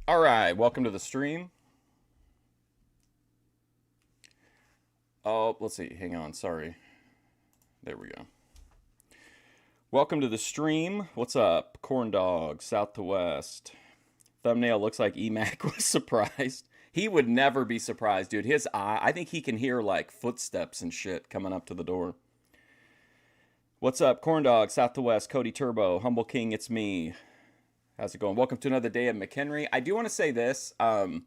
All right, welcome to the stream. Oh, let's see. Hang on. Sorry. There we go. Welcome to the stream. What's up? Corn dog, south to west. Thumbnail looks like EMAC was surprised. He would never be surprised, dude. His eye, I think he can hear like footsteps and shit coming up to the door. What's up? Corn dog, south to west. Cody Turbo, Humble King, it's me. How's it going? Welcome to another day of McHenry. I do want to say this. I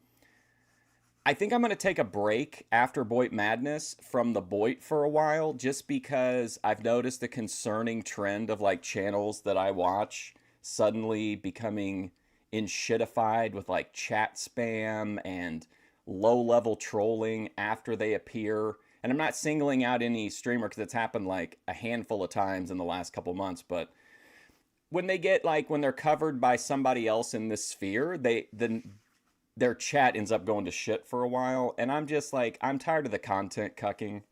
think I'm going to take a break after Boit Madness from the Boit for a while, just because I've noticed a concerning trend of like channels that I watch suddenly becoming enshittified with like chat spam and low level trolling after they appear. And I'm not singling out any streamer because it's happened like a handful of times in the last couple months, but when they get like when they're covered by somebody else in this sphere, their chat ends up going to shit for a while, and I'm just like I'm tired of the content cucking.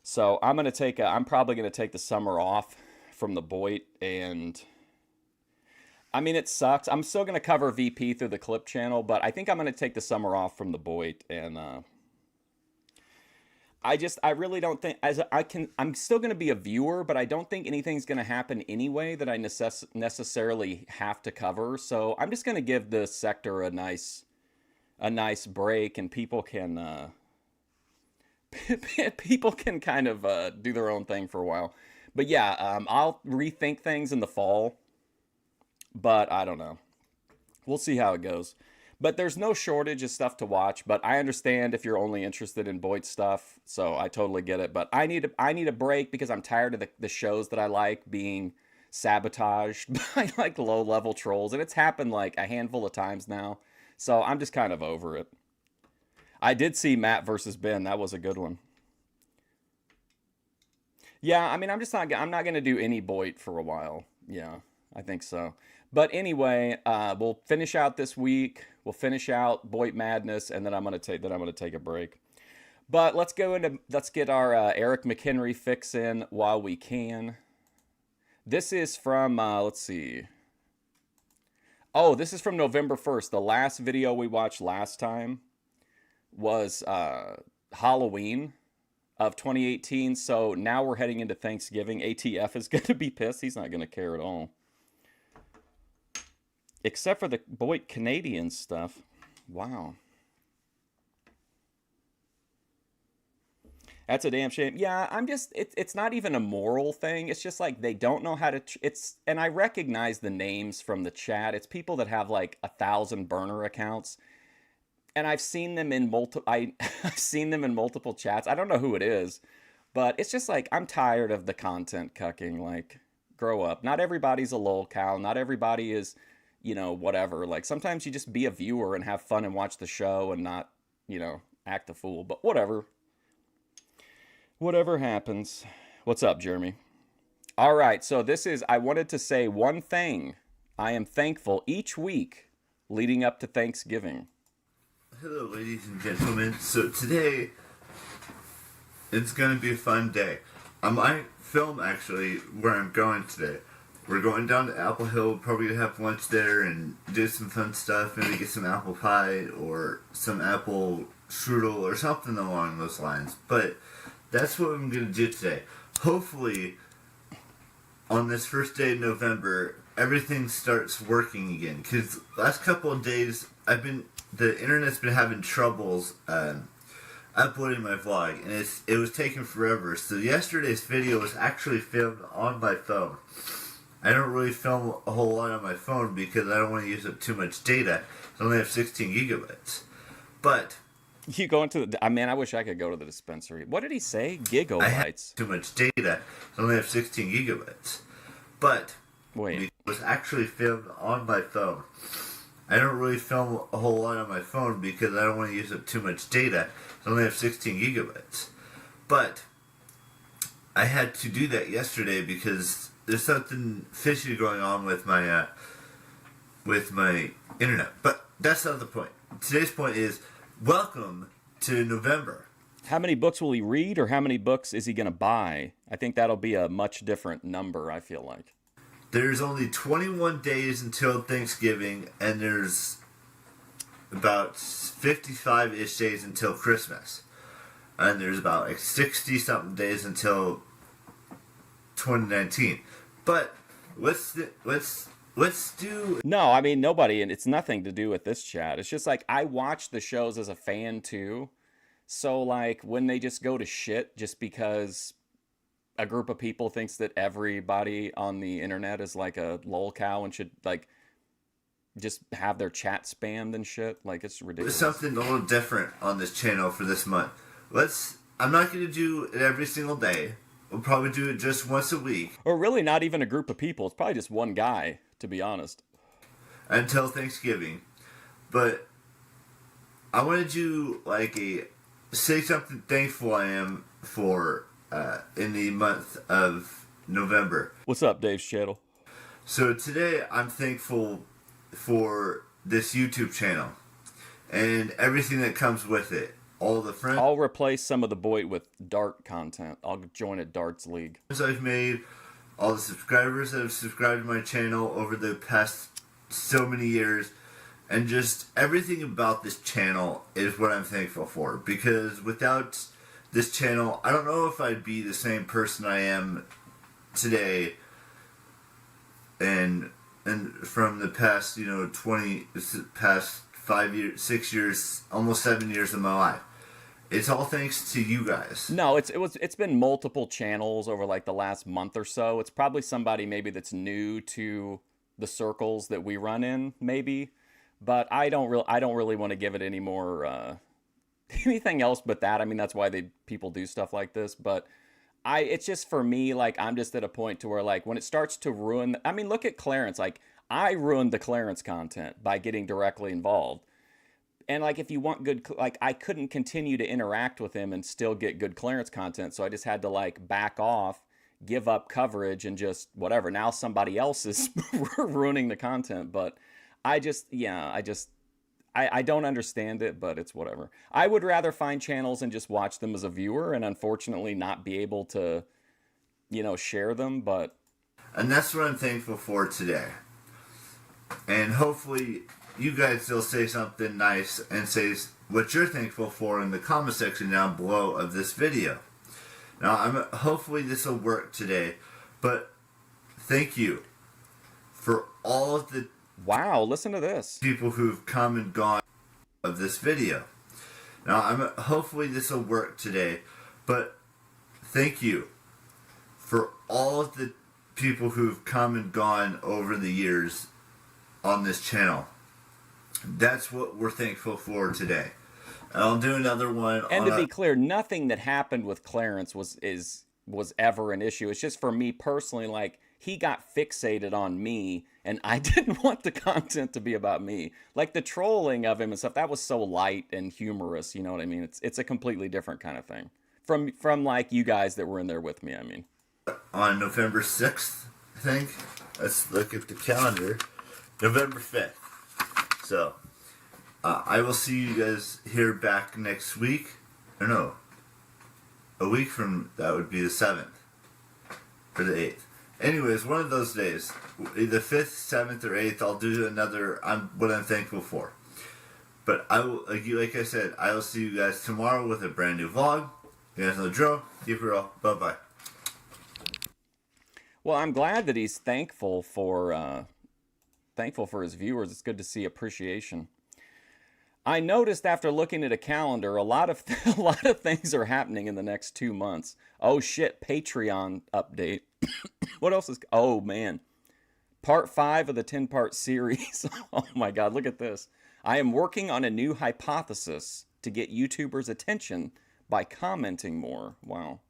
So I'm probably gonna take the summer off from the Boit, and I mean it sucks. I'm still gonna cover VP through the clip channel, but I think I'm gonna take the summer off from the Boit, and I really don't think as I can I'm still going to be a viewer, but I don't think anything's going to happen anyway that I necessarily have to cover. So I'm just going to give the sector a nice break, and people can people can kind of do their own thing for a while. But yeah, I'll rethink things in the fall, but I don't know. We'll see how it goes. But there's no shortage of stuff to watch. But I understand if you're only interested in Boyd stuff, so I totally get it. But I need a break because I'm tired of the shows that I like being sabotaged by like low level trolls, and it's happened like a handful of times now. So I'm just kind of over it. I did see Matt versus Ben. That was a good one. Yeah, I mean, I'm not gonna do any Boyd for a while. Yeah, I think so. But anyway, we'll finish out this week. We'll finish out Boyd Madness, and then I'm gonna take a break. But let's get our Eric McHenry fix in while we can. This is from let's see. Oh, this is from November 1st. The last video we watched last time was Halloween of 2018. So now we're heading into Thanksgiving. ATF is going to be pissed. He's not going to care at all. Except for the boy Canadian stuff. Wow. That's a damn shame. Yeah, it's not even a moral thing. It's just like they don't know how to it's and I recognize the names from the chat. It's people that have like 1,000 burner accounts, and I've seen them in I've seen them in multiple chats. I don't know who it is, but it's just like I'm tired of the content cucking. Like, grow up. Not everybody's a lol cow. Not everybody is, whatever. Like sometimes you just be a viewer and have fun and watch the show and not, act a fool. But whatever. Whatever happens. What's up, Jeremy? All right, so I wanted to say one thing. I am thankful each week leading up to Thanksgiving. Hello, ladies and gentlemen. So today, it's going to be a fun day. I might film, actually, where I'm going today. We're going down to Apple Hill, probably have lunch there and do some fun stuff. Maybe get some apple pie or some apple strudel or something along those lines. But that's what I'm going to do today. Hopefully, on this first day of November, everything starts working again. Because last couple of days, the internet's been having troubles uploading my vlog, and it was taking forever. So yesterday's video was actually filmed on my phone. I don't really film a whole lot on my phone because I don't want to use up too much data. I only have 16 gigabytes. But You go into the. I mean, I wish I could go to the dispensary. What did he say? I have Gigabytes. too much data. I only have 16 gigabytes. But Wait. it was actually filmed on my phone. I don't really film a whole lot on my phone because I don't want to use up too much data. I only have 16 gigabytes. But I had to do that yesterday because there's something fishy going on with my internet. But that's not the point. Today's point is welcome to November. How many books will he read, or how many books is he going to buy? I think that'll be a much different number, I feel like. There's only 21 days until Thanksgiving, and there's about 55-ish days until Christmas. And there's about like 60-something days until 2019. But let's do... No, I mean, nobody, and it's nothing to do with this chat. It's just like, I watch the shows as a fan too. So, like, when they just go to shit just because a group of people thinks that everybody on the internet is like a lolcow and should, like, just have their chat spammed and shit, like, it's ridiculous. There's something a little different on this channel for this month. I'm not going to do it every single day. We'll probably do it just once a week. Or really not even a group of people. It's probably just one guy, to be honest. Until Thanksgiving. But I want to do like say something thankful I am for in the month of November. What's up, Dave's channel? So today I'm thankful for this YouTube channel and everything that comes with it. All the friends I'll replace some of the boy with dart content. I'll join a darts league. I've made, all the subscribers that have subscribed to my channel over the past so many years, and just everything about this channel is what I'm thankful for. Because without this channel, I don't know if I'd be the same person I am today. And from the past, past 5 years, 6 years, almost 7 years of my life. It's all thanks to you guys. No, it's been multiple channels over like the last month or so. It's probably somebody maybe that's new to the circles that we run in, maybe. But I don't really want to give it any more anything else but that. I mean, that's why people do stuff like this. But it's just, for me, like, I'm just at a point to where, like, when it starts to ruin, I mean, look at Clarence. Like, I ruined the Clarence content by getting directly involved. And, like, if you want good, like, I couldn't continue to interact with him and still get good Clarence content. So I just had to, like, back off, give up coverage, and just whatever. Now somebody else is ruining the content. But I don't understand it, but it's whatever. I would rather find channels and just watch them as a viewer, and unfortunately not be able to, share them. But and that's what I'm thankful for today. And hopefully you guys will say something nice and say what you're thankful for in the comment section down below of this video. Now, hopefully this will work today, but thank you for all of the wow, listen to this. People who've come and gone of this video. Now, hopefully this will work today, but thank you for all of the people who've come and gone over the years on this channel. That's what we're thankful for today. And I'll do another one. And to be clear, nothing that happened with Clarence was ever an issue. It's just, for me personally, like, he got fixated on me, and I didn't want the content to be about me. Like, the trolling of him and stuff, that was so light and humorous, you know what I mean? It's a completely different kind of thing. From like, you guys that were in there with me, I mean. On November 6th, I think. Let's look at the calendar. November 5th. So, I will see you guys here back next week. Or no. A week from that would be the 7th. Or the 8th. Anyways, one of those days, either 5th, 7th, or 8th, I'll do another what I'm thankful for. But I will, like I said, I will see you guys tomorrow with a brand new vlog. You guys know the drill. Keep it real. Bye-bye. Well, I'm glad that he's thankful for his viewers. It's good to see appreciation. I noticed after looking at a calendar, a lot of things are happening in the next 2 months. Oh shit, Patreon update. What else is... Oh, man. Part 5 of the 10-part series. Oh, my God. Look at this. I am working on a new hypothesis to get YouTubers' attention by commenting more. Wow.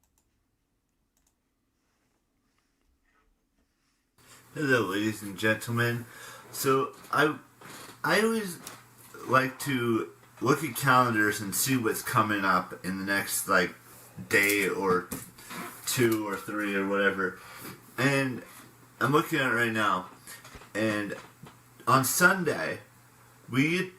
Hello, ladies and gentlemen. So, I always like to look at calendars and see what's coming up in the next, like, day or 2 or 3 or whatever. And I'm looking at it right now, and on Sunday, we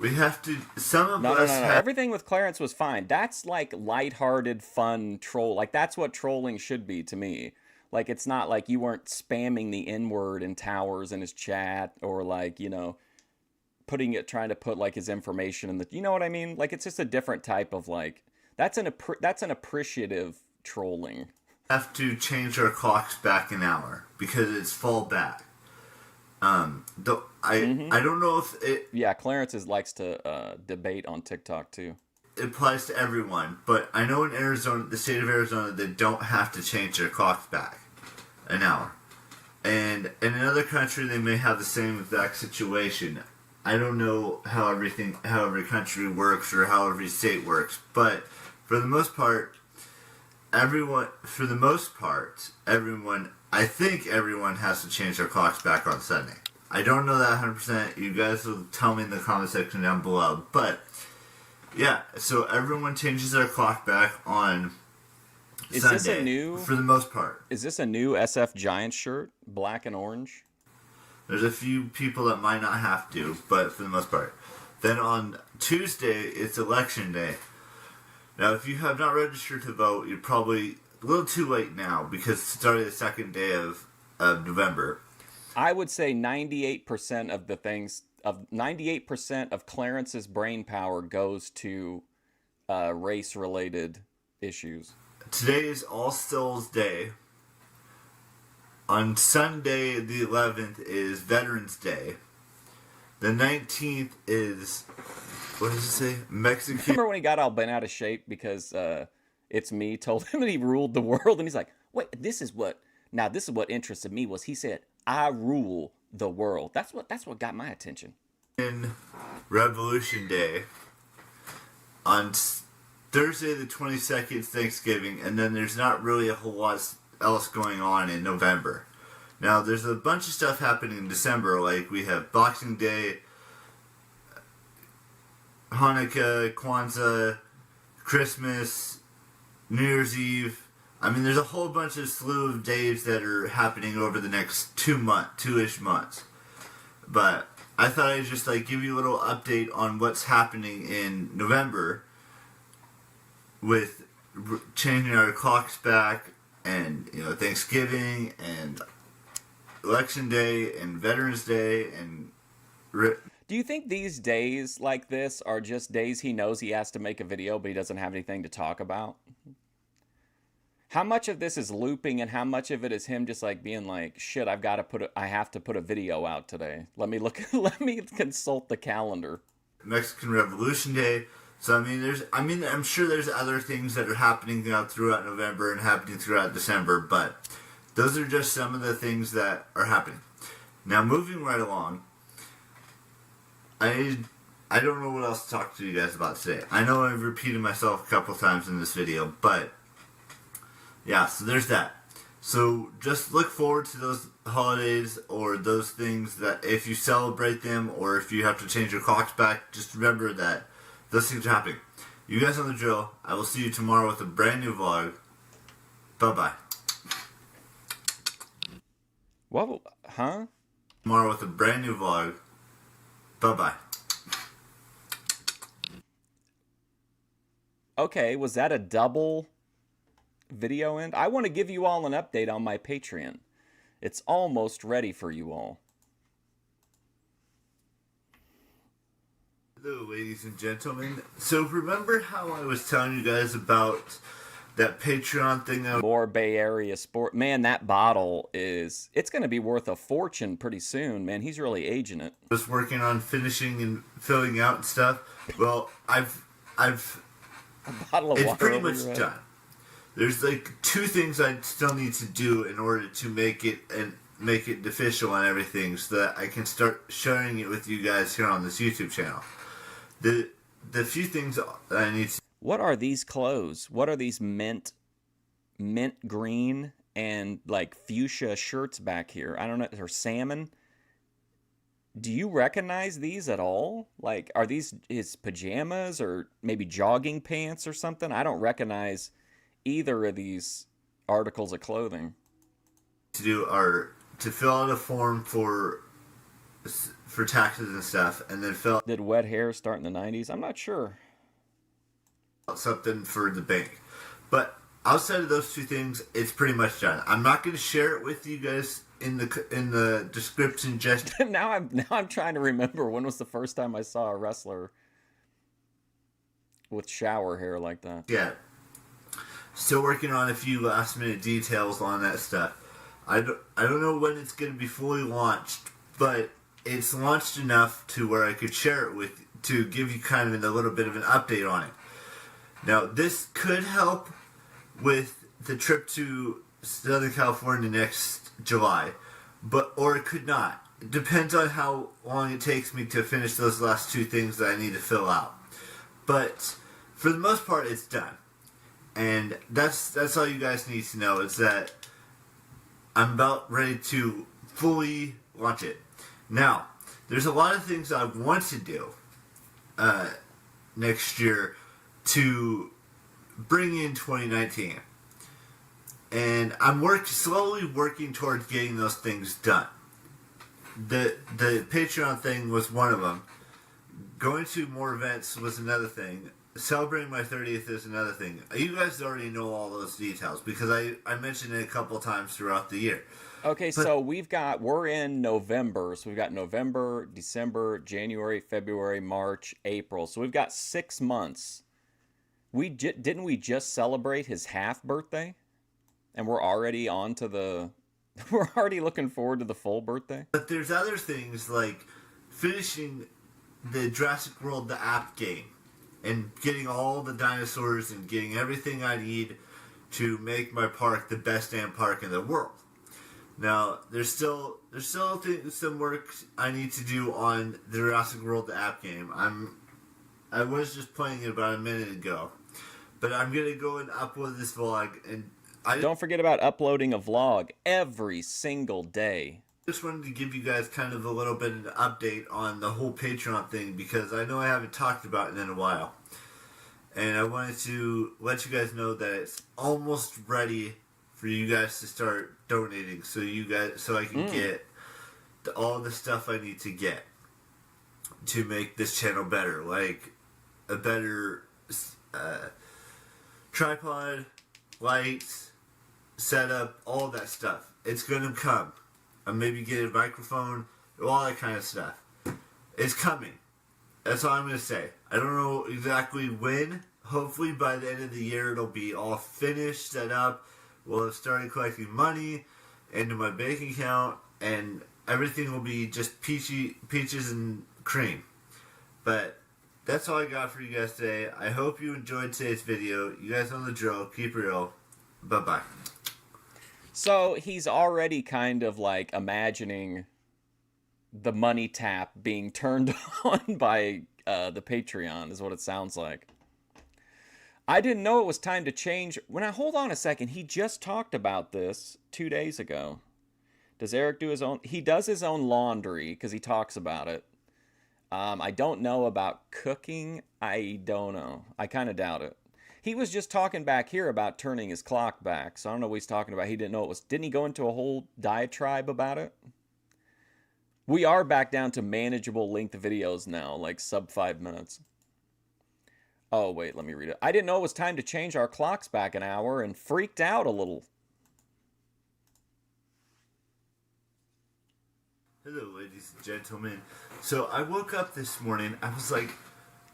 have to, some of us No. have... Everything with Clarence was fine. That's like lighthearted, fun troll. Like, that's what trolling should be to me. Like, it's not like you weren't spamming the N-word in Towers in his chat, or like, trying to put like his information in the, you know what I mean? Like it's just a different type of like, that's an appreciative trolling. Have to change our clocks back an hour because it's fall back. Though I don't know if it. Yeah, Clarence likes to debate on TikTok too. It applies to everyone, but I know in Arizona, the state of Arizona, they don't have to change their clocks back an hour. And in another country, they may have the same exact situation. I don't know how every country works or how every state works, but for the most part, everyone, I think everyone has to change their clocks back on Sunday. I don't know that 100%. You guys will tell me in the comment section down below, but yeah, so everyone changes their clock back on Sunday. This a new, for the most part. Is this a new SF Giants shirt? Black and orange? There's a few people that might not have to, but for the most part. Then on Tuesday, it's election day. Now, if you have not registered to vote, you're probably a little too late now because it's started the second day of November. I would say 98% of the things... 98% of Clarence's brain power goes to race-related issues. Today is All Souls Day. On Sunday, the 11th, is Veterans Day. The 19th is, what does it say? Mexican. Remember when he got all bent out of shape because It's Me told him that he ruled the world, and he's like, wait, this is what interested me was he said, I rule the world. That's what got my attention. Revolution Day. On Thursday the 22nd, Thanksgiving, and then there's not really a whole lot else going on in November. Now, there's a bunch of stuff happening in December, like we have Boxing Day, Hanukkah, Kwanzaa, Christmas, New Year's Eve. I mean, there's a whole bunch of slew of days that are happening over the next 2-ish months. But I thought I'd just give you a little update on what's happening in November with changing our clocks back and, Thanksgiving and Election Day and Veterans Day and... Do you think these days like this are just days he knows he has to make a video but he doesn't have anything to talk about? How much of this is looping and how much of it is him just being like, shit, I have to put a video out today. Let me consult the calendar. Mexican Revolution Day. So I'm sure there's other things that are happening throughout November and happening throughout December, but those are just some of the things that are happening. Now, moving right along, I don't know what else to talk to you guys about today. I know I've repeated myself a couple times in this video, but yeah, so there's that. So just look forward to those holidays or those things that if you celebrate them or if you have to change your clocks back, just remember that those things are happening. You guys know the drill. I will see you tomorrow with a brand new vlog. Bye-bye. What? Huh? Tomorrow with a brand new vlog. Bye-bye. Okay, was that a double video end? I want to give you all an update on my Patreon. It's almost ready for you all. Hello, ladies and gentlemen. So remember how I was telling you guys about that Patreon thing? More Bay Area sport. Man, that bottle it's going to be worth a fortune pretty soon, man. He's really aging it. I was working on finishing and filling out and stuff. Well, I've a bottle of it's water pretty over much your head. done. There's 2 things I still need to do in order to make it official and everything, so that I can start sharing it with you guys here on this YouTube channel. The few things that I need to... What are these clothes? What are these mint green and fuchsia shirts back here? I don't know, or salmon. Do you recognize these at all? Are these his pajamas or maybe jogging pants or something? I don't recognize either of these articles of clothing. To do are to fill out a form for taxes and stuff, and then fill... Did wet hair start in the 90s? I'm not sure. Something for the bank. But outside of those two things, it's pretty much done. I'm not going to share it with you guys in the description just Now I'm trying to remember when was the first time I saw a wrestler with shower hair like that. yet. Still working on a few last minute details on that stuff. I don't know when it's going to be fully launched, but it's launched enough to where I could share it with to give you kind of a little bit of an update on it. Now, this could help with the trip to Southern California next July, or it could not. It depends on how long it takes me to finish those last two things that I need to fill out. But for the most part, it's done. And that's all you guys need to know, is that I'm about ready to fully launch it. Now, there's a lot of things I want to do next year to bring in 2019. And I'm slowly working towards getting those things done. The Patreon thing was one of them. Going to more events was another thing. Celebrating my 30th is another thing. You guys already know all those details because I mentioned it a couple times throughout the year. Okay, so we're in November. So we've got November, December, January, February, March, April. So we've got 6 months. Didn't we just celebrate his half birthday? And we're already on to we're already looking forward to the full birthday? But there's other things like finishing the Jurassic World, the app game, and getting all the dinosaurs and getting everything I need to make my park the best damn park in the world. Now, there's still some work I need to do on the Jurassic World, the app game. I was just playing it about a minute ago, but I'm gonna go and upload this vlog, and don't forget about uploading a vlog every single day. Just wanted to give you guys kind of a little bit of an update on the whole Patreon thing because I know I haven't talked about it in a while. And I wanted to let you guys know that it's almost ready for you guys to start donating so I can get all the stuff I need to get to make this channel better. Like a better tripod, lights, setup, all that stuff. It's going to come. Maybe get a microphone, all that kind of stuff. It's coming. That's all I'm going to say. I don't know exactly when. Hopefully by the end of the year it'll be all finished, set up. We'll have started collecting money into my bank account, and everything will be just peaches and cream. But that's all I got for you guys today. I hope you enjoyed today's video. You guys know the drill. Keep it real. Bye-bye. So he's already kind of like imagining the money tap being turned on by the Patreon is what it sounds like. I didn't know it was time to change. Hold on a second. He just talked about this 2 days ago. Does Eric do his own? He does his own laundry because he talks about it. I don't know about cooking. I don't know. I kind of doubt it. He was just talking back here about turning his clock back. So I don't know what he's talking about. He didn't know it was. Didn't he go into a whole diatribe about it? We are back down to manageable length videos now, like sub 5 minutes. Oh, wait, let me read it. I didn't know it was time to change our clocks back an hour and freaked out a little. Hello, ladies and gentlemen. So I woke up this morning. I was like,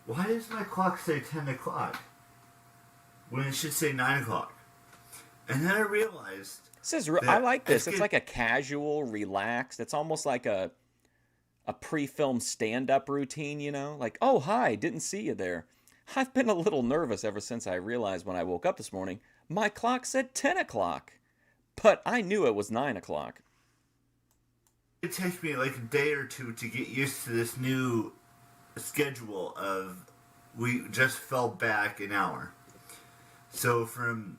why does my clock say 10 o'clock when it should say 9 o'clock? And then I realized... I like this. It's like a casual, relaxed. It's almost like a pre-filmed stand-up routine, you know? Like, oh, hi, didn't see you there. I've been a little nervous ever since I realized when I woke up this morning, my clock said 10 o'clock. But I knew it was 9 o'clock. It takes me like a day or two to get used to this new schedule of we just fell back an hour. So from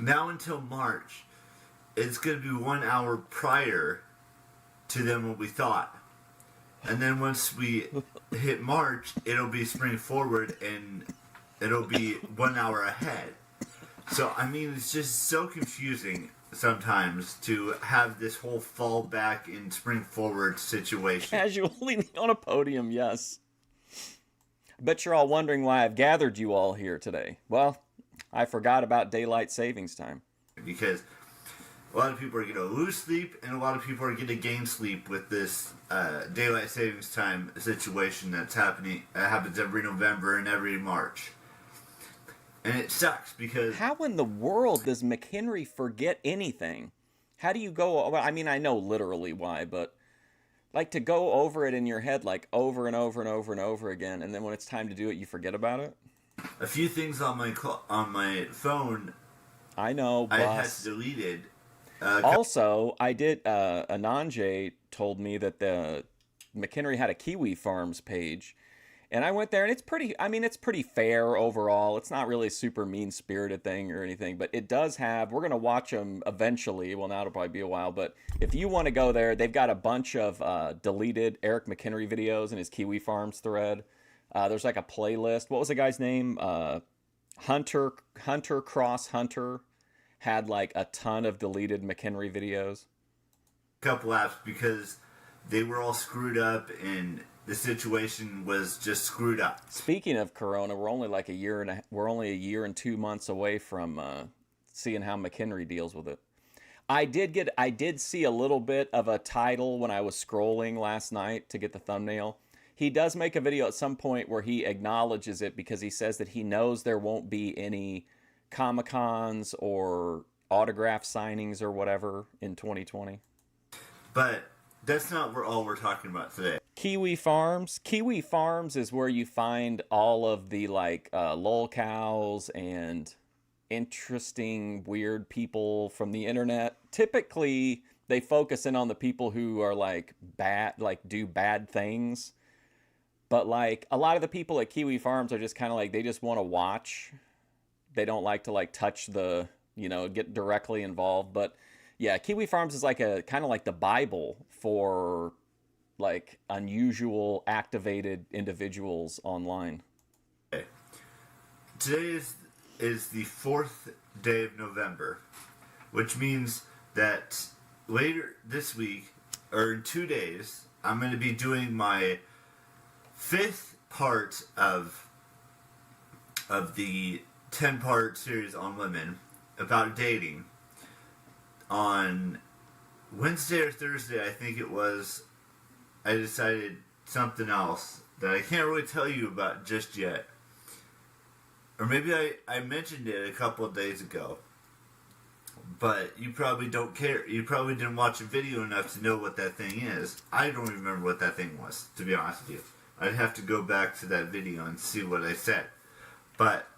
now until March, it's going to be 1 hour prior to than what we thought. And then once we hit March, it'll be spring forward and it'll be 1 hour ahead. So, I mean, it's just so confusing sometimes to have this whole fall back in spring forward situation. Casually on a podium, yes. I bet you're all wondering why I've gathered you all here today. Well, I forgot about daylight savings time. because a lot of people are going to lose sleep, and a lot of people are going to gain sleep with this daylight savings time situation that's happening. Happens every November and every March, and it sucks because How in the world does McHenry forget anything? How do you go? Well, I mean, I know literally why, but like to go over it in your head like over and over and over and over again, and then when it's time to do it, you forget about it. a few things on my phone I know, I had boss. deleted. Also, I did. Ananje told me that the McHenry had a Kiwi Farms page, and I went there, and it's pretty. I mean, it's pretty fair overall. It's not really a super mean spirited thing or anything, but it does have. We're gonna watch them eventually. Well, now it'll probably be a while, but if you want to go there, they've got a bunch of deleted Eric McHenry videos in his Kiwi Farms thread. There's like a playlist. What was the guy's name? Hunter Cross Hunter had like a ton of deleted McHenry videos. Couple apps because they were all screwed up and the situation was just screwed up. Speaking of Corona, we're only like we're only a year and 2 months away from seeing how McHenry deals with it. I did see a little bit of a title when I was scrolling last night to get the thumbnail. He does make a video at some point where he acknowledges it because he says that he knows there won't be any Comic-Cons or autograph signings or whatever in 2020. But that's not all we're talking about today. Kiwi Farms. Kiwi Farms is where you find all of the like lolcows and interesting, weird people from the internet. Typically, they focus in on the people who are like bad, like do bad things. But like a lot of the people at Kiwi Farms are just kind of like they just want to watch. They don't like to like touch the, get directly involved. But yeah, Kiwi Farms is like a kind of like the Bible for like unusual activated individuals online. Okay. Today is the 4th day of November, which means that later this week, or in 2 days, I'm going to be doing my 5th part of the 10-part series on women about dating. On Wednesday or Thursday, I think it was, I decided something else that I can't really tell you about just yet. Or maybe I mentioned it a couple of days ago. But you probably don't care. You probably didn't watch a video enough to know what that thing is. I don't even remember what that thing was, to be honest with you. I'd have to go back to that video and see what I said. But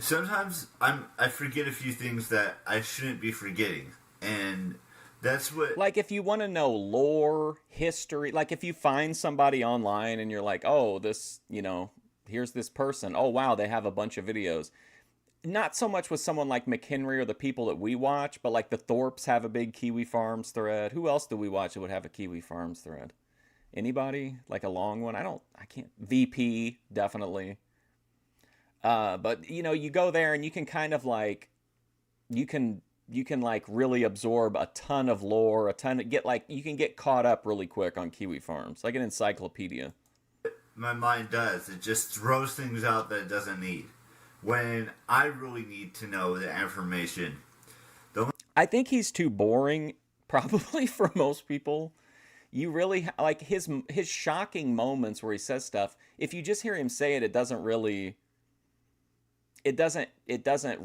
sometimes I forget a few things that I shouldn't be forgetting. And that's what... Like if you want to know lore, history, like if you find somebody online and you're like, oh, this, here's this person. Oh, wow, they have a bunch of videos. Not so much with someone like McHenry or the people that we watch, but like the Thorpes have a big Kiwi Farms thread. Who else do we watch that would have a Kiwi Farms thread? Anybody? Like a long one? I can't. VP, definitely. But, you go there and you can kind of like, you can like really absorb a ton of lore, you can get caught up really quick on Kiwi Farms, like an encyclopedia. My mind does. It just throws things out that it doesn't need. When I really need to know the information. I think he's too boring, probably for most people. You really like his shocking moments where he says stuff. If you just hear him say it, it doesn't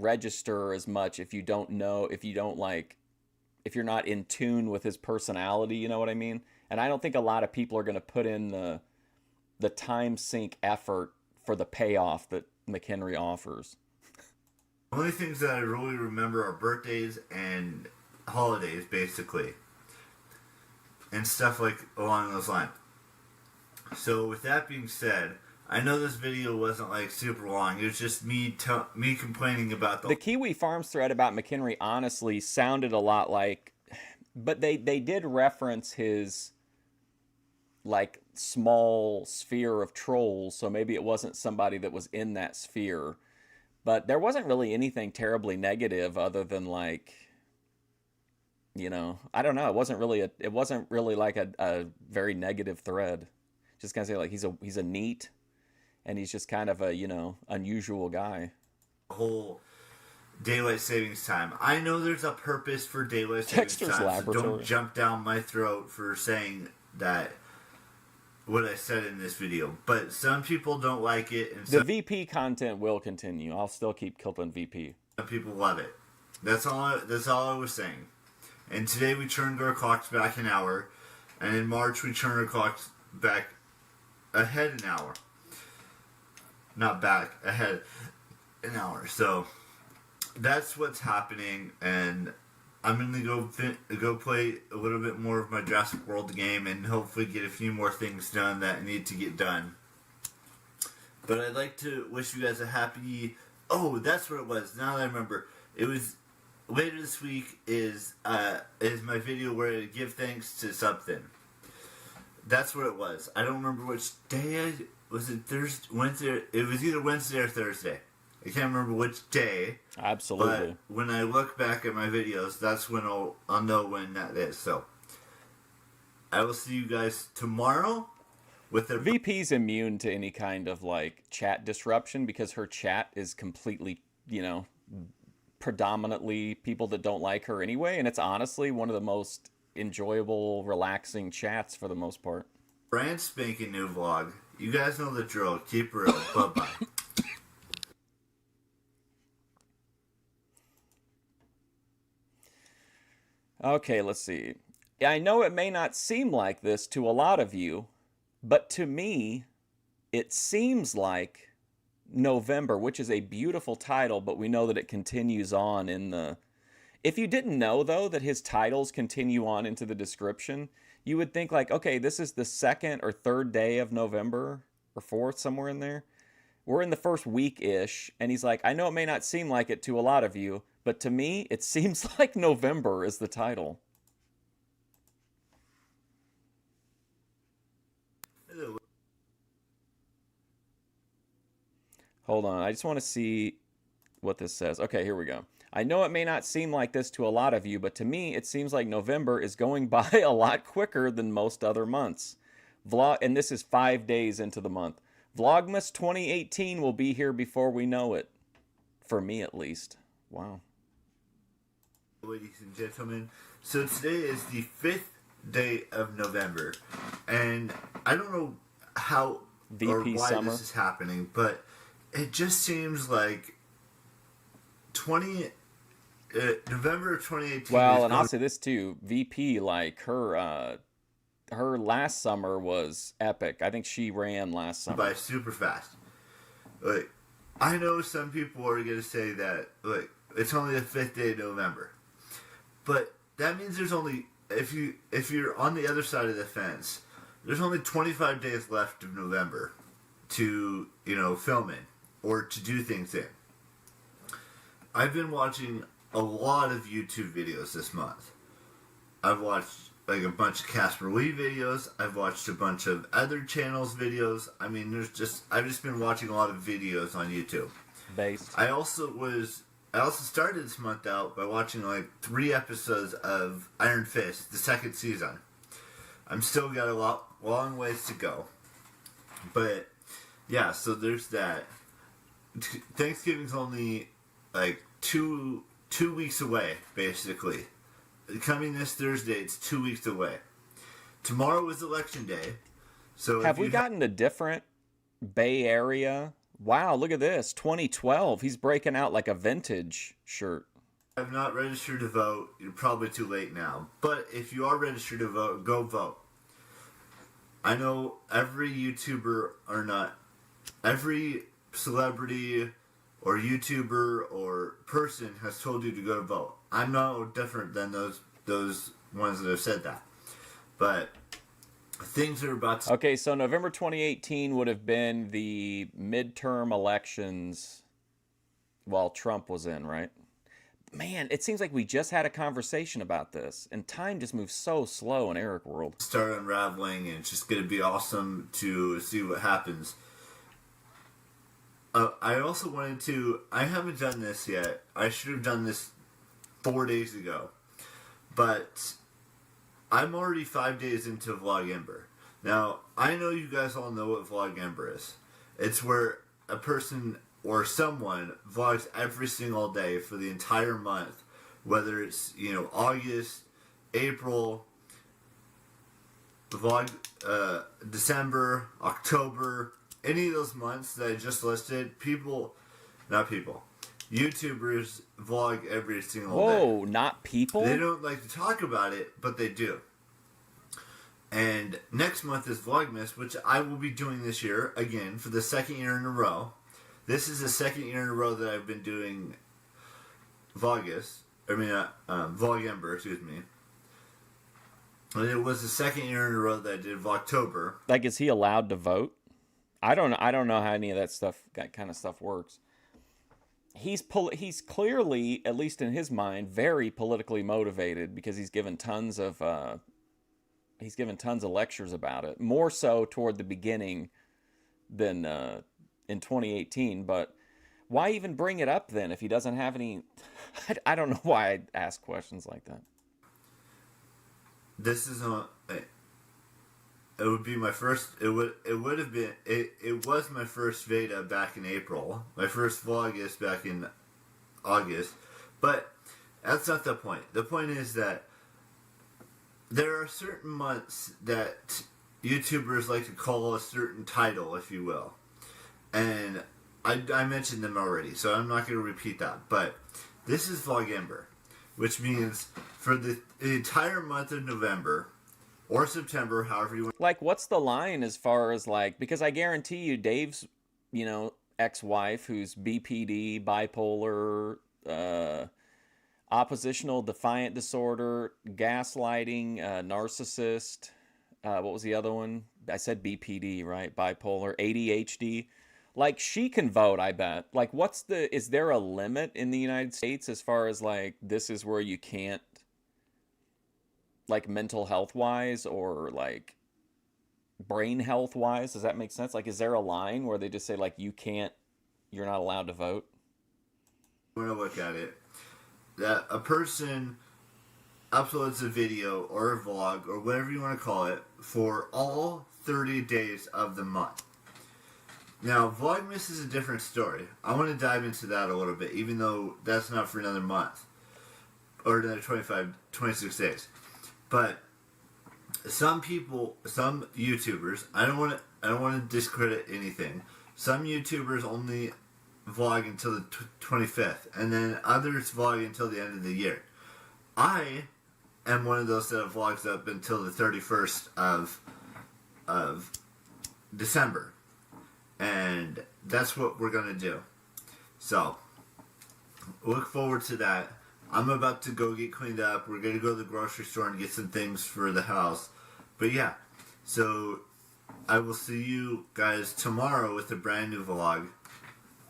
register as much if you don't know, if you're not in tune with his personality, you know what I mean? And I don't think a lot of people are going to put in the time sink effort for the payoff that McHenry offers. The only things that I really remember are birthdays and holidays, basically. And stuff like along those lines. So with that being said, I know this video wasn't like super long. It was just me complaining about the Kiwi Farms thread about McHenry honestly sounded a lot like, but they did reference his like small sphere of trolls, so maybe it wasn't somebody that was in that sphere. But there wasn't really anything terribly negative other than like, I don't know. It wasn't really like a very negative thread. Just kind of say like he's a neat, and he's just kind of a unusual guy. whole daylight savings time. I know there's a purpose for daylight savings Dexter's time, Laboratory. so don't jump down my throat for saying that what I said in this video. But some people don't like it, and The VP content will continue. I'll still keep killing VP. some people love it. That's all I was saying. And today we turned our clocks back an hour, and in March we turned our clocks back ahead an hour. Not back, ahead an hour. So that's what's happening, and I'm gonna go play a little bit more of my Jurassic World game, and hopefully get a few more things done that I need to get done. But I'd like to wish you guys a happy. Oh, that's what it was. Now that I remember, it was later this week. Is my video where I give thanks to something. That's what it was. I don't remember which day. Was it Thursday, Wednesday? It was either Wednesday or Thursday. I can't remember which day. Absolutely. But when I look back at my videos, that's when I'll know when that is. So I will see you guys tomorrow with their VP's immune to any kind of like chat disruption because her chat is completely, predominantly people that don't like her anyway, and it's honestly one of the most enjoyable, relaxing chats for the most part. brand spanking new vlog. You guys know the drill. Keep it real. Bye-bye. Okay, let's see. I know it may not seem like this to a lot of you, but to me, it seems like November, which is a beautiful title, but we know that it continues on in the... If you didn't know, though, that his titles continue on into the description, you would think like, okay, this is the second or third day of November, or fourth, somewhere in there. We're in the first week-ish, and he's like, I know it may not seem like it to a lot of you, but to me, it seems like November is the title. Hold on, I just want to see what this says. Okay, here we go. I know it may not seem like this to a lot of you, but to me, it seems like November is going by a lot quicker than most other months. And this is 5 days into the month. Vlogmas 2018 will be here before we know it. For me, at least. Wow. Ladies and gentlemen, so today is the 5th day of November, and I don't know how VP or why summer. this is happening, but it just seems like November of 2018. Well, and I'll say this too. VP, like her last summer was epic. I think she ran last summer by super fast. Like, I know some people are gonna say that like it's only the 5th day of November, but that means there's only if you're on the other side of the fence, there's only 25 days left of November to film in or to do things in. I've been watching a lot of YouTube videos this month. I've watched like a bunch of Casper Lee videos. I've watched a bunch of other channels' videos. I mean, I've just been watching a lot of videos on YouTube. based. I also started this month out by watching like 3 episodes of Iron Fist, the 2nd season. I'm still got a long ways to go. But yeah, so there's that. Thanksgiving's only like two weeks away, basically. Coming this Thursday, it's 2 weeks away. Tomorrow is election day. So Have we gotten a different Bay Area? Wow, look at this. 2012. He's breaking out like a vintage shirt. have not registered to vote, you're probably too late now. But if you are registered to vote, go vote. I know every YouTuber or not, every celebrity or YouTuber or person has told you to go to vote. I'm no different than those ones that have said that. But things are about to... Okay, so November 2018 would have been the midterm elections while Trump was in, right? Man, it seems like we just had a conversation about this, and time just moves so slow in Eric World. Start unraveling, and it's just going to be awesome to see what happens. I also wanted to... I haven't done this yet. I should have done this 4 days ago. But I'm already 5 days into Vloggember. Now, I know you guys all know what Vloggember is. It's where a person or someone vlogs every single day for the entire month, whether it's, August, April, vlog, December, October, any of those months that I just listed, YouTubers vlog every single day. Whoa, not people? They don't like to talk about it, but they do. And next month is Vlogmas, which I will be doing this year, again, for the second year in a row. This is the second year in a row that I've been doing Vlogember, excuse me. And it was the second year in a row that I did Vlogtober. Like, is he allowed to vote? I don't know how any of that kind of stuff works. He's clearly, at least in his mind, very politically motivated because he's given tons of lectures about it. More so toward the beginning than in 2018. But why even bring it up then if he doesn't have any? I don't know why I ask questions like that. This is it would be my first. It would have been. It was my first Veda back in April. My first vlog is back in August, but that's not the point. The point is that there are certain months that YouTubers like to call a certain title, if you will, and I mentioned them already, so I'm not going to repeat that. But this is Vlogember, which means for the entire month of November. Or September, however you want. Like, what's the line as far as, like, because I guarantee you Dave's, ex-wife, who's BPD, bipolar, oppositional defiant disorder, gaslighting, narcissist, what was the other one? I said BPD, right? Bipolar, ADHD. Like, she can vote, I bet. Like, is there a limit in the United States as far as, like, this is where you can't, like, mental health wise or like brain health wise? Does that make sense? Like, is there a line where they just say, like, you're not allowed to vote? I'm going to look at it. That a person uploads a video or a vlog or whatever you want to call it for all 30 days of the month. Now, Vlogmas is a different story. I want to dive into that a little bit, even though that's not for another month or another 26 days. But some YouTubers, I don't want to discredit anything. Some YouTubers only vlog until the 25th, and then others vlog until the end of the year. I am one of those that vlogs up until the 31st of December, and that's what we're gonna do. So look forward to that. I'm about to go get cleaned up. We're going to go to the grocery store and get some things for the house. But yeah, so I will see you guys tomorrow with a brand new vlog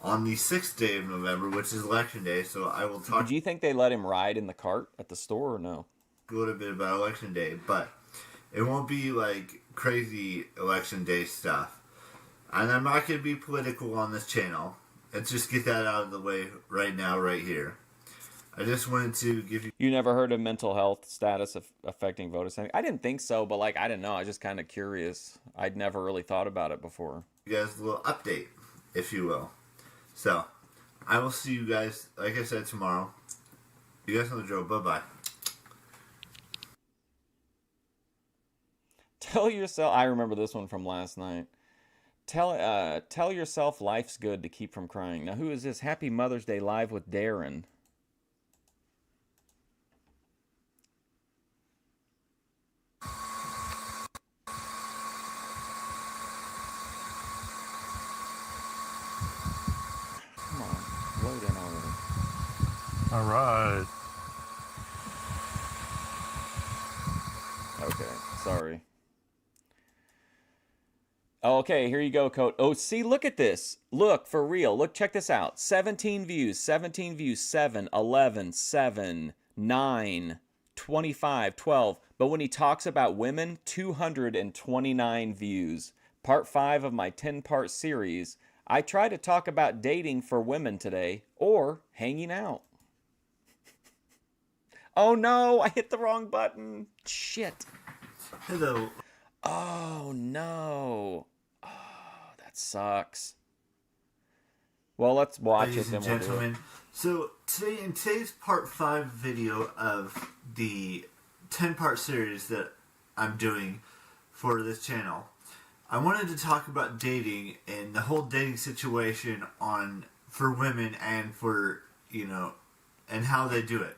on the 6th day of November, which is Election Day. So I will talk. Do you think they let him ride in the cart at the store or no? A little bit about Election Day, but it won't be like crazy Election Day stuff. And I'm not going to be political on this channel. Let's just get that out of the way right now, right here. I just wanted to give you... You never heard of mental health status affecting voter sentiment? I didn't think so, but, like, I didn't know. I was just kind of curious. I'd never really thought about it before. You guys a little update, if you will. So, I will see you guys, like I said, tomorrow. You guys know the drill. Bye-bye. Tell yourself... I remember this one from last night. Tell yourself life's good to keep from crying. Now, who is this? Happy Mother's Day Live with Darren. All right. Okay, sorry. Okay, here you go, Coat. Oh, see, look at this. Look, for real. Look, check this out. 17 views, 7, 11, 7, 9, 25, 12. But when he talks about women, 229 views. Part 5 of my 10-part series. I try to talk about dating for women today, or hanging out. Oh no, I hit the wrong button. Shit. Hello. Oh no. Oh, that sucks. Well, let's watch ladies it, and then we'll do it. gentlemen. So today, in today's part 5 video of the 10-part series that I'm doing for this channel, I wanted to talk about dating and the whole dating situation for women and for, and how they do it.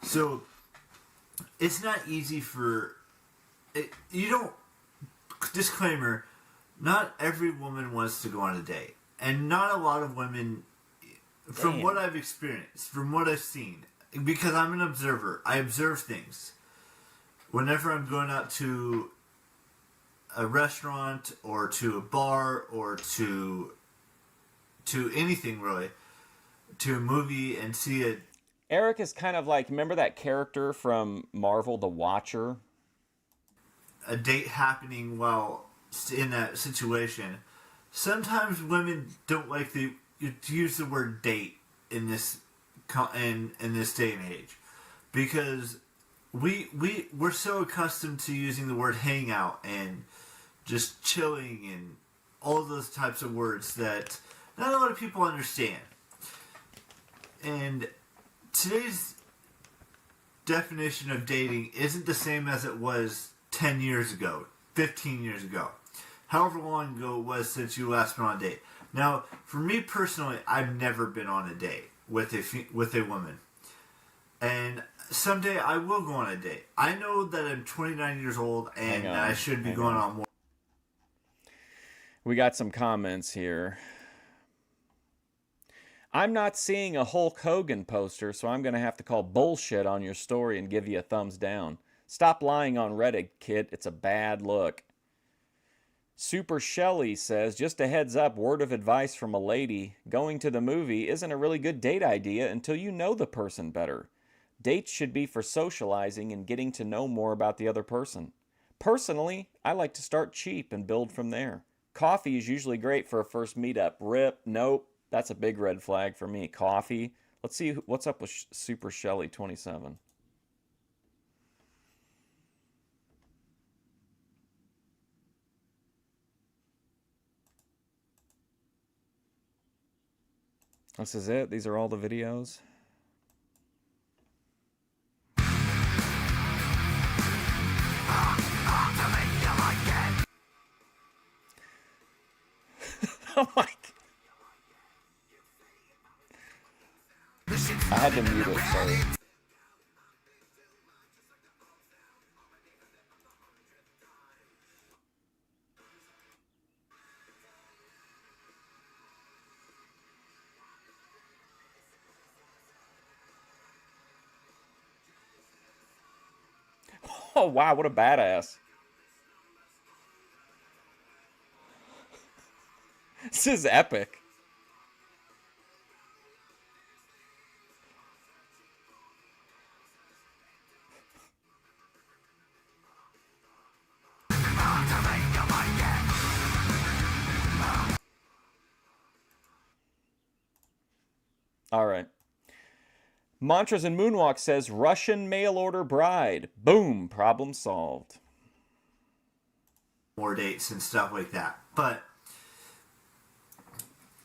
So it's not easy disclaimer, not every woman wants to go on a date. And not a lot of women, from what I've experienced, from what I've seen, because I'm an observer, I observe things. Whenever I'm going out to a restaurant or to a bar or to anything really, to a movie and see it. Eric is kind of like, remember that character from Marvel, the Watcher? A date happening while in that situation. Sometimes women don't like to use the word date in this in this day and age, because we're so accustomed to using the word hangout and just chilling and all those types of words that not a lot of people understand. And today's definition of dating isn't the same as it was 10 years ago, 15 years ago. However long ago it was since you last been on a date. Now, for me personally, I've never been on a date with a woman. And someday I will go on a date. I know that I'm 29 years old and I should be going on more. We got some comments here. I'm not seeing a Hulk Hogan poster, so I'm going to have to call bullshit on your story and give you a thumbs down. Stop lying on Reddit, kid. It's a bad look. Super Shelley says, just a heads up, word of advice from a lady. Going to the movie isn't a really good date idea until you know the person better. Dates should be for socializing and getting to know more about the other person. Personally, I like to start cheap and build from there. Coffee is usually great for a first meetup. Rip, nope, that's a big red flag for me. Coffee. Let's see what's up with Super Shelley 27. This is it? These are all the videos? Oh my God. I had to mute it, sorry. Oh wow, what a badass. This is epic. All right. Mantras and Moonwalk says Russian mail order bride. Boom, problem solved. More dates and stuff like that. But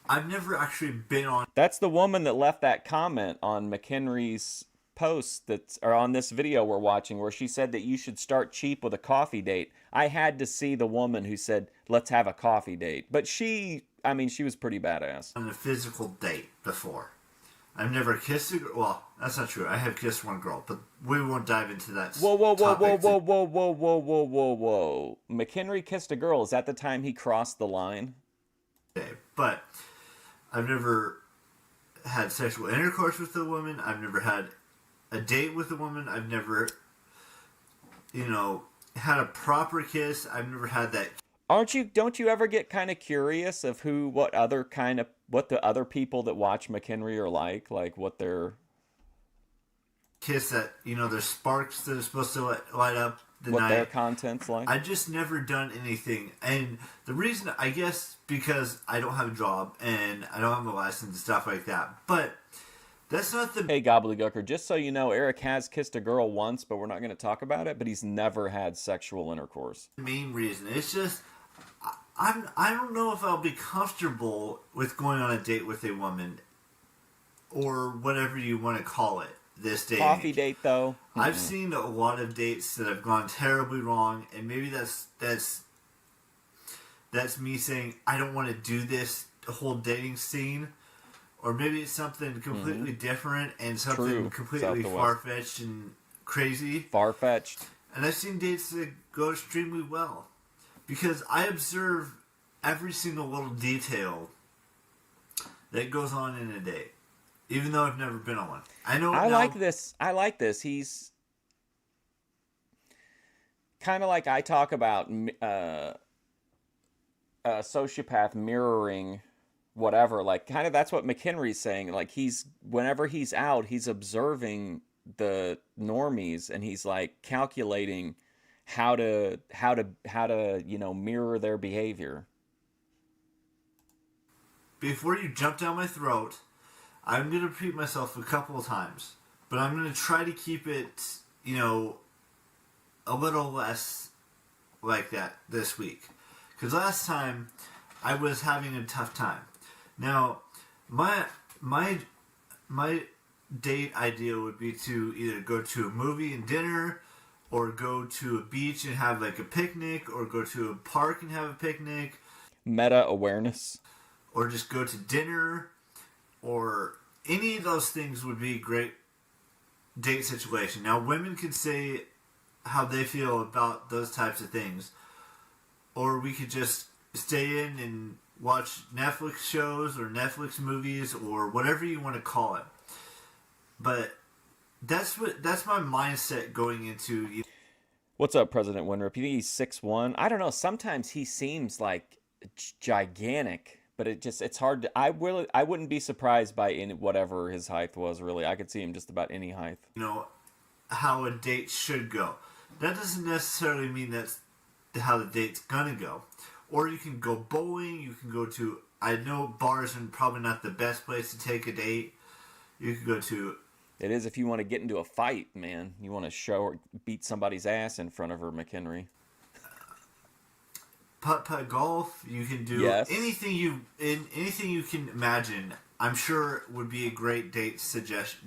I've never actually been on. That's the woman that left that comment on McHenry's post or on this video we're watching, where she said that you should start cheap with a coffee date. I had to see the woman who said, let's have a coffee date. But she was pretty badass. On a physical date before. I've never kissed a girl. Well, that's not true. I have kissed one girl, but we won't dive into that. Whoa. McHenry kissed a girl. Is that the time he crossed the line? But I've never had sexual intercourse with a woman. I've never had a date with a woman. I've never, had a proper kiss. I've never had that. Don't you ever get kind of curious of what the other people that watch McHenry are like what their kiss that, there's sparks that are supposed to light up the night. What their content's like? I just never done anything. And the reason, I guess, because I don't have a job and I don't have a license and stuff like that. But that's not the... Hey, Gobbledygooker, just so you know, Eric has kissed a girl once, but we're not going to talk about it, but he's never had sexual intercourse. main reason. It's just... I don't know if I'll be comfortable with going on a date with a woman, or whatever you want to call it. This day, Coffee date though. I've seen a lot of dates that have gone terribly wrong, and maybe that's me saying I don't want to do this whole dating scene, or maybe it's something completely different and something completely far-fetched and crazy. Far-fetched. And I've seen dates that go extremely well because I observe every single little detail that goes on in a date, even though I've never been on one. I like this. He's kind of like I talk about a sociopath mirroring whatever. Like, kind of that's what McHenry's saying. Like, whenever he's out, he's observing the normies and he's like calculating how to mirror their behavior. Before you jump down my throat, I'm going to repeat myself a couple of times, but I'm going to try to keep it, a little less like that this week. Because last time, I was having a tough time. Now, my date idea would be to either go to a movie and dinner, or go to a beach and have like a picnic, or go to a park and have a picnic. Meta awareness. Or just go to dinner, or any of those things would be a great date situation. Now, women can say how they feel about those types of things, or we could just stay in and watch Netflix shows or Netflix movies or whatever you want to call it. But that's my mindset going into. What's up, President Winrup? You think he's 6'1"? I don't know. Sometimes he seems like gigantic, but it's hard to. I wouldn't be surprised by whatever his height was. Really, I could see him just about any height. How a date should go. That doesn't necessarily mean that's how the date's gonna go. Or you can go bowling. You can go to. I know bars are probably not the best place to take a date. You could go to. It is if you want to get into a fight, man. You want to show or beat somebody's ass in front of her, McHenry. Putt-putt golf. You can do anything you can imagine. I'm sure would be a great date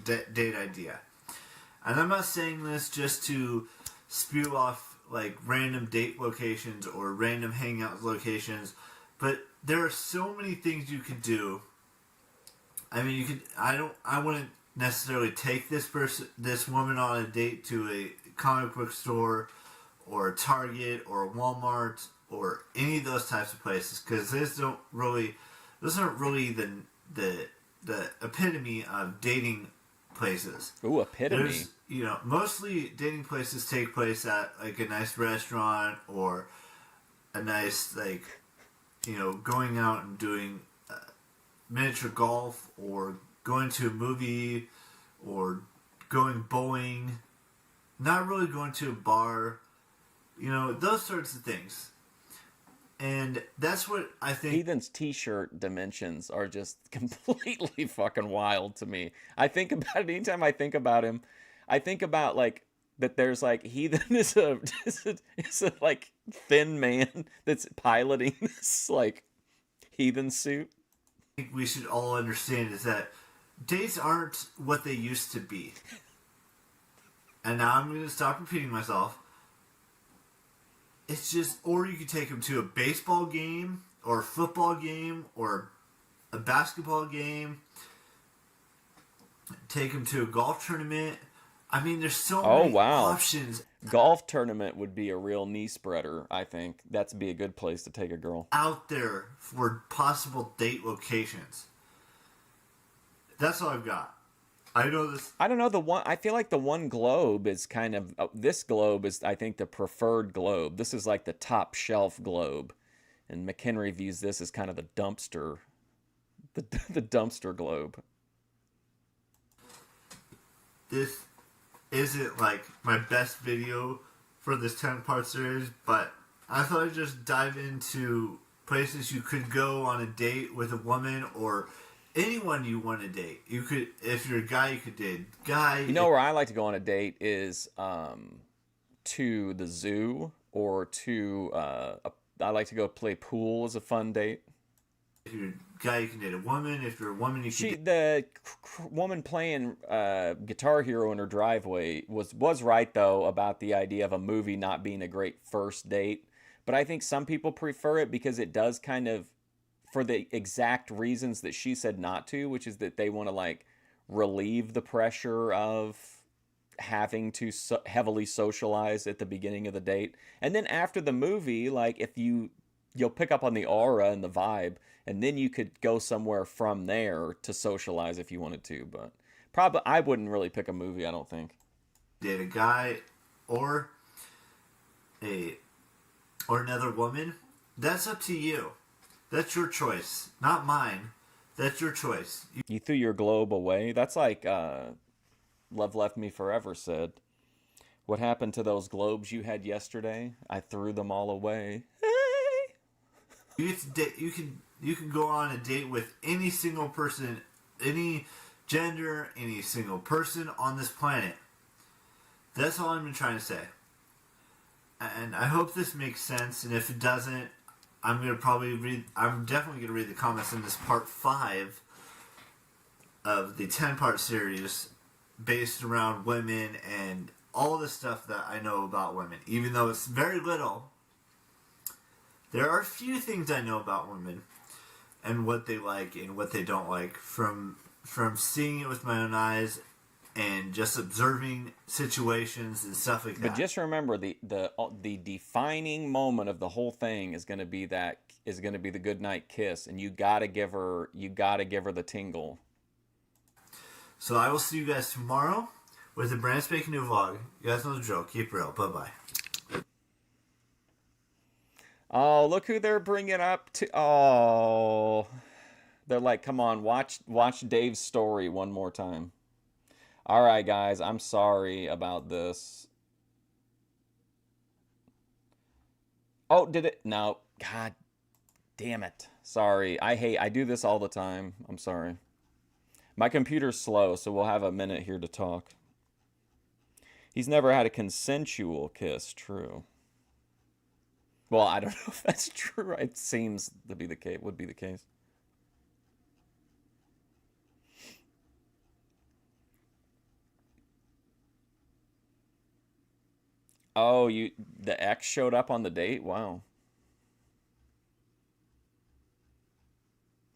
date idea. And I'm not saying this just to spew off like random date locations or random hangout locations, but there are so many things you could do. I mean, you could. I wouldn't necessarily take this woman on a date to a comic book store or a Target or a Walmart or any of those types of places, because those aren't really the epitome of dating places. Ooh, epitome. Mostly dating places take place at like a nice restaurant or a nice going out and doing miniature golf, or going to a movie, or going bowling. Not really going to a bar. Those sorts of things. And that's what I think. Ethan's t-shirt dimensions are just completely fucking wild to me. I think about it anytime I think about him. I think about like that. There's like Heathen is a like thin man that's piloting this like Heathen suit. I think we should all understand is that dates aren't what they used to be. And now I'm going to stop repeating myself. It's just, or you could take them to a baseball game, or a football game, or a basketball game. Take them to a golf tournament. I mean, there's so many options. Golf tournament would be a real knee spreader, I think. That'd be a good place to take a girl. Out there for possible date locations. That's all I've got. I know this. I don't know. I feel like the one globe is kind of. This globe is, I think, the preferred globe. This is like the top shelf globe. And McHenry views this as kind of the dumpster. The dumpster globe. This isn't like my best video for this 10-part series, but I thought I'd just dive into places you could go on a date with a woman, or anyone you want to date. You could, if you're a guy, you could date a guy. Where I like to go on a date is to the zoo, or to I like to go play pool as a fun date. If you're a guy, you can date a woman. If you're a woman, you can She date. the woman playing Guitar Hero in her driveway was right though about the idea of a movie not being a great first date. But I think some people prefer it because it does kind of for the exact reasons that she said not to, which is that they want to like relieve the pressure of having to heavily socialize at the beginning of the date. And then after the movie, like if you'll pick up on the aura and the vibe, and then you could go somewhere from there to socialize if you wanted to. But probably I wouldn't really pick a movie, I don't think. Date a guy or a or another woman. That's up to you. That's your choice, not mine. That's your choice. You threw your globe away. That's like Love Left Me Forever said. What happened to those globes you had yesterday? I threw them all away. Hey! You get to date, you can go on a date with any single person, any gender, any single person on this planet. That's all I've been trying to say. And I hope this makes sense. And if it doesn't, I'm definitely gonna read the comments in this part 5 of the 10-part series based around women and all the stuff that I know about women. Even though it's very little, there are a few things I know about women and what they like and what they don't like from seeing it with my own eyes and just observing situations and stuff like that. But just remember the defining moment of the whole thing is going to be the goodnight kiss, and you got to give her the tingle. So I will see you guys tomorrow with a brand spanking new vlog. You guys know the drill. Keep real. Bye-bye. Oh, look who they're bringing up to. Oh, they're like, come on, watch Dave's story one more time. All right, guys, I'm sorry about this. Oh, did it? No. God damn it. Sorry. I do this all the time. I'm sorry. My computer's slow, so we'll have a minute here to talk. He's never had a consensual kiss. True. Well, I don't know if that's true. It seems to be the case. Would be the case. Oh, the ex showed up on the date? Wow.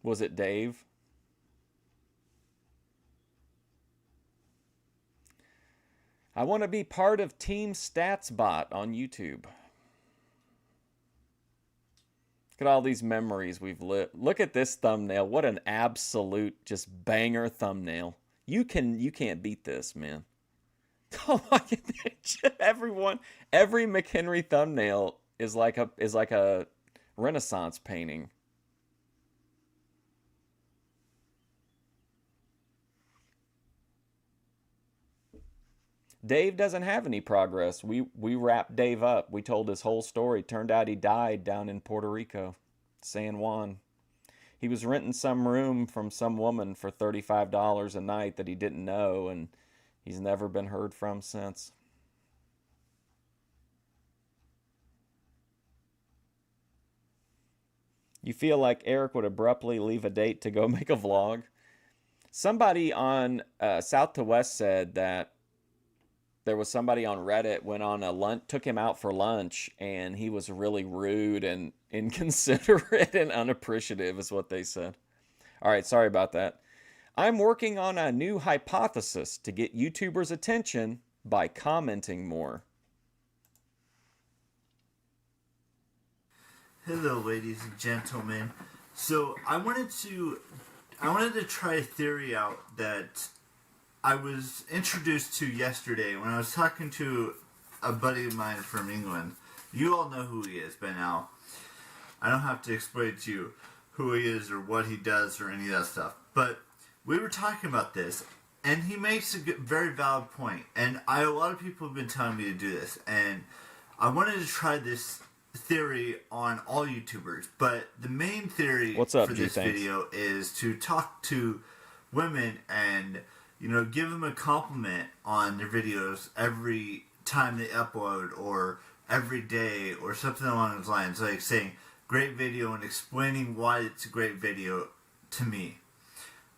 Was it Dave? I want to be part of Team StatsBot on YouTube. Look at all these memories we've lit. Look at this thumbnail. What an absolute just banger thumbnail. You can't beat this, man. Oh my God. Every McHenry thumbnail is like a Renaissance painting. Dave doesn't have any progress. We wrapped Dave up. We told his whole story. Turned out he died down in Puerto Rico, San Juan. He was renting some room from some woman for $35 a night that he didn't know, and he's never been heard from since. You feel like Eric would abruptly leave a date to go make a vlog? Somebody on South to West said that there was somebody on Reddit went on a lunch, took him out for lunch, and he was really rude and inconsiderate and unappreciative is what they said. All right, sorry about that. I'm working on a new hypothesis to get YouTubers' attention by commenting more. Hello, ladies and gentlemen. So I wanted to try a theory out that I was introduced to yesterday when I was talking to a buddy of mine from England. You all know who he is by now. I don't have to explain to you who he is or what he does or any of that stuff. But we were talking about this, and he makes a very valid point. And a lot of people have been telling me to do this, and I wanted to try this theory on all YouTubers. But the main theory for this video is to talk to women and give them a compliment on their videos every time they upload, or every day or something along those lines, like saying great video and explaining why it's a great video to me,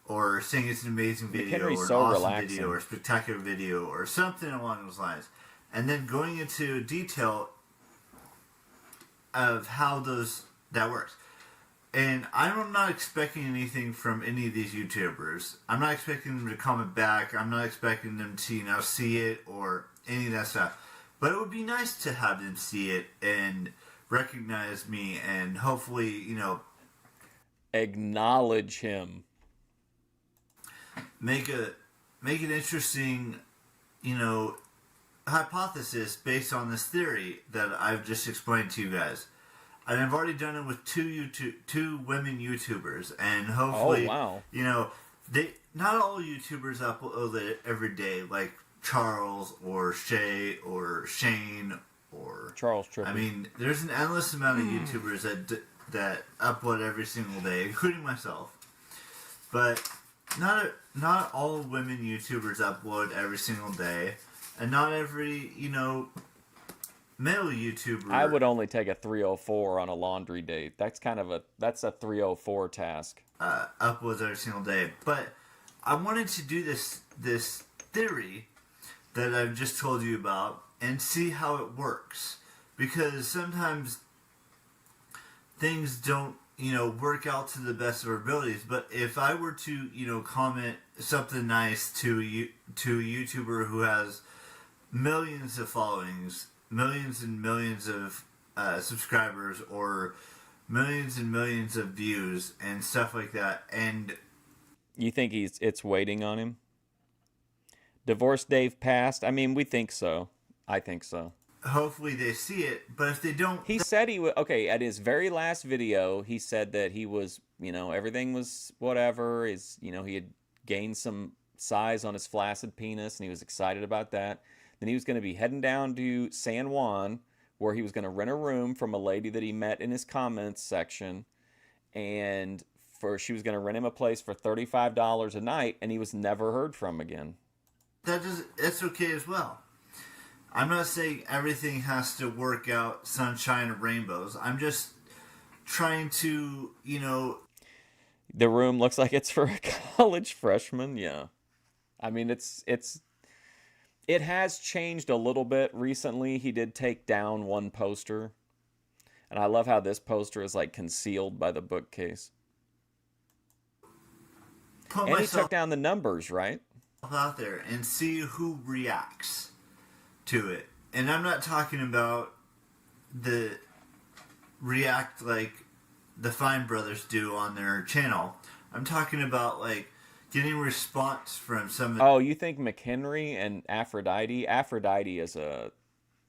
or saying it's an amazing video or an so awesome relaxing. video or a spectacular video or something along those lines, and then going into detail of how that works. And I'm not expecting anything from any of these YouTubers. I'm not expecting them to comment back. I'm not expecting them to, see it or any of that stuff. But it would be nice to have them see it and recognize me and hopefully, acknowledge him. Make an interesting, hypothesis based on this theory that I've just explained to you guys. And I've already done it with two women YouTubers, and hopefully, they not all YouTubers upload it every day, like Charles or Shay or Shane or Charles Trippy. I mean, there's an endless amount of YouTubers that upload every single day, including myself. But not all women YouTubers upload every single day, and not every male YouTuber. I would only take a 304 on a laundry date. That's a 304 task. Uploads every single day. But I wanted to do this theory that I've just told you about and see how it works. Because sometimes things don't, work out to the best of our abilities. But if I were to, comment something nice to a YouTuber who has millions of followings, millions and millions of subscribers, or millions and millions of views and stuff like that, and you think it's waiting on him? Divorce Dave passed? I mean, we think so. I think so. Hopefully they see it, but if they don't... He said he would... Okay, at his very last video, he said that he was, everything was whatever. He had gained some size on his flaccid penis, and he was excited about that. Then he was going to be heading down to San Juan, where he was going to rent a room from a lady that he met in his comments section, and she was going to rent him a place for $35 a night, and he was never heard from again. That's okay as well. I'm not saying everything has to work out sunshine and rainbows. I'm just trying to, The room looks like it's for a college freshman. Yeah, I mean it has changed a little bit recently. He did take down one poster, and I love how this poster is like concealed by the bookcase. And he took down the numbers, right? Out there and see who reacts to it. And I'm not talking about the react like the Fine Brothers do on their channel. I'm talking about like getting response from some... Oh, you think McHenry and Aphrodite? Aphrodite is a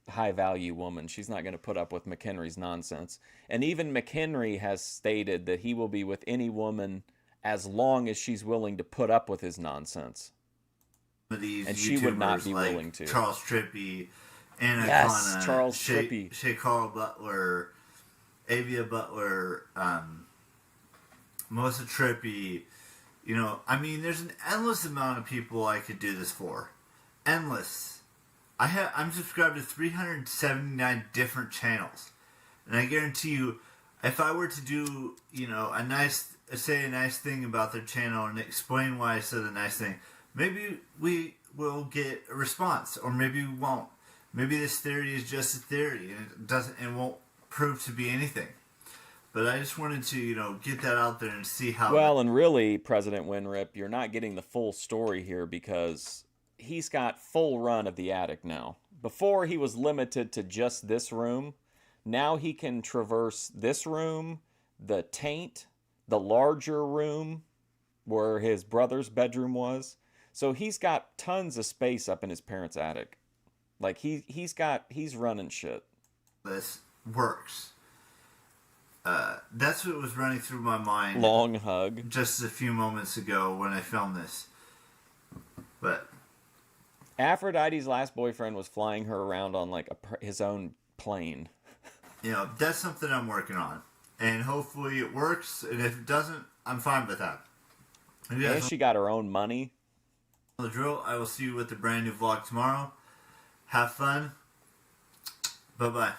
high-value woman. She's not going to put up with McHenry's nonsense. And even McHenry has stated that he will be with any woman as long as she's willing to put up with his nonsense. These and YouTubers, she would not be like willing to. Charles Trippy, Anna Yes, Connor, Charles Trippy. Shay Carl Butler, Avia Butler, Melissa Trippy. There's an endless amount of people I could do this for. Endless. I'm subscribed to 379 different channels. And I guarantee you, if I were to do, say a nice thing about their channel and explain why I said a nice thing, maybe we will get a response, or maybe we won't. Maybe this theory is just a theory and it won't prove to be anything. But I just wanted to, get that out there and see how... Well, and really, President Winrip, you're not getting the full story here because he's got full run of the attic now. Before, he was limited to just this room. Now he can traverse this room, the taint, the larger room where his brother's bedroom was. So he's got tons of space up in his parents' attic. Like, he's running shit. This works. That's what was running through my mind. Long hug. Just a few moments ago when I filmed this. But Aphrodite's last boyfriend was flying her around on like his own plane. That's something I'm working on. And hopefully it works. And if it doesn't, I'm fine with that. And she got her own money. The drill. I will see you with the brand new vlog tomorrow. Have fun. Bye-bye.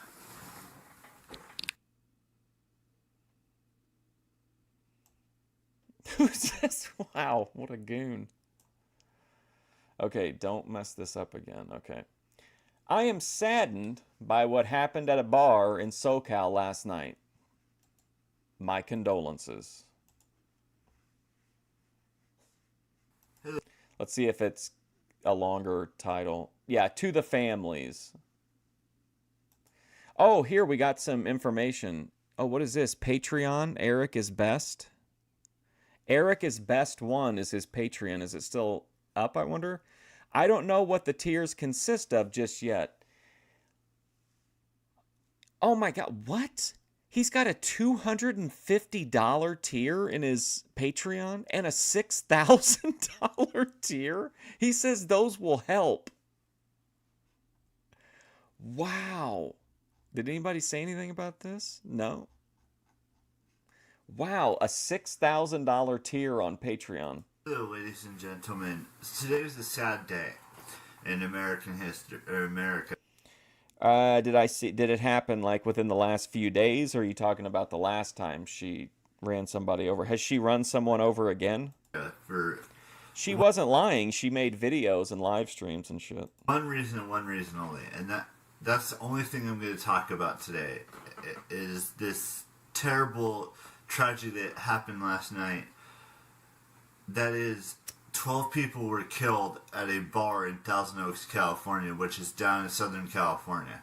Who's this? Wow, what a goon. Okay, don't mess this up again. Okay. I am saddened by what happened at a bar in SoCal last night. My condolences. Let's see if it's a longer title. Yeah, to the families. Oh, here we got some information. Oh, what is this? Patreon? Eric is best? Eric is best one is his Patreon. Is it still up, I wonder? I don't know what the tiers consist of just yet. Oh my God, what? He's got a $250 tier in his Patreon and a $6,000 tier? He says those will help. Wow. Did anybody say anything about this? No. Wow, a $6,000 tier on Patreon. Hello, ladies and gentlemen. Today is a sad day in American history, or America. Did it happen like within the last few days, or are you talking about the last time she ran somebody over? Has she run someone over again? She wasn't lying. She made videos and live streams and shit. One reason and one reason only, and that's the only thing I'm going to talk about today, is this terrible tragedy that happened last night. That is, 12 people were killed at a bar in Thousand Oaks, California, which is down in Southern California.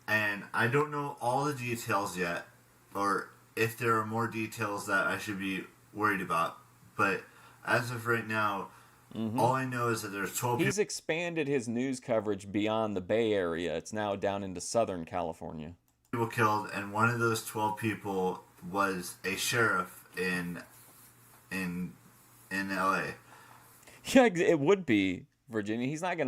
And I don't know all the details yet, or if there are more details that I should be worried about. But as of right now, all I know is that there's 12 people. He's expanded his news coverage beyond the Bay Area. It's now down into Southern California. People killed, and one of those 12 people was a sheriff in LA. Yeah, it would be Virginia. He's never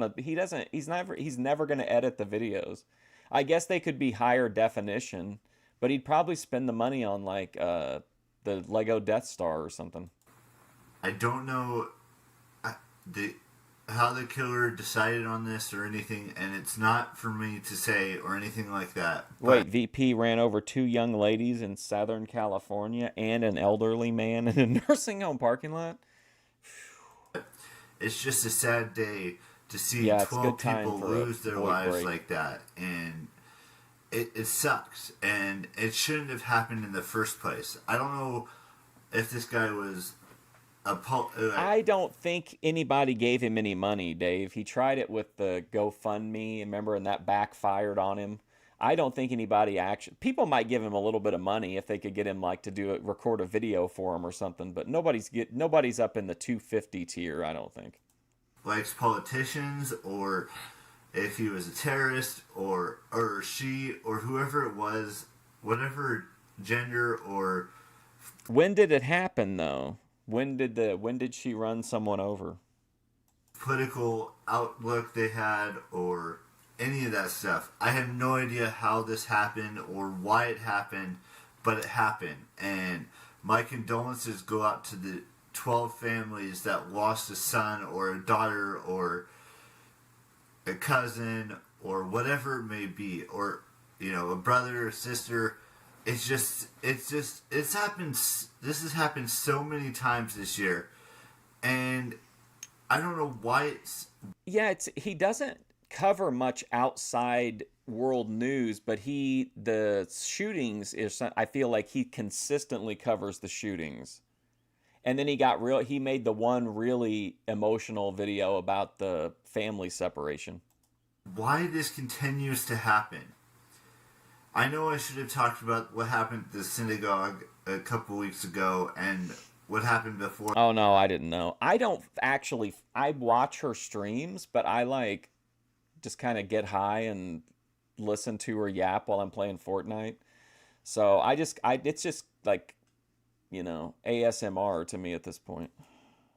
gonna edit the videos. I guess they could be higher definition, but he'd probably spend the money on like the Lego Death Star or something. I don't know how the killer decided on this or anything, and it's not for me to say or anything like that. Wait, VP ran over 2 young ladies in Southern California and an elderly man in a nursing home parking lot? It's just a sad day to see 12 people lose their lives like that, and it sucks, and it shouldn't have happened in the first place. I don't know if this guy was I don't think anybody gave him any money, Dave. He tried it with the GoFundMe, remember, and that backfired on him. I don't think anybody actually... People might give him a little bit of money if they could get him like to record a video for him or something, but nobody's up in the 250 tier, I don't think. Likes politicians, or if he was a terrorist, or she, or whoever it was, whatever gender or... When did it happen, though? When did she run someone over? Political outlook they had, or any of that stuff. I have no idea how this happened or why it happened, but it happened. And my condolences go out to the 12 families that lost a son or a daughter or a cousin or whatever it may be, or a brother or sister. It's happened. This has happened so many times this year, and I don't know why it's. Yeah, he doesn't cover much outside world news, but the shootings is. I feel like he consistently covers the shootings, and then he made the one really emotional video about the family separation. Why this continues to happen? I know I should have talked about what happened at the synagogue a couple weeks ago and what happened before. Oh, no, I didn't know. I watch her streams, but I just kind of get high and listen to her yap while I'm playing Fortnite. So it's just like, ASMR to me at this point.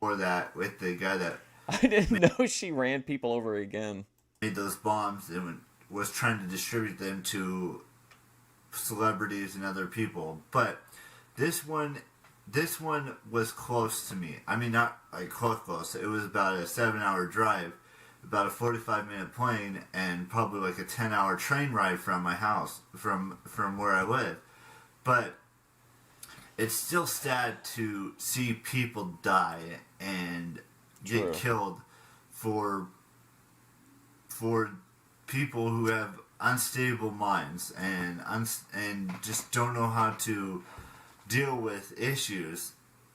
Or that with the guy that... I didn't know she ran people over again. Made those bombs and was trying to distribute them to celebrities and other people, but this one was close to me. I mean, not like close. It was about a 7-hour drive, about a 45-minute plane and probably like a 10-hour train ride from my house, from where I live. But it's still sad to see people die and get True. killed for people who have unstable minds and just don't know how to deal with issues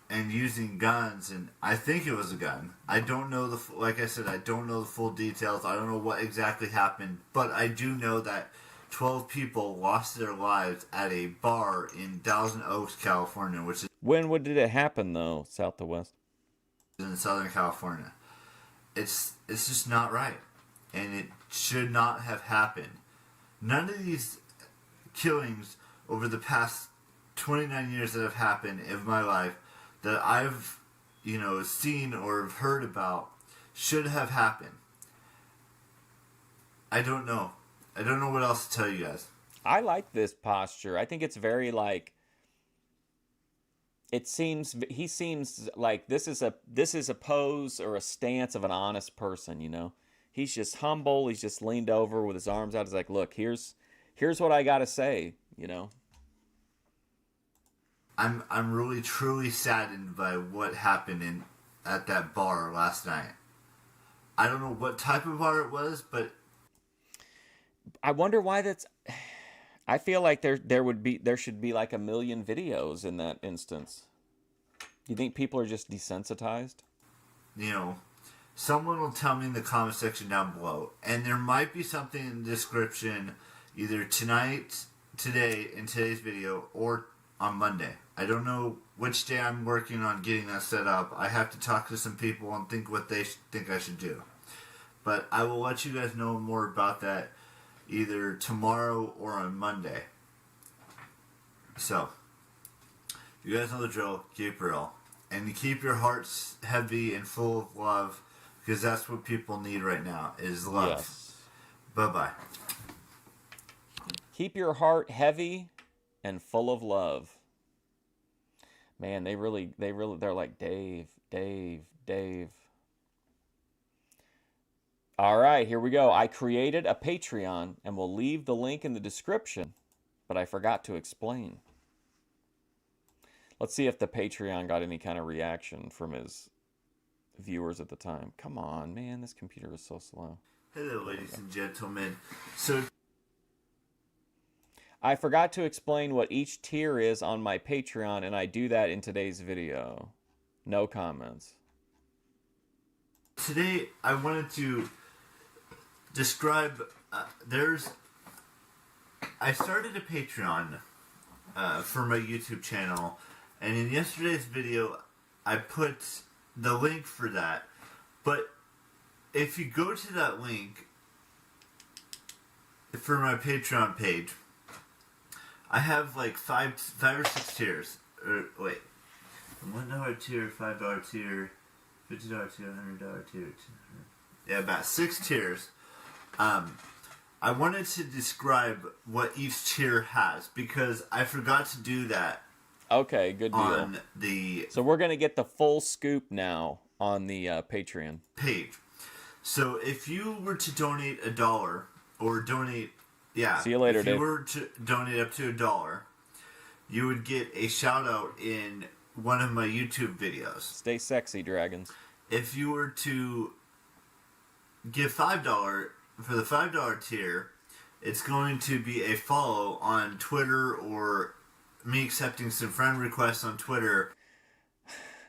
and using guns. And I think it was a gun. I don't know like I said, I don't know the full details. I don't know what exactly happened, but I do know that 12 people lost their lives at a bar in Thousand Oaks, California, which is When did it happen though? South to west. in Southern California. It's just not right, and it should not have happened. None of these killings over the past 29 years that have happened in my life that I've, seen or have heard about should have happened. I don't know. I don't know what else to tell you guys. I like this posture. I think it's very like. He seems like this is a pose or a stance of an honest person. He's just humble. He's just leaned over with his arms out. He's like, look, here's what I gotta say. I'm really truly saddened by what happened at that bar last night. I don't know what type of bar it was, but I wonder why that's. I feel like there should be like a million videos in that instance. Do you think people are just desensitized? Someone will tell me in the comment section down below, and there might be something in the description either today in today's video, or on Monday. I don't know which day I'm working on getting that set up. I have to talk to some people and think what they think I should do. But I will let you guys know more about that either tomorrow or on Monday. So, you guys know the drill. Keep real. And keep your hearts heavy and full of love, because that's what people need right now, is love. Yes. Bye-bye. Keep your heart heavy and full of love. Man, they're like, Dave. All right, here we go. I created a Patreon and will leave the link in the description, but I forgot to explain. Let's see if the Patreon got any kind of reaction from his viewers at the time. Come on, man, this computer is so slow. Hello, ladies and gentlemen. So, I forgot to explain what each tier is on my Patreon, and I do that in today's video. No comments. today I wanted to describe, I started a Patreon for my YouTube channel, and in yesterday's video I put the link for that, but if you go to that link for my Patreon page, I have like five or six tiers. Wait, $1 tier, $5 tier, $50 tier, $100 tier. Yeah, about 6 tiers. I wanted to describe what each tier has because I forgot to do that. Okay, good deal. On the So we're gonna get the full scoop now on the Patreon page. So if you were to donate $1 or donate, See you later, if you Dave. were to donate up to $1, you would get a shout out in one of my YouTube videos. Stay sexy, dragons. If you were to give $5 for the $5 tier, it's going to be a follow on Twitter or me accepting some friend requests on Twitter.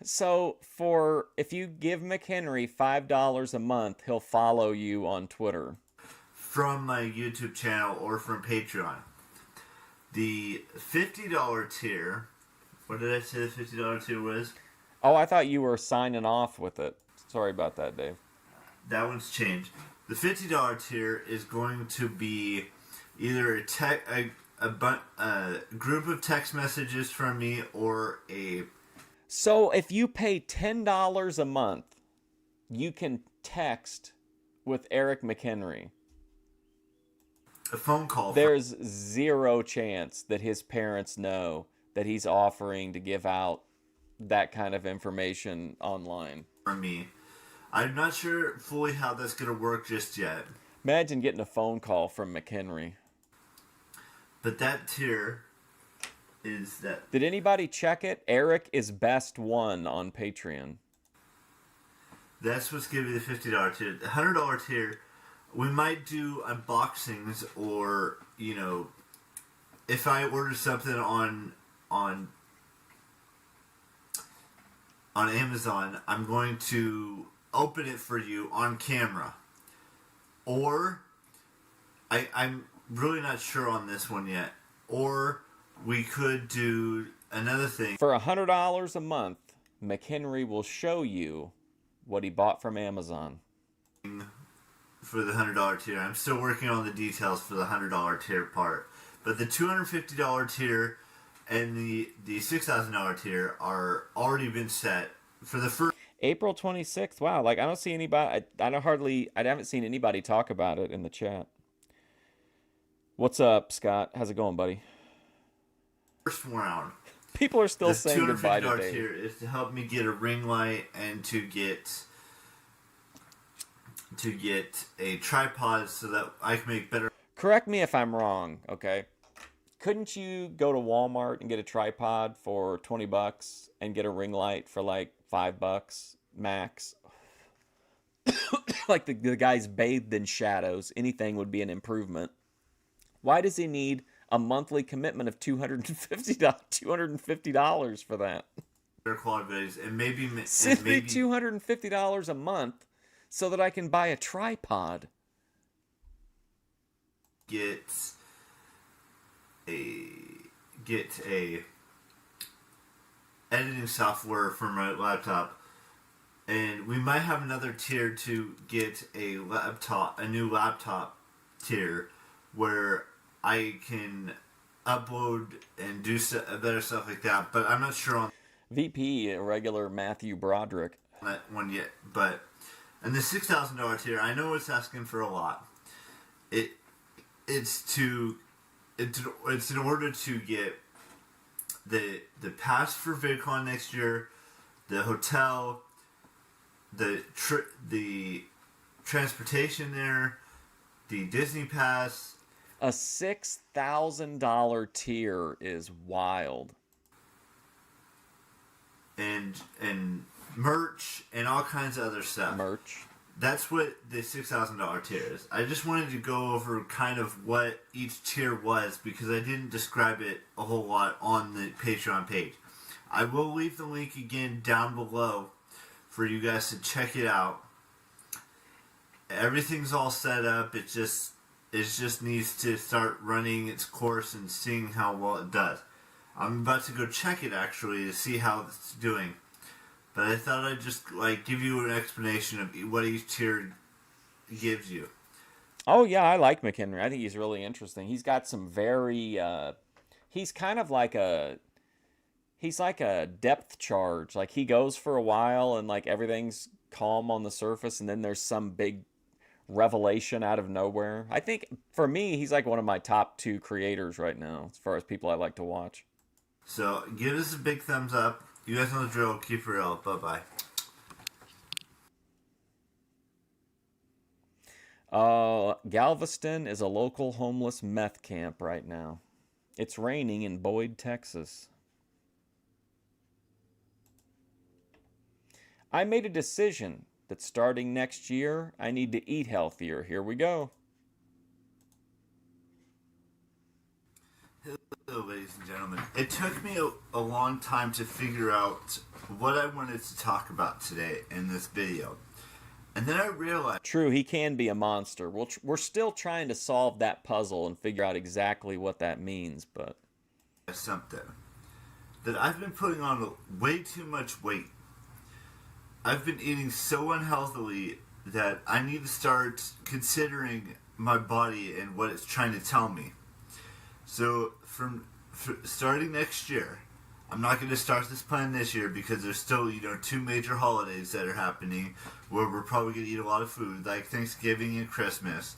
So if you give McHenry $5 a month, he'll follow you on Twitter. From my YouTube channel or from Patreon. The $50 tier, what did I say the $50 tier was? Oh, I thought you were signing off with it. Sorry about that, Dave. That one's changed. The $50 tier is going to be either a group of text messages from me or a... So if you pay $10 a month, you can text with Eric McHenry. A phone call. There's zero chance that his parents know that he's offering to give out that kind of information online. From me. I'm not sure fully how that's going to work just yet. Imagine getting a phone call from McHenry. But that tier is that. Did anybody check it? Eric is best one on Patreon. That's what's going to be the $50 tier. The $100 tier, we might do unboxings, or, you know, if I order something on Amazon, I'm going to open it for you on camera. Or, I'm really not sure on this one yet. Or we could do another thing. For $100 a month, McHenry will show you what he bought from Amazon. For the $100 tier. I'm still working on the details for the $100 tier part. But the $250 tier and the $6,000 tier are already been set for the first. April 26th. Wow, like I don't see anybody. I haven't seen anybody talk about it in the chat. What's up, Scott? How's it going, buddy? First round. People are still The saying goodbye to $250 Dave. tier is to help me get a ring light and to get a tripod so that I can make better. Correct me if I'm wrong, okay? Couldn't you go to Walmart and get a tripod for $20 and get a ring light for like $5 max? Like the guy's bathed in shadows. Anything would be an improvement. Why does he need a monthly commitment of $250 for that? Better quality videos and maybe Send me $250 a month so that I can buy a tripod. get a editing software for my laptop, and we might have another tier to get a new laptop tier where I can upload and do better stuff like that. But I'm not sure on VP, irregular Matthew Broderick. that one yet. But and the $6,000 tier, I know it's asking for a lot. It's in order to get the pass for VidCon next year, the hotel, the transportation there, the Disney pass. A $6,000 tier is wild. And merch and all kinds of other stuff. Merch. That's what the $6,000 tier is. I just wanted to go over kind of what each tier was because I didn't describe it a whole lot on the Patreon page. I will leave the link again down below for you guys to check it out. Everything's all set up. It just needs to start running its course and seeing how well it does. I'm about to go check it actually to see how it's doing. But I thought I'd just give you an explanation of what each tier gives you. Oh yeah, I like McHenry. I think he's really interesting. He's got some very he's kind of like he's like a depth charge. Like he goes for a while and like everything's calm on the surface and then there's some big revelation out of nowhere. I think for me he's like one of my top 2 creators right now as far as people I like to watch. So give us a big thumbs up. You guys know the drill. Keep it real. Bye-bye. Galveston is a local homeless meth camp right now. It's raining in Boyd, Texas. I made a decision that starting next year, I need to eat healthier. Here we go. Hello, ladies and gentlemen. It took me a long time to figure out what I wanted to talk about today in this video. And then I realized... True, he can be a monster. We're still trying to solve that puzzle and figure out exactly what that means, but... something. That I've been putting on way too much weight. I've been eating so unhealthily that I need to start considering my body and what it's trying to tell me. So, starting next year, I'm not going to start this plan this year because there's still, 2 major holidays that are happening where we're probably going to eat a lot of food, like Thanksgiving and Christmas.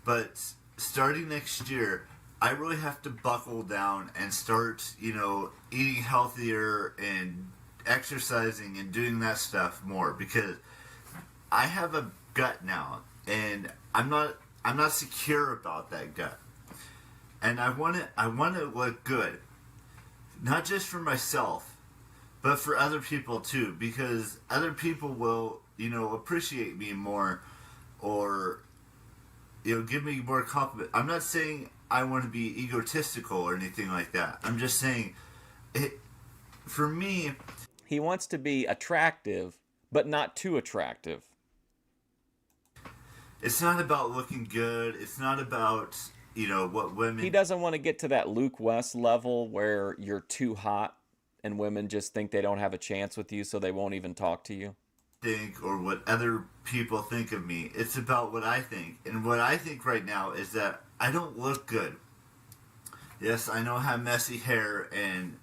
But starting next year, I really have to buckle down and start, eating healthier and exercising and doing that stuff more because I have a gut now, and I'm not secure about that gut, and I want to look good, not just for myself, but for other people too, because other people will, appreciate me more, or give me more compliment. I'm not saying I want to be egotistical or anything like that. I'm just saying it. For me, He wants to be attractive, but not too attractive. it's not about looking good. It's not about what He women doesn't want to get to that Luke West level where you're too hot and women just think they don't have a chance with you, so they won't even talk to you. think or what other people think of me. It's about what I think. And what I think right now is that I don't look good. Yes, I know I have messy hair and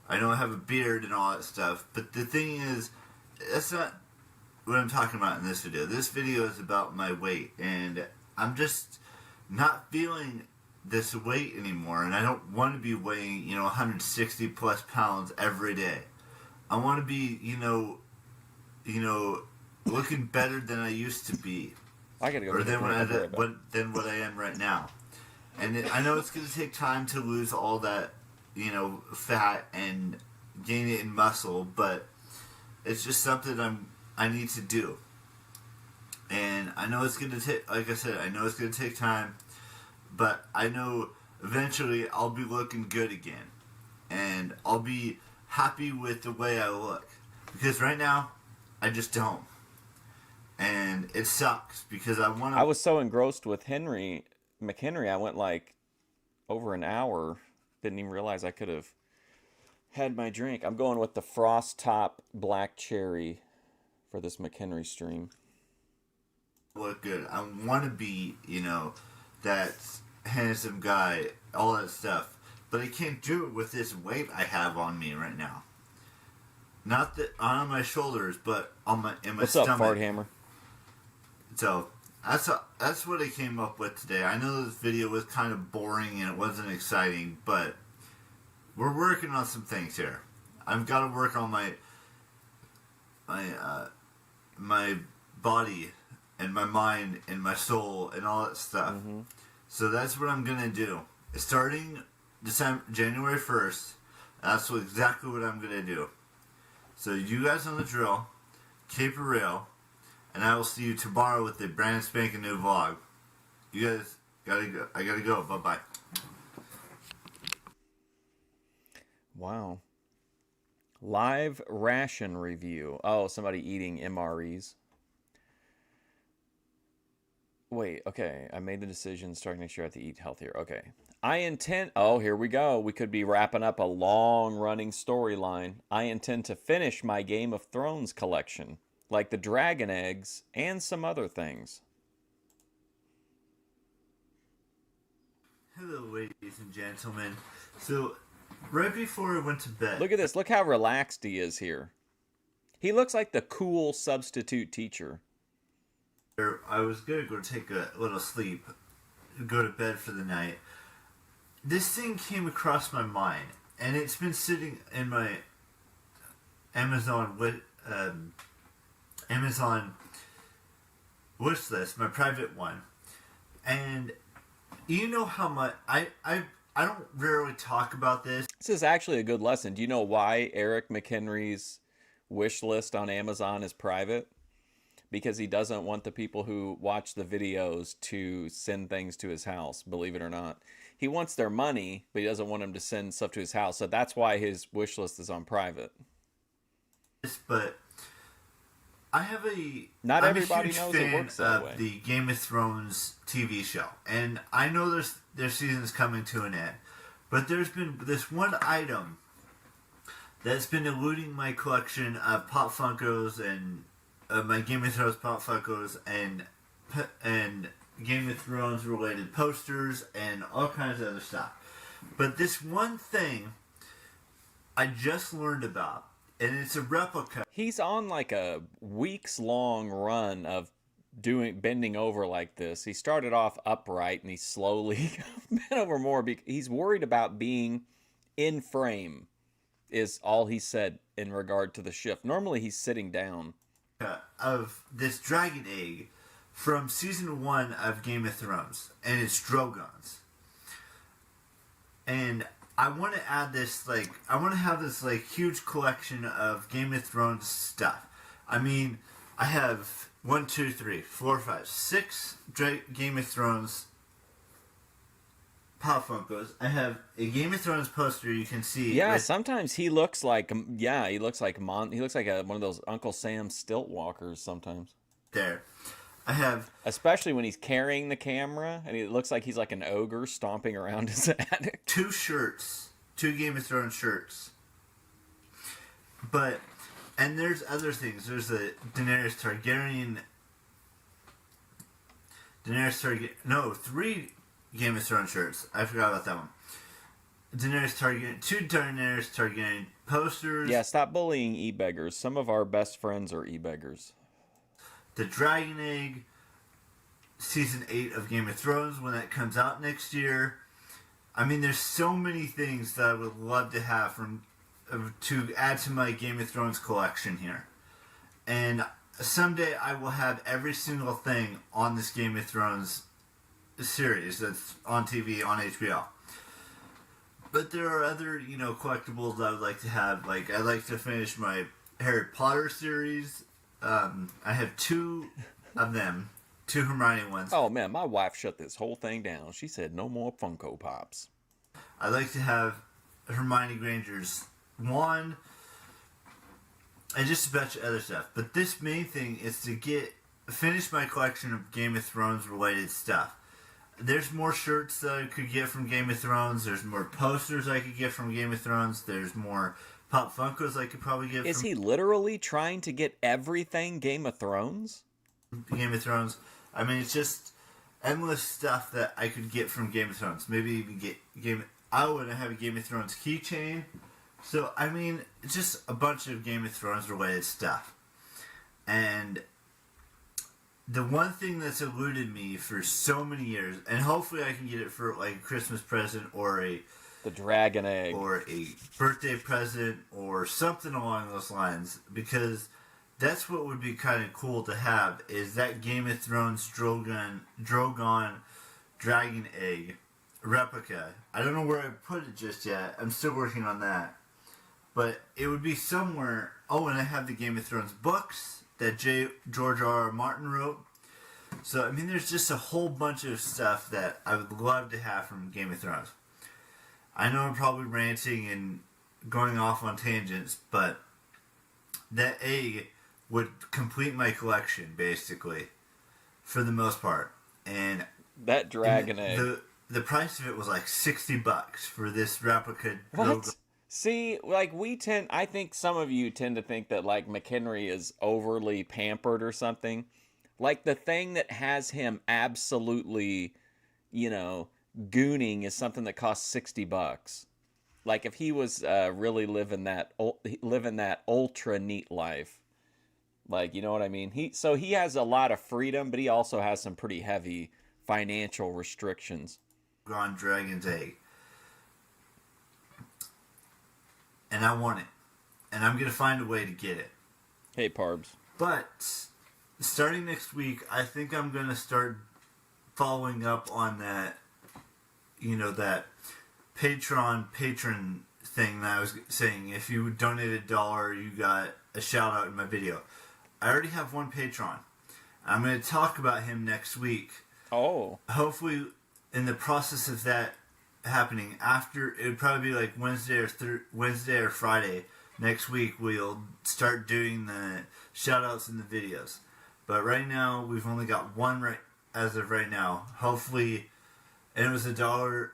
I know I have a beard and all that stuff. But the thing is, that's not what I'm talking about in this video. This video is about my weight. And I'm just not feeling this weight anymore. And I don't want to be weighing, 160 plus pounds every day. I want to be, looking better than I used to be, I gotta go. or than what I am right now. And I know it's going to take time to lose all that, fat and gain it in muscle, but it's just something I need to do. And I know it's going to take, like I said, I know it's going to take time, but I know eventually I'll be looking good again, and I'll be happy with the way I look, because right now I just don't. And it sucks because I want to. I was so engrossed with Henry McHenry, I went like over an hour. Didn't even realize I could have had my drink. I'm going with the Frost Top Black Cherry for this McHenry stream. Look good. I want to be, that handsome guy, all that stuff. But I can't do it with this weight I have on me right now. Not that on my shoulders, but in my What's stomach. up, Fart Hammer? So that's what I came up with today. I know this video was kind of boring and it wasn't exciting, but we're working on some things here. I've got to work on my body and my mind and my soul and all that stuff. Mm-hmm. So that's what I'm gonna do. Starting January 1st, that's exactly what I'm gonna do. So you guys on the drill, keep it real, and I will see you tomorrow with the brand spanking new vlog. You guys gotta go. I gotta go. Bye bye. Wow. Live ration review. Oh, somebody eating MREs. Wait, okay. I made the decision starting next year I have to eat healthier. Okay. I intend... Oh, here we go. We could be wrapping up a long-running storyline. I intend to finish my Game of Thrones collection, like the dragon eggs and some other things. Hello, ladies and gentlemen. So, right before I went to bed... Look at this. Look how relaxed he is here. He looks like the cool substitute teacher. I was going to go take a little sleep, go to bed for the night. This thing came across my mind, and it's been sitting in my Amazon wish list, my private one. And you know how much I don't rarely talk about this. This is actually a good lesson. Do you know why Eric McHenry's wish list on Amazon is private? Because he doesn't want the people who watch the videos to send things to his house, believe it or not. He wants their money, but he doesn't want them to send stuff to his house. So that's why his wish list is on private. But I have a... Not I'm everybody a huge knows fan it works that of way. the Game of Thrones TV show. And I know their season's coming to an end. But there's been this one item that's been eluding my collection of Pop Funkos and... my Game of Thrones Pop Funkos and Game of Thrones related posters and all kinds of other stuff. But this one thing I just learned about, and it's a replica. He's on like a weeks-long run of bending over like this. He started off upright and he slowly bent over more. He's worried about being in frame, is all he said in regard to the shift. Normally he's sitting down. of this dragon egg from season 1 of Game of Thrones, and it's Drogon's. And I want to add this, I want to have this, huge collection of Game of Thrones stuff. I mean, I have 1, 2, 3, 4, 5, 6 Game of Thrones Pop Funkos. I have a Game of Thrones poster you can see. Yeah, sometimes he looks like he looks like one of those Uncle Sam stilt walkers sometimes. There. I have, especially when he's carrying the camera and he looks like he's like an ogre stomping around his attic. 2 shirts, 2 Game of Thrones shirts. And there's other things. There's a Daenerys Targaryen. No, 3 Game of Thrones shirts. I forgot about that one. Daenerys Targaryen, 2 Daenerys Targaryen posters. Yeah, stop bullying e-beggars. Some of our best friends are e-beggars. The Dragon Egg, season 8 of Game of Thrones, when that comes out next year. I mean, there's so many things that I would love to have to add to my Game of Thrones collection here. And someday I will have every single thing on this Game of Thrones series that's on TV, on HBO. But there are other, collectibles that I would like to have. I'd like to finish my Harry Potter series. I have 2 of them, 2 Hermione ones. Oh man, my wife shut this whole thing down. She said no more Funko Pops. I'd like to have Hermione Granger's wand and just a bunch of other stuff. But this main thing is to finish my collection of Game of Thrones related stuff. There's more shirts that I could get from Game of Thrones. There's more posters I could get from Game of Thrones. There's more Pop Funkos I could probably get Is he literally trying to get everything Game of Thrones? Game of Thrones. I mean, it's just endless stuff that I could get from Game of Thrones. Maybe even I would have a Game of Thrones keychain. So, I mean, it's just a bunch of Game of Thrones related stuff. And the one thing that's eluded me for so many years, and hopefully I can get it for a Christmas present or the dragon egg, or a birthday present, or something along those lines, because that's what would be kind of cool to have, is that Game of Thrones Drogon dragon egg replica. I don't know where I put it just yet. I'm still working on that. But it would be somewhere. Oh, and I have the Game of Thrones books that George R.R. Martin wrote. So, I mean, there's just a whole bunch of stuff that I would love to have from Game of Thrones. I know I'm probably ranting and going off on tangents, but that egg would complete my collection, basically, for the most part. And that dragon egg. The price of it was like $60 for this replica. What? See, I think some of you tend to think that, McHenry is overly pampered or something. The thing that has him absolutely, gooning is something that costs $60. If he was really living that ultra neat life. You know what I mean? He has a lot of freedom, but he also has some pretty heavy financial restrictions. On Dragon's Egg. And I want it. And I'm going to find a way to get it. Hey, Parbs. But starting next week, I think I'm going to start following up on that, that patron thing that I was saying. If you donate $1, you got a shout out in my video. I already have one patron. I'm going to talk about him next week. Oh. Hopefully, in the process of that happening, after, it would probably be Wednesday or Friday next week, we'll start doing the shout outs in the videos. But right now, we've only got one as of right now. Hopefully, and it was $1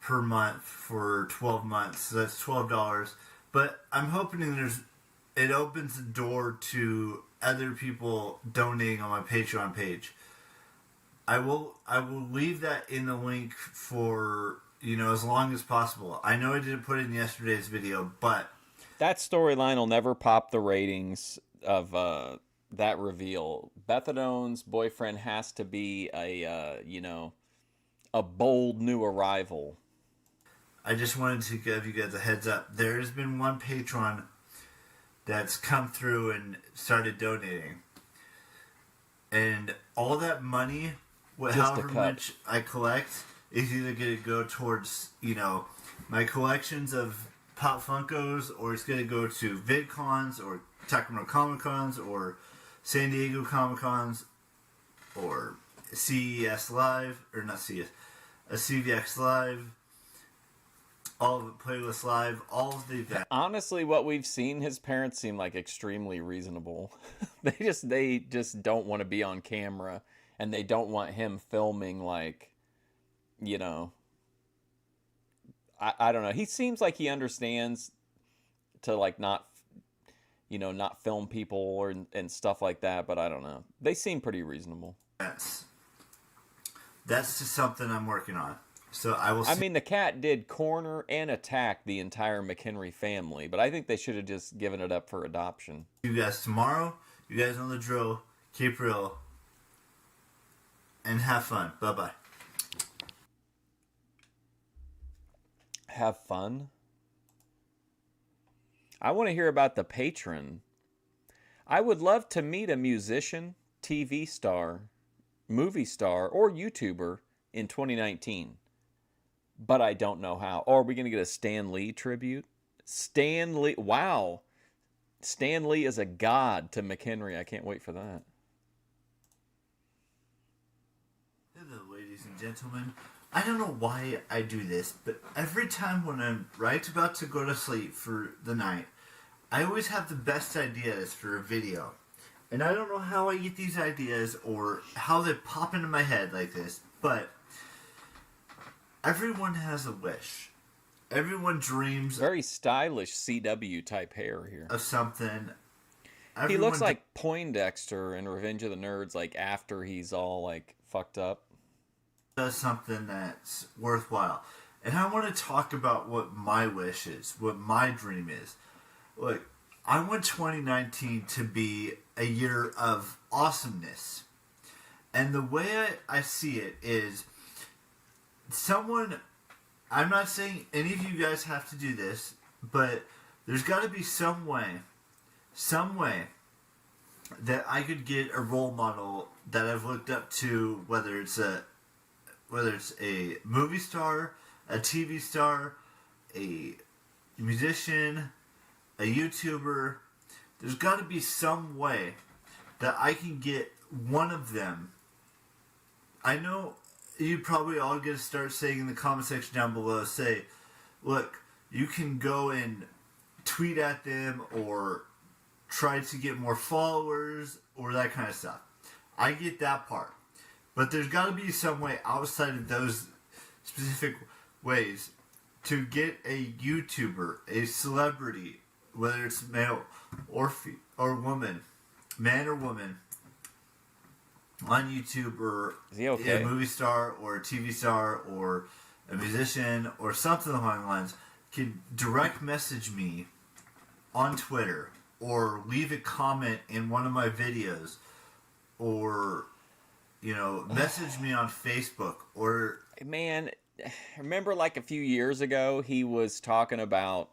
per month for 12 months, so that's $12. But I'm hoping it opens the door to other people donating on my Patreon page. I will leave that in the link for, as long as possible. I know I didn't put it in yesterday's video, but that storyline will never pop the ratings of that reveal. Bethadone's boyfriend has to be a bold new arrival. I just wanted to give you guys a heads up. There has been one patron that's come through and started donating. And all that money, however much I collect, is either going to go towards, my collections of Pop Funkos, or it's going to go to VidCons, or Sacramento Comic Cons, or San Diego Comic Cons, or CES Live, or not CES, a CVX Live, all of it, Playlist Live, all of the events. Honestly, what we've seen, his parents seem like extremely reasonable. they just don't want to be on camera, and they don't want him filming, like, I don't know. He seems like he understands to, like, not film people and stuff like that, but I don't know. They seem pretty reasonable. Yes. That's just something I'm working on. So I mean, the cat did corner and attack the entire McHenry family, but I think they should have just given it up for adoption. See you guys tomorrow. You guys know the drill. Keep real. And have fun. Bye-bye. Have fun? I want to hear about the patron. I would love to meet a musician, TV star, movie star, or YouTuber in 2019. But I don't know how. Oh, are we going to get a Stan Lee tribute? Stan Lee. Wow. Stan Lee is a god to McHenry. I can't wait for that. Hello, ladies and gentlemen. I don't know why I do this, but every time when I'm right about to go to sleep for the night, I always have the best ideas for a video. And I don't know how I get these ideas or how they pop into my head like this, but everyone has a wish. Everyone dreams. Very stylish CW type hair here. Of something. He looks like Poindexter in Revenge of the Nerds, like after he's all like fucked up. Does something that's worthwhile. And I want to talk about what my wish is, what my dream is. Look, I want 2019 to be a year of awesomeness. And the way I see it is I'm not saying any of you guys have to do this, but there's got to be some way that I could get a role model that I've looked up to, whether it's a movie star, a TV star, a musician, a YouTuber. There's got to be some way that I can get one of them. I know you probably all going to start saying in the comment section down below, say, look, you can go and tweet at them or try to get more followers or that kind of stuff. I get that part. But there's got to be some way outside of those specific ways to get a YouTuber, a celebrity, whether it's male or woman, man or woman, on YouTube, or a movie star or a TV star or a musician or something along the lines, can direct message me on Twitter or leave a comment in one of my videos or message me on Facebook or... Man, remember like a few years ago, he was talking about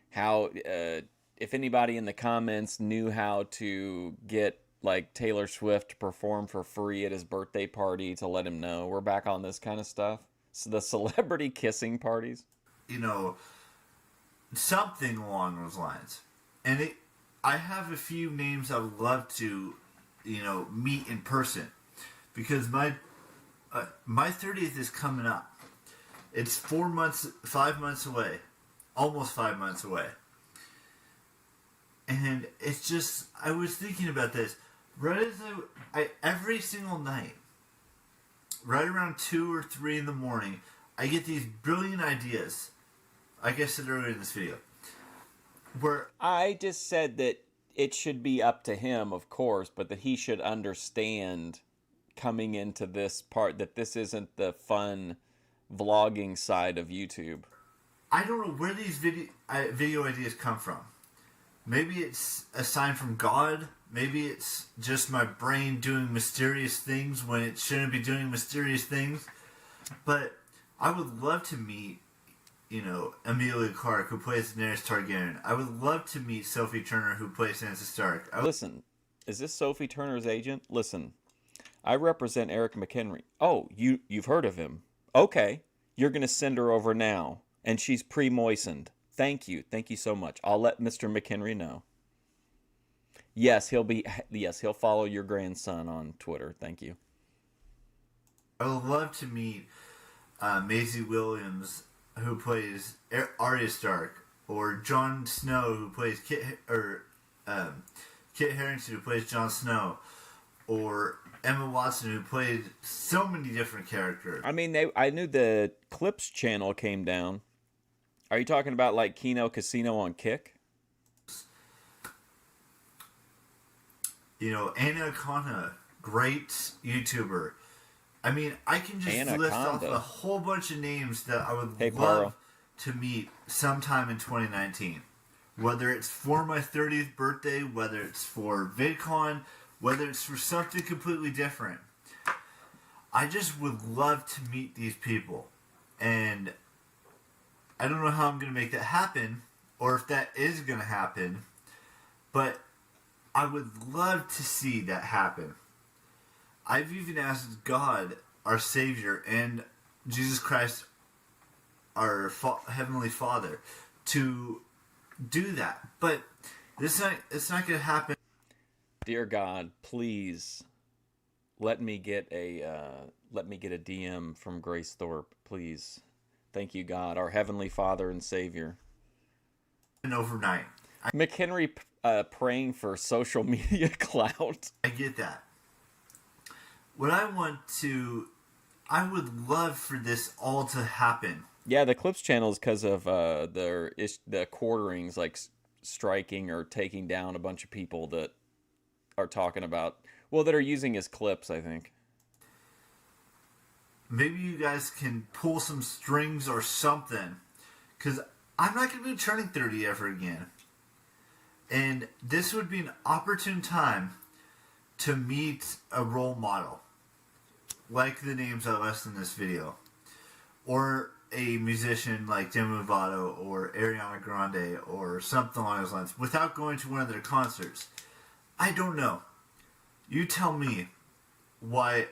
how if anybody in the comments knew how to get like Taylor Swift to perform for free at his birthday party, to let him know. We're back on this kind of stuff. So the celebrity kissing parties. Something along those lines. And I have a few names I would love to, meet in person. Because my 30th is coming up. It's 5 months away. Almost 5 months away. And it's just, I was thinking about this. Right as every single night, right around 2 or 3 in the morning, I get these brilliant ideas. Like I said earlier in this video. Where I just said that it should be up to him, of course, but that he should understand coming into this part that this isn't the fun vlogging side of YouTube. I don't know where these video ideas come from. Maybe it's a sign from God. Maybe it's just my brain doing mysterious things when it shouldn't be doing mysterious things. But I would love to meet Emilia Clarke, who plays Daenerys Targaryen. I would love to meet Sophie Turner, who plays Sansa Stark. Listen, is this Sophie Turner's agent? Listen, I represent Eric McHenry. Oh, you've heard of him. Okay, you're going to send her over now, and she's pre-moistened. Thank you so much. I'll let Mr. McHenry know. Yes, he'll follow your grandson on Twitter. Thank you. I would love to meet Maisie Williams, who plays Arya Stark, or Jon Snow, who plays Kit Harington, who plays Jon Snow, or Emma Watson, who played so many different characters. I mean, I knew the Clips channel came down. Are you talking about like Kino Casino on Kick? Anna Kana, great YouTuber. I mean, I can just list off a whole bunch of names that I would love to meet sometime in 2019. Whether it's for my 30th birthday, whether it's for VidCon, whether it's for something completely different. I just would love to meet these people. And I don't know how I'm going to make that happen, or if that is going to happen, but I would love to see that happen. I've even asked God, our Savior, and Jesus Christ, our Heavenly Father, to do that. But it's not going to happen. Dear God, please let me get a DM from Grace Thorpe, please. Thank you, God, our Heavenly Father and Savior. And overnight, McHenry praying for social media clout. I get that. What I would love for this all to happen. Yeah, the Clips channel is because of the quarterings, like striking or taking down a bunch of people that are talking about, that are using his clips, I think. Maybe you guys can pull some strings or something, because I'm not going to be turning 30 ever again. And this would be an opportune time to meet a role model, like the names I listed in this video, or a musician like Demi Lovato or Ariana Grande or something along those lines, without going to one of their concerts. I don't know. You tell me why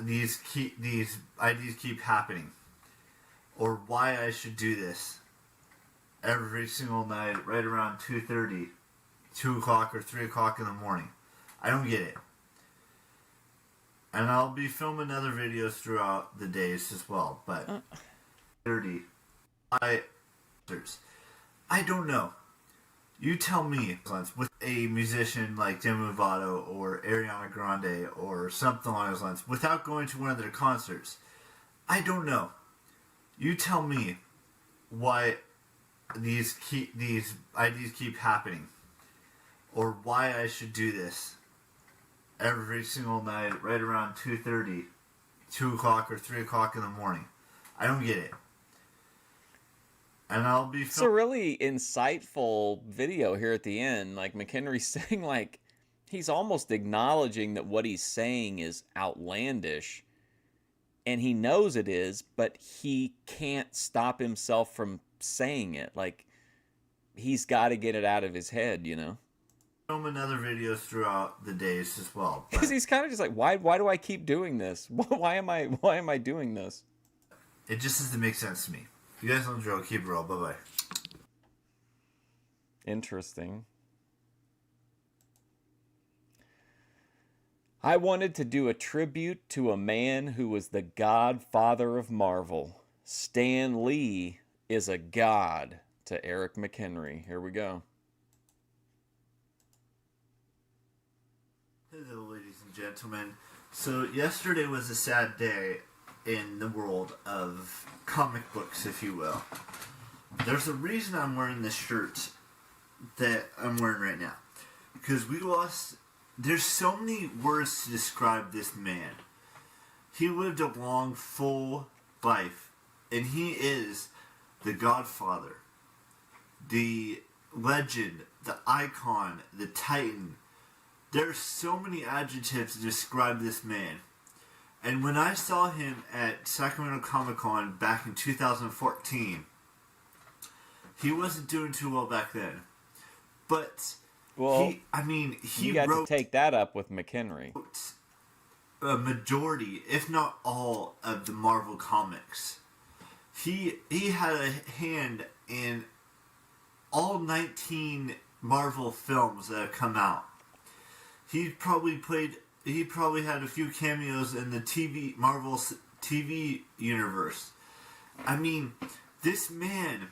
these ideas keep happening, or why I should do this every single night right around 2:30, 2 o'clock, or 3 o'clock in the morning. I don't get it. And I'll be filming other videos throughout the days as well, but 30, I don't know. You tell me, with a musician like Demi Lovato or Ariana Grande or something along those lines, without going to one of their concerts. I don't know. You tell me why these ideas keep happening, or why I should do this every single night right around 2:30, 2 o'clock, or 3 o'clock in the morning. I don't get it. And I'll be... It's a really insightful video here at the end. Like, McHenry's saying, like, he's almost acknowledging that what he's saying is outlandish. And he knows it is, but he can't stop himself from saying it. Like, he's got to get it out of his head, Filming other videos throughout the days as well. Because he's kind of just like, why do I keep doing this? Why am I doing this? It just doesn't make sense to me. You guys don't drill, keep it real. Bye-bye. Interesting. I wanted to do a tribute to a man who was the godfather of Marvel. Stan Lee is a god to Eric McHenry. Here we go. Hello, ladies and gentlemen. So, yesterday was a sad day in the world of comic books, if you will. There's a reason I'm wearing this shirt that I'm wearing right now. Because there's so many words to describe this man. He lived a long, full life. And he is the Godfather, the legend, the icon, the titan. There's so many adjectives to describe this man. And when I saw him at Sacramento Comic Con back in 2014, He wasn't doing too well back then. But Well, he you got wrote to take that up with McHenry. a majority, if not all, of the Marvel comics. He had a hand in all 19 Marvel films that have come out. He probably had a few cameos in the Marvel TV universe. I mean, this man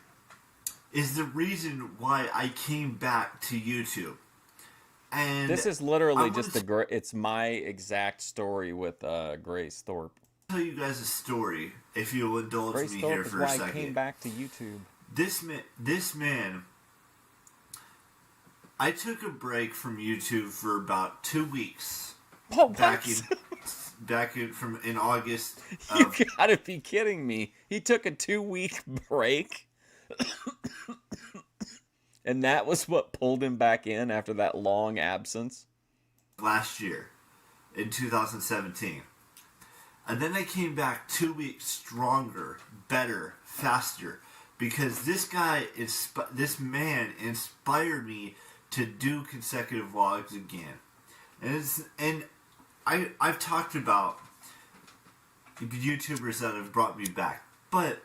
is the reason why I came back to YouTube. And This is literally just it's my exact story with Grace Thorpe. I'll tell you guys a story, if you'll indulge Grace me Thorpe here is for why a second. I came back to YouTube. This man, I took a break from YouTube for about 2 weeks. Oh, what? In August. You gotta be kidding me. He took a 2-week break. And that was what pulled him back in after that long absence? Last year, in 2017. And then I came back 2 weeks stronger, better, faster. Because this man inspired me to do consecutive vlogs again. And I've talked about YouTubers that have brought me back. But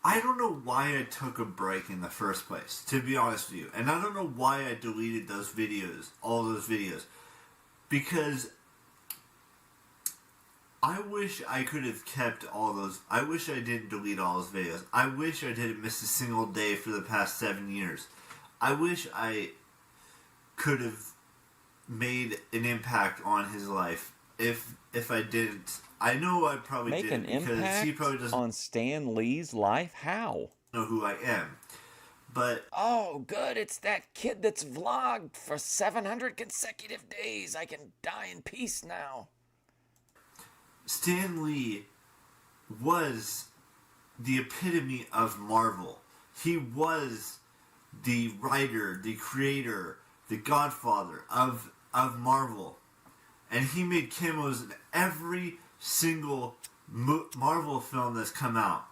I don't know why I took a break in the first place, to be honest with you. And I don't know why I deleted those videos, all those videos. Because I wish I could have kept all those. I wish I didn't delete all those videos. I wish I didn't miss a single day for the past 7 years. I wish I could have made an impact on his life. If I didn't, I know I probably Make didn't, an because impact he probably doesn't on Stan Lee's life? How? know who I am. But Oh, good. It's that kid that's vlogged for 700 consecutive days. I can die in peace now. Stan Lee was the epitome of Marvel. He was the writer, the creator, the godfather of Marvel. And he made cameos in every single Marvel film that's come out.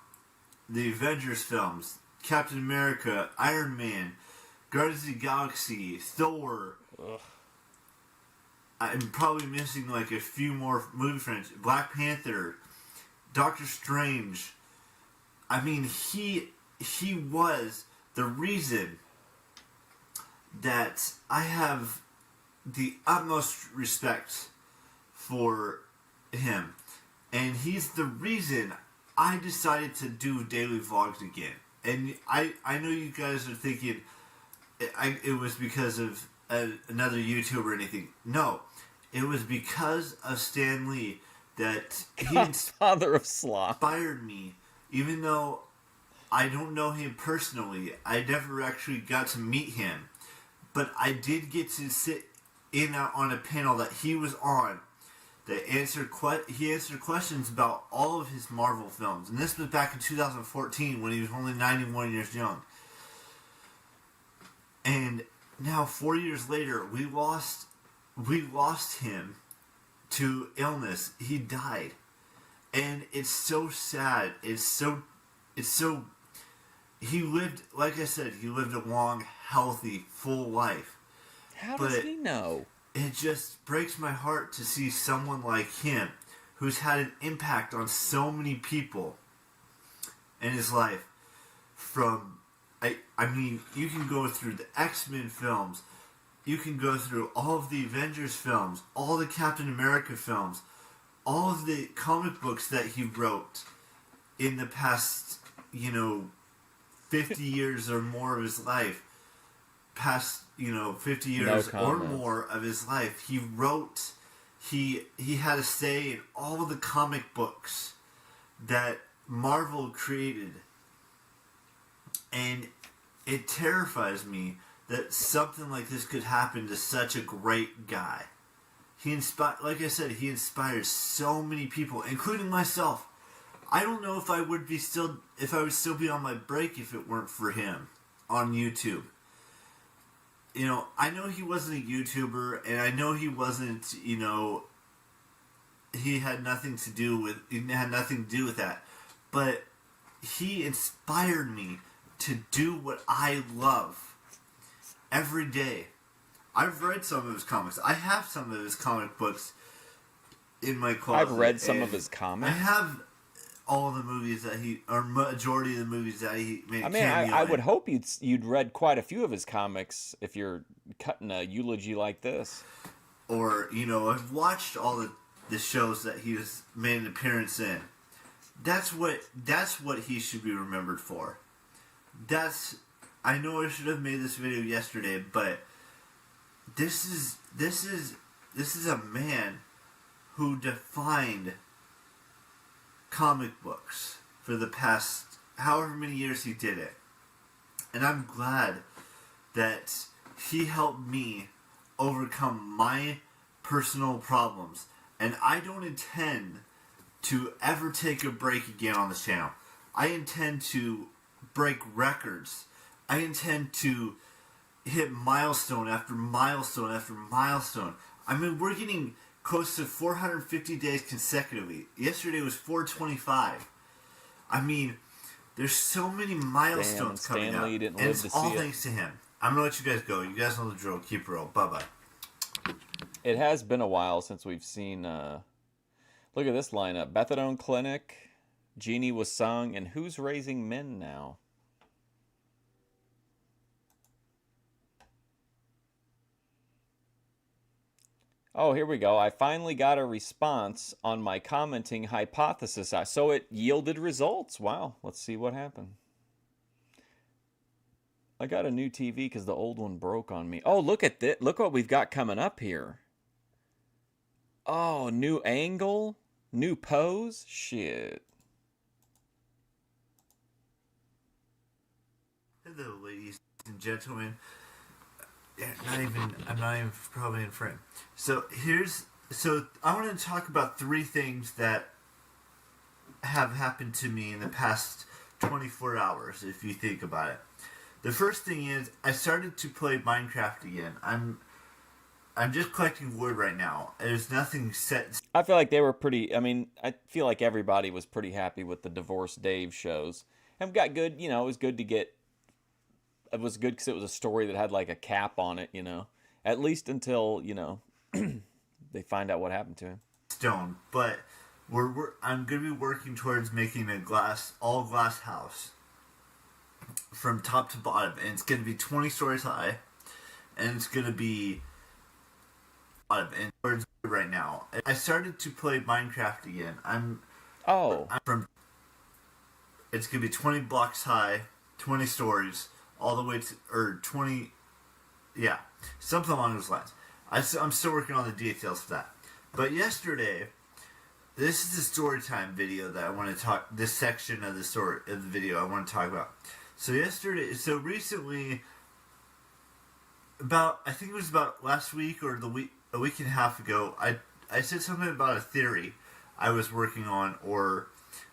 The Avengers films, Captain America, Iron Man, Guardians of the Galaxy, Thor. Ugh. I'm probably missing like a few more movie franchises. Black Panther, Doctor Strange. I mean, he was the reason that I have the utmost respect for him. And he's the reason I decided to do daily vlogs again. And I know you guys are thinking it was because of another YouTuber or anything. No, it was because of Stan Lee that he Godfather of Sloth. inspired me. Even though I don't know him personally, I never actually got to meet him. But I did get to sit in on a panel that he was on that he answered questions about all of his Marvel films. And this was back in 2014 when he was only 91 years young. And now 4 years later, we lost him to illness. He died. And it's so sad. It's so he lived, like I said, he lived a long, healthy, full life. How does he know? It just breaks my heart to see someone like him, who's had an impact on so many people in his life. I mean, you can go through the X-Men films, you can go through all of the Avengers films, all the Captain America films, all of the comic books that he wrote in the past, 50 years or more of his life. Past 50 years or more of his life, he wrote, he had a say in all of the comic books that Marvel created. And it terrifies me that something like this could happen to such a great guy. Like I said, he inspires so many people, including myself. I don't know if I would still be on my break if it weren't for him on YouTube. I know he wasn't a YouTuber, and I know he wasn't, he had nothing to do with that. But he inspired me to do what I love every day. I've read some of his comics. I have some of his comic books in my closet. I've read some of his comics. I have all the movies that or majority of the movies that he made. I mean, I would hope you'd read quite a few of his comics if you're cutting a eulogy like this. Or, I've watched all the shows that he has made an appearance in. That's what he should be remembered for. I know I should have made this video yesterday, but this is a man who defined comic books for the past however many years he did it. And I'm glad that he helped me overcome my personal problems. And I don't intend to ever take a break again on this channel. I intend to break records. I intend to hit milestone after milestone after milestone. I mean, we're getting close to 450 days consecutively. Yesterday was 425. I mean, there's so many milestones coming up. And it's all thanks to him. I'm going to let you guys go. You guys know the drill. Keep it real. Bye-bye. It has been a while since we've seen... look at this lineup. Methadone Clinic, Jeannie was sung, and Who's Raising Men Now? Oh, here we go. I finally got a response on my commenting hypothesis. So it yielded results. Wow. Let's see what happened. I got a new TV because the old one broke on me. Oh, look at this. Look what we've got coming up here. Oh, new angle. New pose. Shit. Hello, ladies and gentlemen. I'm not even probably in frame. So I want to talk about 3 things that have happened to me in the past 24 hours, if you think about it. The first thing is I started to play Minecraft again. I'm just collecting wood right now. There's nothing set. I feel like they were pretty. I mean, I feel like everybody was pretty happy with the Divorced Dave shows. And got good. It was good to get. It was good because it was a story that had like a cap on it. At least until they find out what happened to him. Stone, but I'm gonna be working towards making a all glass house from top to bottom, and it's gonna be 20 stories high, and it's gonna be and right now. I started to play Minecraft again. It's gonna be 20 blocks high, 20 stories, all the way to 20. Yeah, something along those lines. I'm still working on the details for that. But yesterday, this is the story time video that I want to talk. This section of the story of the video I want to talk about. So recently, I think it was about last week or a week and a half ago, I said something about a theory I was working on, or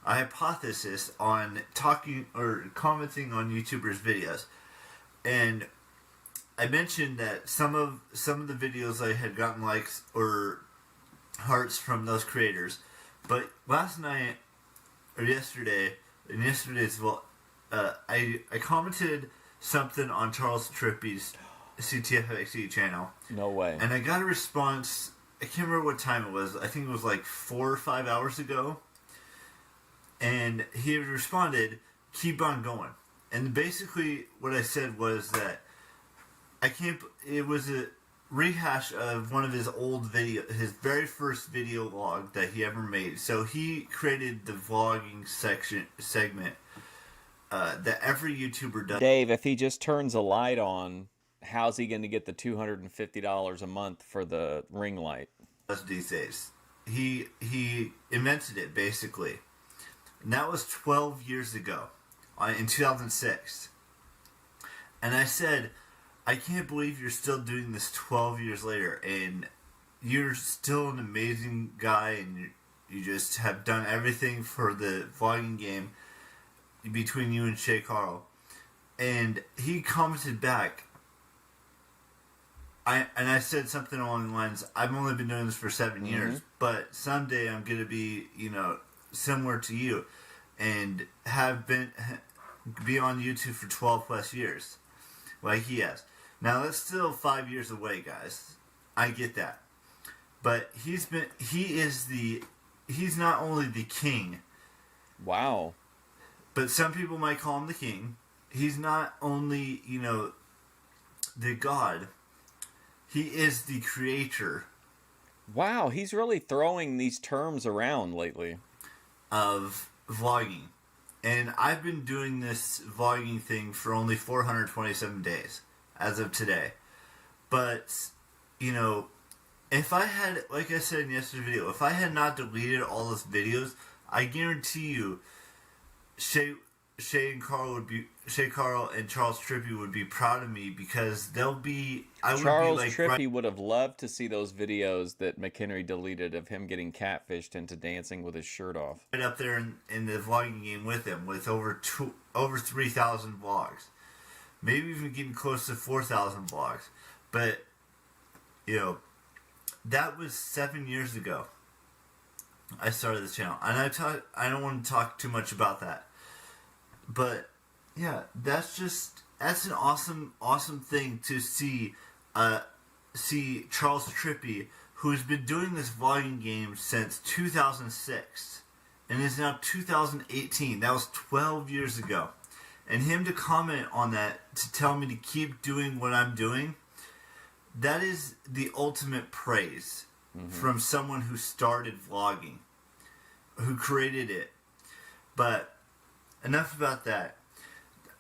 a hypothesis on talking or commenting on YouTubers' videos, and I mentioned that some of the videos I had gotten likes or hearts from those creators, but last night or yesterday's I commented something on Charles Trippy's CTFXE channel. No way. And I got a response. I can't remember what time it was. I think it was like 4 or 5 hours ago. And he responded, "Keep on going." And basically what I said was that it was a rehash of one of his old his very first video log that he ever made. So he created the vlogging segment that every YouTuber does. Dave, if he just turns a light on, how's he going to get the $250 a month for the ring light? These days, he invented it basically, and that was 12 years ago, in 2006. And I said, I can't believe you're still doing this 12 years later, and you're still an amazing guy, and you just have done everything for the vlogging game between you and Shay Carl. And he commented back, I said something along the lines, I've only been doing this for 7 years, but someday I'm going to be, similar to you, and have been be on YouTube for 12 plus years, like he has. Now that's still 5 years away, guys. I get that, but he's not only the king. Wow. But some people might call him the king. He's not only, the god. He is the creator. Wow, he's really throwing these terms around lately. Of vlogging. And I've been doing this vlogging thing for only 427 days as of today. But, if I had, like I said in yesterday's video, if I had not deleted all those videos, I guarantee you Shay Carl and Charles Trippy would be proud of me because Charles Trippy would have loved to see those videos that McHenry deleted of him getting catfished into dancing with his shirt off. Right up there in the vlogging game with him, with over 3,000 vlogs, maybe even getting close to 4,000 vlogs. But that was 7 years ago. I started this channel, and I don't want to talk too much about that. But yeah, that's an awesome thing to see Charles Trippy, who's been doing this vlogging game since 2006 and is now 2018. That was 12 years ago. And him to comment on that, to tell me to keep doing what I'm doing, that is the ultimate praise from someone who started vlogging, who created it. But enough about that.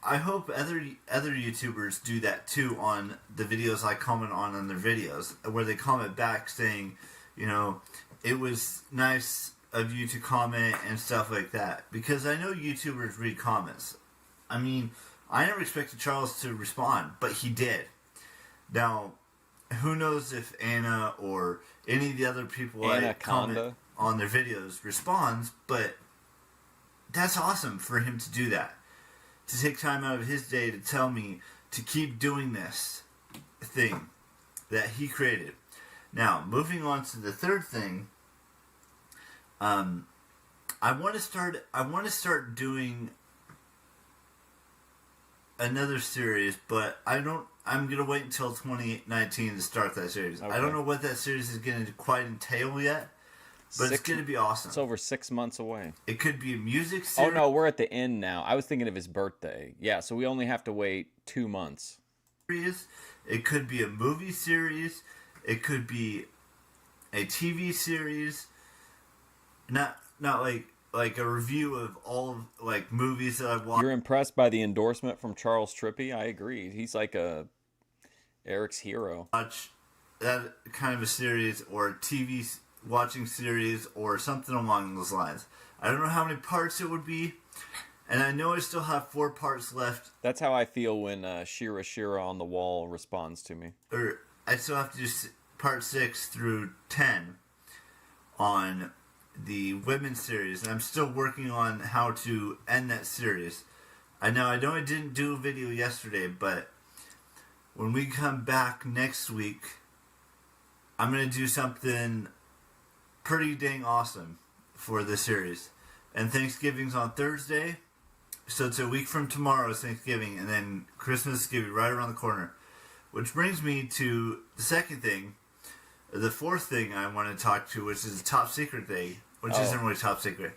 I hope other YouTubers do that too on the videos I comment on their videos, where they comment back saying, it was nice of you to comment and stuff like that. Because I know YouTubers read comments. I mean, I never expected Charles to respond, but he did. Now, who knows if Anna or any of the other people I comment on their videos responds, but that's awesome for him to do that. To take time out of his day to tell me to keep doing this thing that he created. Now, moving on to the third thing, I want to start doing another series, but I'm going to wait until 2019 to start that series. Okay. I don't know what that series is going to quite entail yet, but it's going to be awesome. It's over 6 months away. It could be a music series. Oh, no, we're at the end now. I was thinking of his birthday. Yeah, so we only have to wait 2 months. It could be a movie series. It could be a TV series. Not like a review of all of like movies that I've watched. You're impressed by the endorsement from Charles Trippy? I agree. He's like Eric's hero. Watch that kind of a series or a TV watching series or something along those lines. I don't know how many parts it would be, and I know I still have 4 parts left. That's how I feel when Shira on the wall responds to me. Or I still have to do part 6 through 10 on the women's series, and I'm still working on how to end that series. I know I didn't do a video yesterday, but when we come back next week, I'm going to do something pretty dang awesome for the series. And Thanksgiving's on Thursday, so it's a week from tomorrow is Thanksgiving, and then Christmas is going to be right around the corner. Which brings me to the second thing, the fourth thing I want to talk to, which is a top secret thing, which isn't really top secret.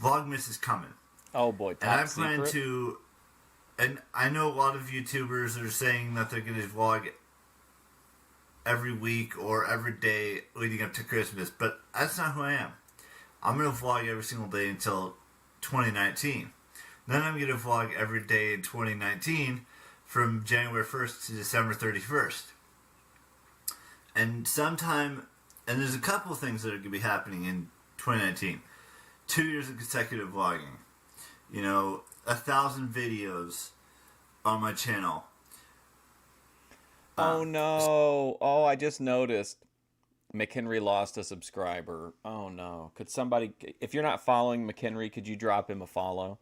Vlogmas is coming. Oh boy, top secret. And I plan to, and I know a lot of YouTubers are saying that they're going to vlog every week or every day leading up to Christmas, but that's not who I am. I'm going to vlog every single day until 2019. Then I'm going to vlog every day in 2019 from January 1st to December 31st. And there's a couple of things that are going to be happening in 2019. 2 years of consecutive vlogging. 1,000 videos on my channel. Oh no. Oh, I just noticed McHenry lost a subscriber. Oh no. Could somebody, if you're not following McHenry, could you drop him a follow?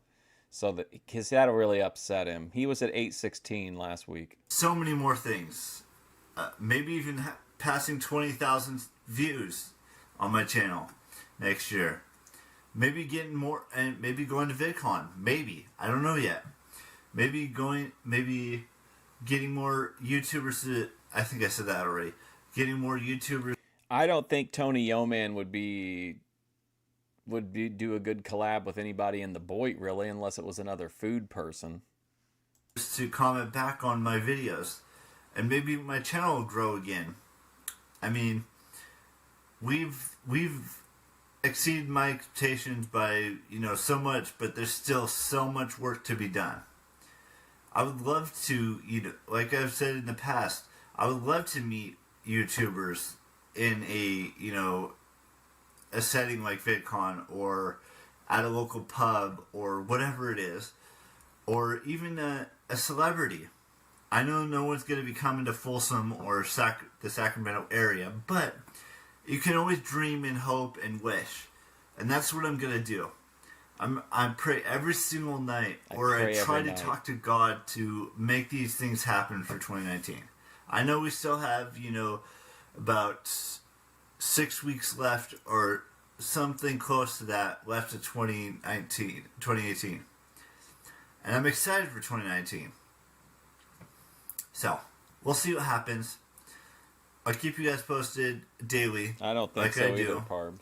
Because that'll really upset him. He was at 816 last week. So many more things. Maybe even passing 20,000 views on my channel next year. Maybe getting more, and maybe going to VidCon. Maybe. I don't know yet. maybe getting more YouTubers to. I think I said that already. Getting more YouTubers I don't think Tony Yeoman do a good collab with anybody in the Boit really, unless it was another food person. to comment back on my videos, and maybe my channel will grow again. I mean, we've exceeded my expectations by so much, but there's still so much work to be done. I would love to, like I've said in the past, I would love to meet YouTubers in a setting like VidCon or at a local pub or whatever it is, or even a celebrity. I know no one's going to be coming to Folsom or the Sacramento area, but you can always dream and hope and wish, and that's what I'm going to do. I pray every single night, I try to talk to God to make these things happen for 2019. I know we still have, about 6 weeks left or something close to that left to 2018. And I'm excited for 2019. So, we'll see what happens. I'll keep you guys posted daily. I don't think so either, Parbs.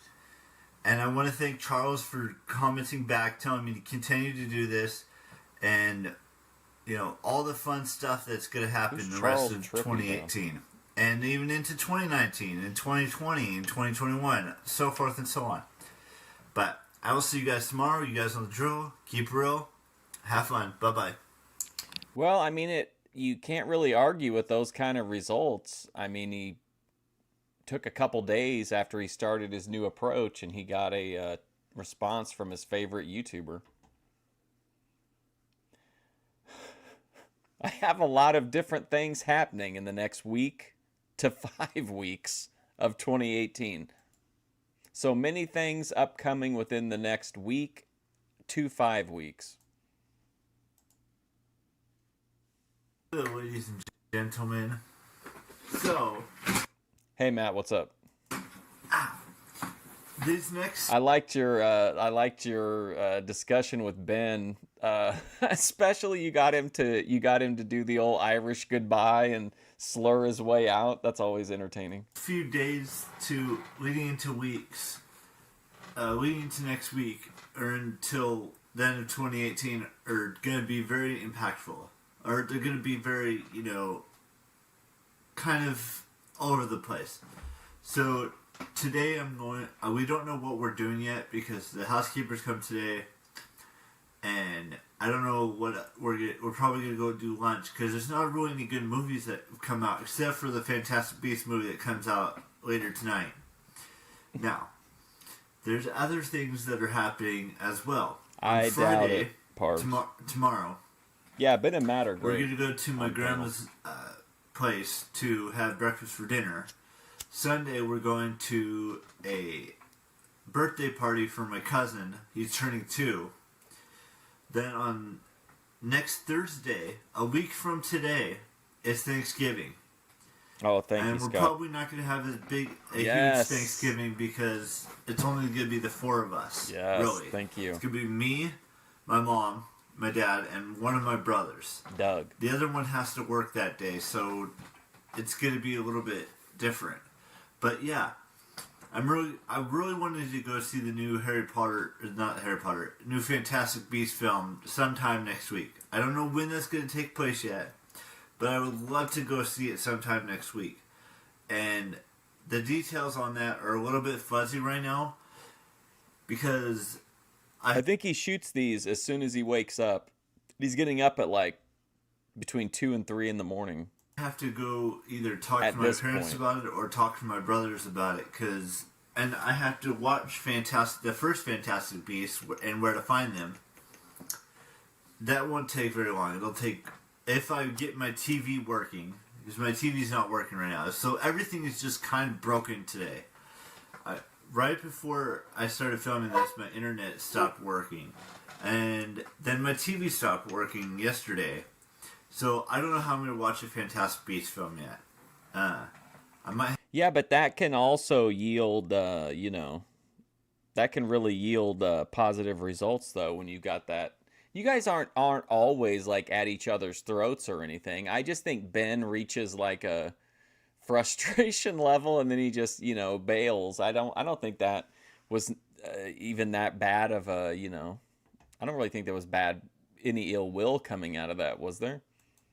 And I want to thank Charles for commenting back, telling me to continue to do this, and all the fun stuff that's going to happen the rest of 2018, and even into 2019 and 2020 and 2021, so forth and so on. But I will see you guys tomorrow. You guys on the drill. Keep real. Have fun. Bye bye. Well, I mean you can't really argue with those kind of results. I mean, he took a couple days after he started his new approach, and he got a response from his favorite YouTuber. I have a lot of different things happening in the next week to 5 weeks of 2018. So many things upcoming within the next week to 5 weeks. Hello, ladies and gentlemen. So, hey Matt, what's up? This next, I liked your discussion with Ben. Especially you got him to do the old Irish goodbye and slur his way out. That's always entertaining. few days to leading into weeks, leading into next week or until the end of 2018 are going to be very impactful, or they're going to be very kind of all over the place. So today we don't know what we're doing yet because the housekeepers come today, and I don't know what we're probably gonna go do lunch because there's not really any good movies that come out except for the Fantastic Beasts movie that comes out later tonight. Now, there's other things that are happening as well. I doubt it, Parbs. Tomorrow. Yeah, Ben and Matt are great. We're gonna go to my grandma's place to have breakfast for dinner. Sunday we're going to a birthday party for my cousin. He's turning 2. Then on next Thursday, a week from today, is Thanksgiving. Oh, thank you, And Scott. we're probably not going to have a huge Thanksgiving because it's only going to be the 4 of us. Yes, really. thank you. It's going to be me, my mom, my dad, and one of my brothers. Doug. The other one has to work that day, so it's going to be a little bit different. But yeah, I really wanted to go see the new new Fantastic Beasts film sometime next week. I don't know when that's going to take place yet, but I would love to go see it sometime next week. And the details on that are a little bit fuzzy right now because I think he shoots these as soon as he wakes up. He's getting up at like between 2 and 3 in the morning. I have to go either talk to my parents about it or talk to my brothers about it and I have to watch the first Fantastic Beasts and Where to Find Them. That won't take very long. It'll take, if I get my TV working, because my TV's not working right now. So everything is just kind of broken today. Right before I started filming this, my internet stopped working. And then my TV stopped working yesterday. So I don't know how I'm going to watch a Fantastic Beasts film yet. I might. Yeah, but that can also yield, that can really yield positive results though when you got that. You guys aren't always like at each other's throats or anything. I just think Ben reaches like a frustration level and then he just, bails. I don't think that was even that bad of a, I don't really think there was any ill will coming out of that, was there?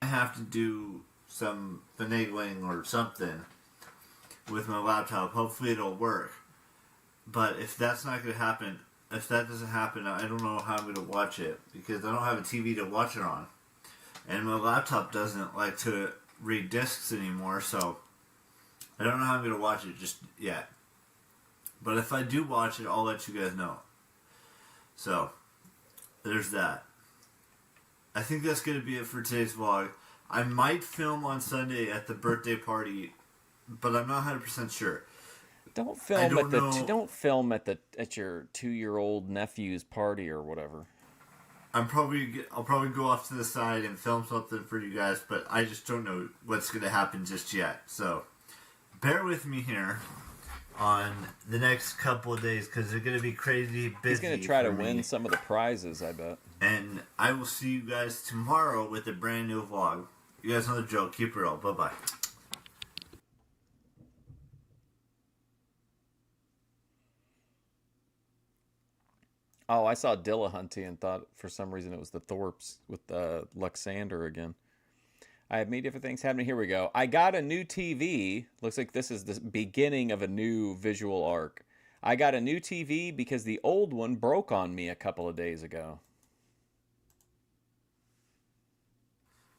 I have to do some finagling or something with my laptop. Hopefully it'll work. But if that's not going to happen, if that doesn't happen, I don't know how I'm going to watch it because I don't have a TV to watch it on. And my laptop doesn't like to read discs anymore, so I don't know how I'm going to watch it just yet. But if I do watch it, I'll let you guys know. So, there's that. I think that's going to be it for today's vlog. I might film on Sunday at the birthday party, but I'm not 100% sure. Don't film at your 2-year-old nephew's party or whatever. I'll probably go off to the side and film something for you guys, but I just don't know what's going to happen just yet. So, bear with me here on the next couple of days because they're going to be crazy busy. He's going to try to win some of the prizes, I bet. And I will see you guys tomorrow with a brand new vlog. You guys know the joke. Keep it real. Bye-bye. Oh, I saw Dillahunty and thought for some reason it was the Thorpes with Luxander again. I have many different things happening. Here we go. I got a new TV. Looks like this is the beginning of a new visual arc. I got a new TV because the old one broke on me a couple of days ago.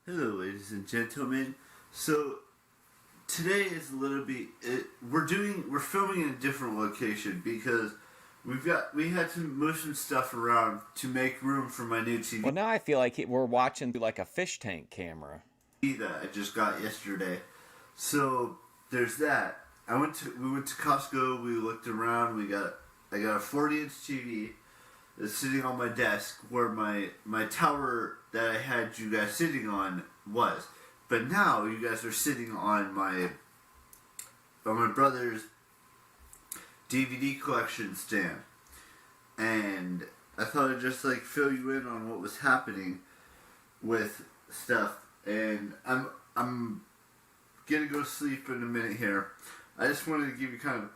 Hello, ladies and gentlemen. So today is a little bit. We're filming in a different location because we had to move some stuff around to make room for my new TV. Well, now I feel like we're watching through like a fish tank camera. That I just got yesterday. So there's that. We went to Costco. We looked around. I got a 40-inch TV that's sitting on my desk where my tower that I had you guys sitting on was. But now you guys are sitting on my brother's DVD collection stand. And I thought I'd just like fill you in on what was happening with stuff. And I'm gonna go sleep in a minute here. I just wanted to give you kind of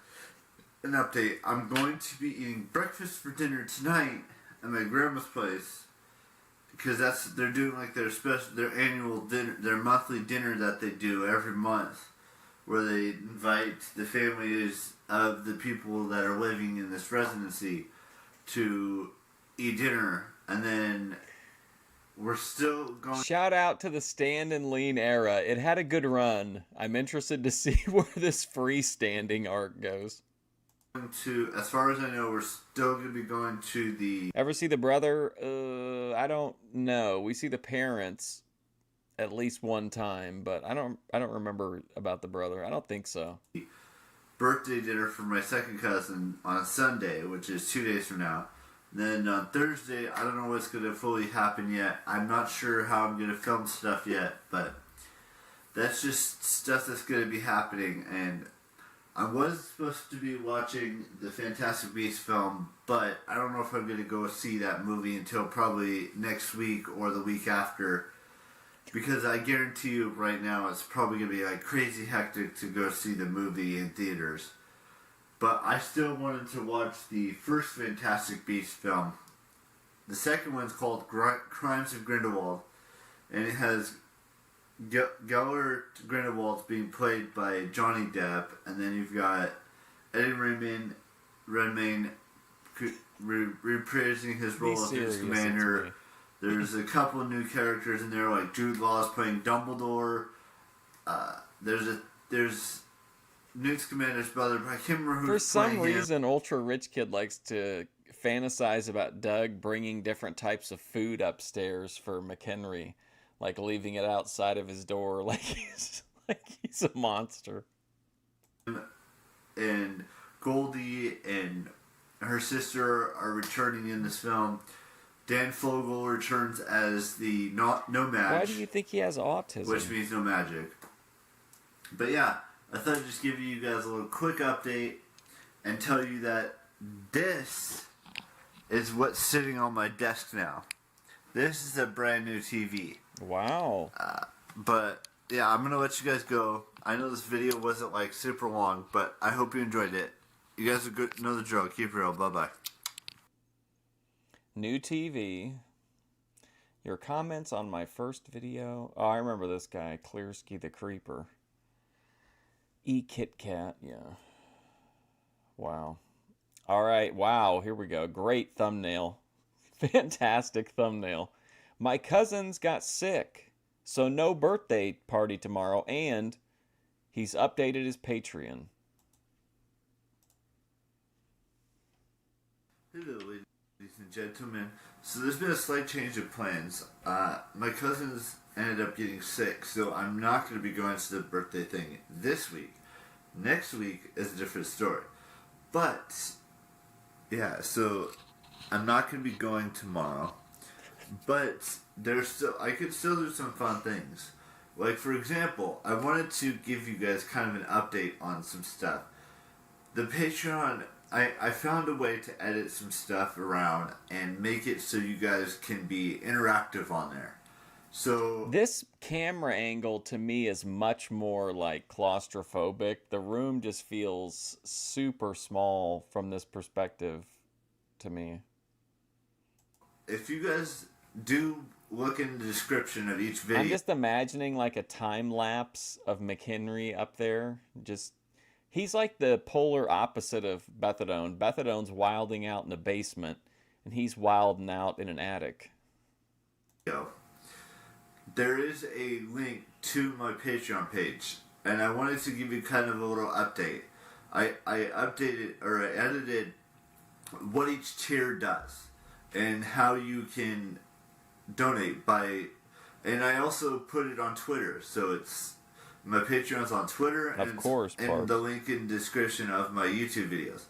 an update. I'm going to be eating breakfast for dinner tonight at my grandma's place because they're doing like their annual dinner, their monthly dinner that they do every month, where they invite the families of the people that are living in this residency to eat dinner, and then we're still going. Shout out to the stand and lean era. It had a good run. I'm interested to see where this freestanding arc goes. As far as I know, we're still going to be going to the. Ever see the brother? I don't know. We see the parents at least one time, but I don't remember about the brother. I don't think so. Birthday dinner for my second cousin on Sunday, which is 2 days from now. Then on Thursday, I don't know what's going to fully happen yet. I'm not sure how I'm going to film stuff yet, but that's just stuff that's going to be happening. And I was supposed to be watching the Fantastic Beasts film, but I don't know if I'm going to go see that movie until probably next week or the week after. Because I guarantee you right now it's probably going to be like crazy hectic to go see the movie in theaters. But I still wanted to watch the first Fantastic Beasts film. The second one's called Crimes of Grindelwald. And it has Gellert Grindelwald's being played by Johnny Depp. And then you've got Eddie Redmayne reprising his role as Newt Scamander. There's a couple of new characters in there, like Jude Law's playing Dumbledore. There's Newt Scamander's brother, but I can't remember who's For some playing reason, Ultra Rich Kid likes to fantasize about Doug bringing different types of food upstairs for McHenry, like leaving it outside of his door, like he's a monster. And Goldie and her sister are returning in this film. Dan Fogel returns as the no match. Why do you think he has autism? Which means no magic. But yeah, I thought I'd just give you guys a little quick update and tell you that this is what's sitting on my desk now. This is a brand new TV. Wow. But yeah, I'm gonna let you guys go. I know this video wasn't like super long, but I hope you enjoyed it. You guys are good. Know the drill. Keep it real. Bye bye. New TV. Your comments on my first video. Oh, I remember this guy, Clearski the Creeper. Kit Kat, yeah. Wow. All right, wow, here we go. Great thumbnail. Fantastic thumbnail. My cousin's got sick, so no birthday party tomorrow, and he's updated his Patreon. Hello, ladies and gentlemen. So there's been a slight change of plans. My cousins ended up getting sick, so I'm not going to be going to the birthday thing this week. Next week is a different story. But, yeah, so I'm not going to be going tomorrow. But I could still do some fun things. Like, for example, I wanted to give you guys kind of an update on some stuff. The Patreon, I found a way to edit some stuff around and make it so you guys can be interactive on there. So This camera angle to me is much more like claustrophobic. The room just feels super small from this perspective to me. if you guys do look in the description of each video, I'm just imagining like a time lapse of McHenry up there. He's like the polar opposite of Bethadone. Bethadone's wilding out in the basement, and he's wilding out in an attic. there is a link to my Patreon page, and I wanted to give you kind of a little update. I updated or I edited what each tier does and how you can donate by, and I also put it on Twitter, so it's my Patreon's on Twitter, and Of course, and Parks. the link in the description of my YouTube videos.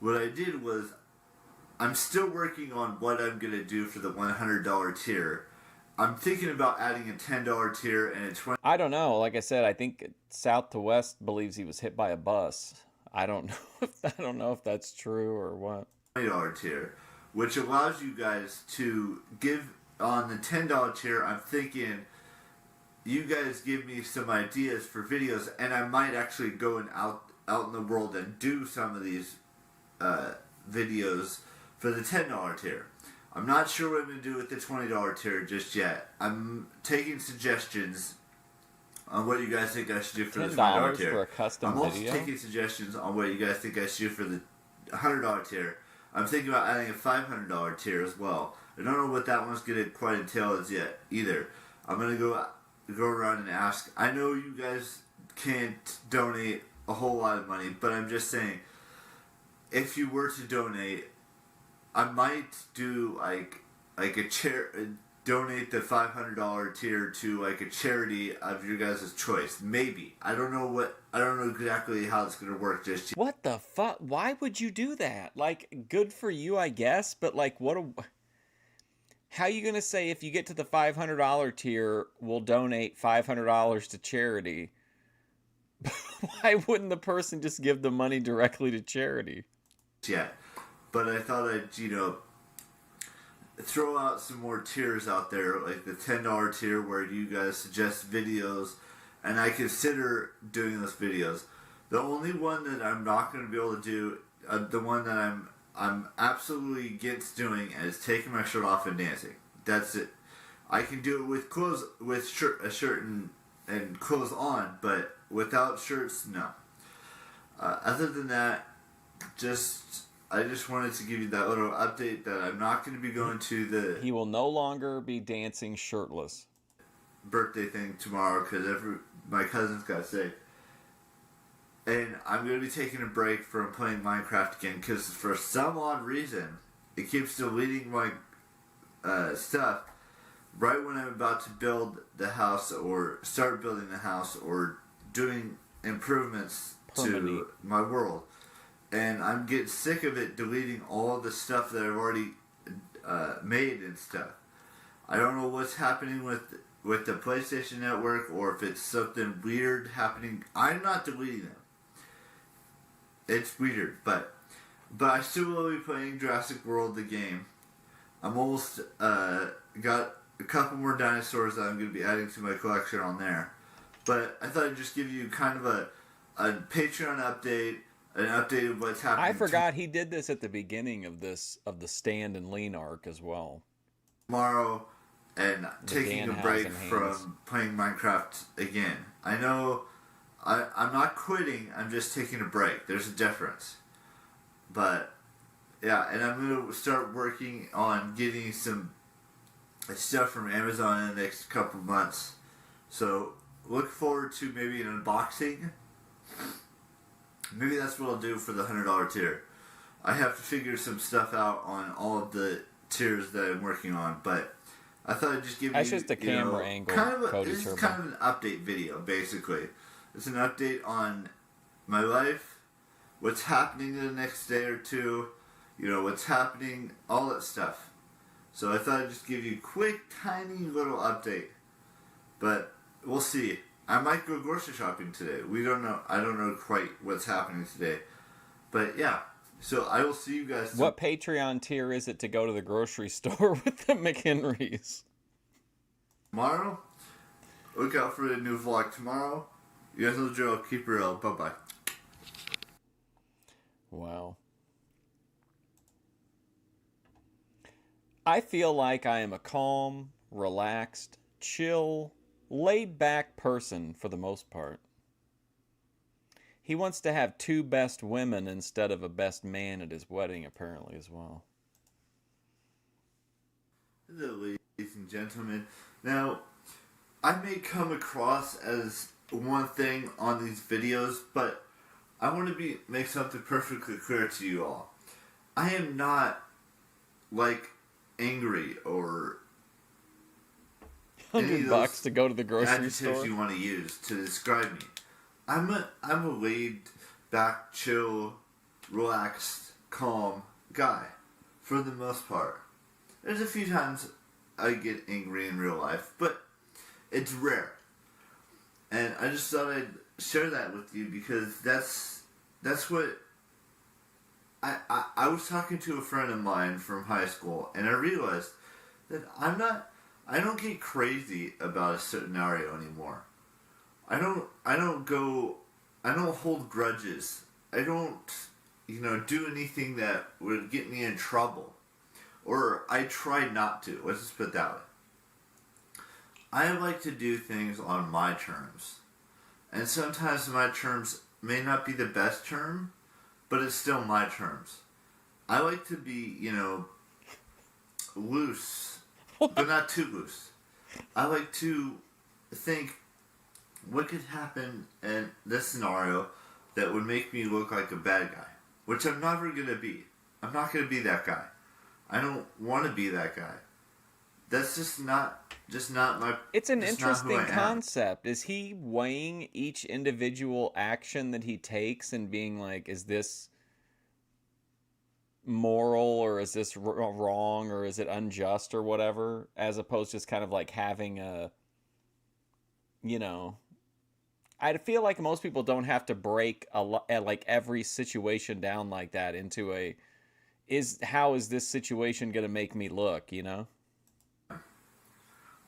What I did was, I'm still working on what I'm gonna do for the $100 tier. I'm thinking about adding a $10 tier and a I don't know. Like I said, I think South to West believes he was hit by a bus. I don't know if that's true or what. $20 tier, which allows you guys to give on the $10 tier. I'm thinking you guys give me some ideas for videos, and I might actually go out in the world and do some of these videos for the $10 tier. I'm not sure what I'm going to do with the $20 tier just yet. I'm taking suggestions on what you guys think I should do for the $20 tier. for a custom I'm also video? taking suggestions on what you guys think I should do for the $100 tier. I'm thinking about adding a $500 tier as well. I don't know what that one's going to quite entail as yet either. I'm going to go around and ask. I know you guys can't donate a whole lot of money, but I'm just saying, if you were to donate, I might do like a donate the $500 tier to like a charity of your guys' choice. Maybe. I don't know exactly how it's gonna work just yet. What the fuck? Why would you do that? Like, good for you, I guess, but like, how are you gonna say if you get to the $500 tier, we'll donate $500 to charity? Why wouldn't the person just give the money directly to charity? Yeah. But I thought I'd, throw out some more tiers out there, like the $10 tier where you guys suggest videos, and I consider doing those videos. The only one that I'm not going to be able to do, the one that I'm absolutely against doing, is taking my shirt off and dancing. That's it. I can do it with clothes, with a shirt and clothes on, but without shirts, no. Other than that, I just wanted to give you that little update that I'm not going to be going to the He will no longer be dancing shirtless. birthday thing tomorrow because my cousins got sick. And I'm going to be taking a break from playing Minecraft again because for some odd reason, it keeps deleting my stuff right when I'm about to build the house or start building the house or doing improvements to my world. And I'm getting sick of it deleting all the stuff that I've already made and stuff. I don't know what's happening with the PlayStation Network or if it's something weird happening. I'm not deleting them. It's weird, but I still will be playing Jurassic World the game. I'm almost got a couple more dinosaurs that I'm going to be adding to my collection on there. But I thought I'd just give you kind of a Patreon update, an update of what's happening. I forgot he did this at the beginning of the Stand and Lean arc as well. Tomorrow, and taking a break from playing Minecraft again. I know I'm not quitting, I'm just taking a break. There's a difference. But, yeah, and I'm going to start working on getting some stuff from Amazon in the next couple of months. So, look forward to maybe an unboxing. Maybe that's what I'll do for the $100 tier. I have to figure some stuff out on all of the tiers that I'm working on, but I thought I'd just give That's just a camera angle. This is kind of an update video, basically. It's an update on my life, what's happening in the next day or two, what's happening, all that stuff. So I thought I'd just give you a quick, tiny little update. But we'll see. I might go grocery shopping today. We don't know. I don't know quite what's happening today. But yeah. So I will see you guys. What Patreon tier is it to go to the grocery store with the McHenrys? Tomorrow? Look out for the new vlog tomorrow. You guys know the drill. Keep it real. Bye-bye. Wow. I feel like I am a calm, relaxed, chill, laid-back person for the most part. He wants to have 2 best women instead of a best man at his wedding, apparently, as well. Hello, ladies and gentlemen. Now, I may come across as one thing on these videos, but I want to make something perfectly clear to you all. I am not, angry or $100 to go to the grocery adjectives store. You want to use to describe me. I'm a laid back, chill, relaxed, calm guy for the most part. There's a few times I get angry in real life, but it's rare. And I just thought I'd share that with you because that's what I was talking to a friend of mine from high school, and I realized that I don't get crazy about a scenario anymore. I don't hold grudges. I don't, do anything that would get me in trouble. Or I try not to. Let's just put it that way. I like to do things on my terms. And sometimes my terms may not be the best term, but it's still my terms. I like to be, loose, but not too loose. I like to think, what could happen in this scenario that would make me look like a bad guy? Which I'm never going to be. I'm not going to be that guy. I don't want to be that guy. That's just not my... It's an interesting concept. Is he weighing each individual action that he takes and being like, is this moral or is this wrong or is it unjust or whatever? As opposed to just kind of like having a, I feel like most people don't have to break like every situation down like that into a, how is this situation going to make me look,